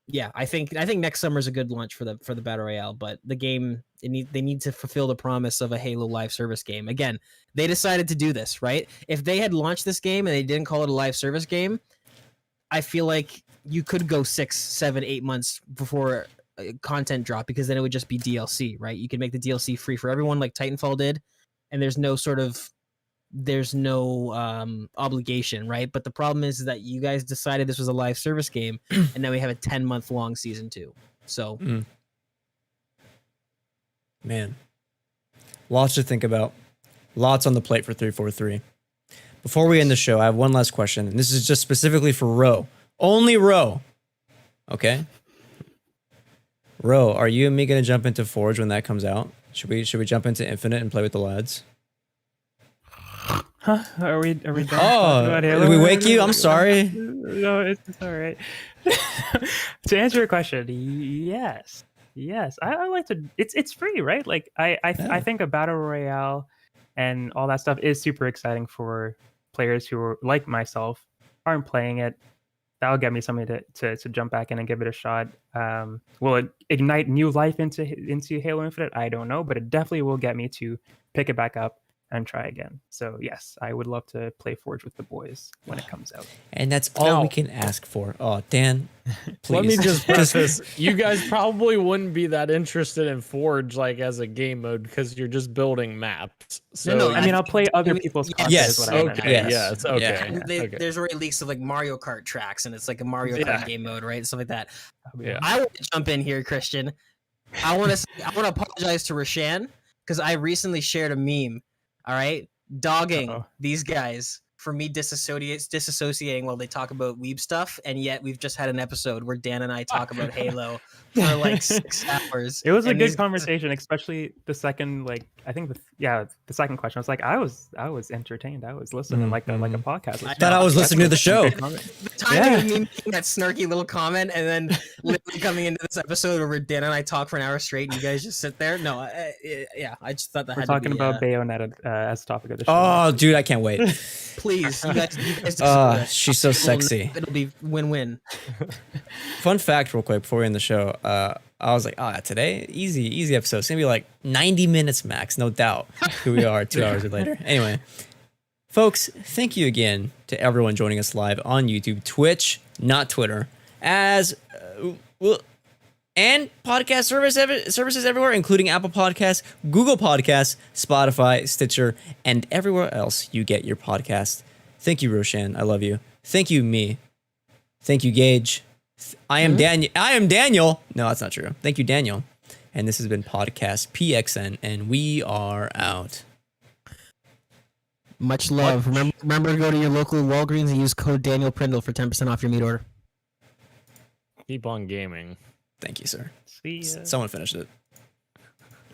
yeah, I think next summer is a good launch for the Battle Royale, but the game they need to fulfill the promise of a Halo live service game. Again, they decided to do this, right? If they had launched this game and they didn't call it a live service game, I feel like you could go 6, 7, 8 months before content drop because then it would just be DLC, right? You could make the DLC free for everyone like Titanfall did, and there's no obligation, right? But the problem is that you guys decided this was a live service game and now we have a 10-month long season 2. So man, lots to think about, lots on the plate for 343. Before we end the show, I have one last question, and this is just specifically for Ro, only Ro. Okay, Ro, are you and me gonna jump into Forge when that comes out? Should we jump into Infinite and play with the lads? Huh? Are we done? Oh, did we wake you? I'm sorry. No, it's all right. To answer your question, yes. I like to. It's free, right? Like I think a battle royale and all that stuff is super exciting for players who are like myself aren't playing it. That'll get me something to jump back in and give it a shot. Will it ignite new life into Halo Infinite? I don't know, but it definitely will get me to pick it back up and try again. So yes, I would love to play Forge with the boys when it comes out. And that's all we can ask for. Oh, Dan, please. Let me just preface, you guys probably wouldn't be that interested in Forge like as a game mode because you're just building maps. So No, I mean, I'll play other people's content. Yes, Is what I meant. okay, yes, okay. Yeah. There's already leaks of like Mario Kart tracks and it's like a Mario Kart game mode, right? Stuff like that. Yeah. I want to jump in here, Christian. I want to apologize to Rashan because I recently shared a meme. All right, dogging these guys for me disassociating while they talk about weeb stuff, and yet we've just had an episode where Dan and I talk about Halo for like 6 hours. It was a good conversation, especially the second, like I think the second question. I was like, I was entertained. I was listening like a podcast. I thought I was listening to the show. The timing of me making that snarky little comment and then literally coming into this episode where Dan and I talk for an hour straight, and you guys just sit there. No, I just thought that we're had talking to be, about Bayonetta as the topic of the show. Oh, dude, I can't wait. Please, you guys she's so sexy. It'll be win-win. Fun fact, real quick, before we end the show. I was like, today, easy episode. It's gonna be like 90 minutes max, no doubt. Here we are, 2 hours later. Anyway, folks, thank you again to everyone joining us live on YouTube, Twitch, not Twitter, and podcast services everywhere, including Apple Podcasts, Google Podcasts, Spotify, Stitcher, and everywhere else you get your podcast. Thank you, Roshan. I love you. Thank you, me. Thank you, Gage. I am Daniel. No, that's not true. Thank you, Daniel. And this has been Podcast PXN, and we are out. Much love. Remember to go to your local Walgreens and use code Daniel Prindle for 10% off your meat order. Keep on gaming. Thank you, sir. See ya. Someone finished it.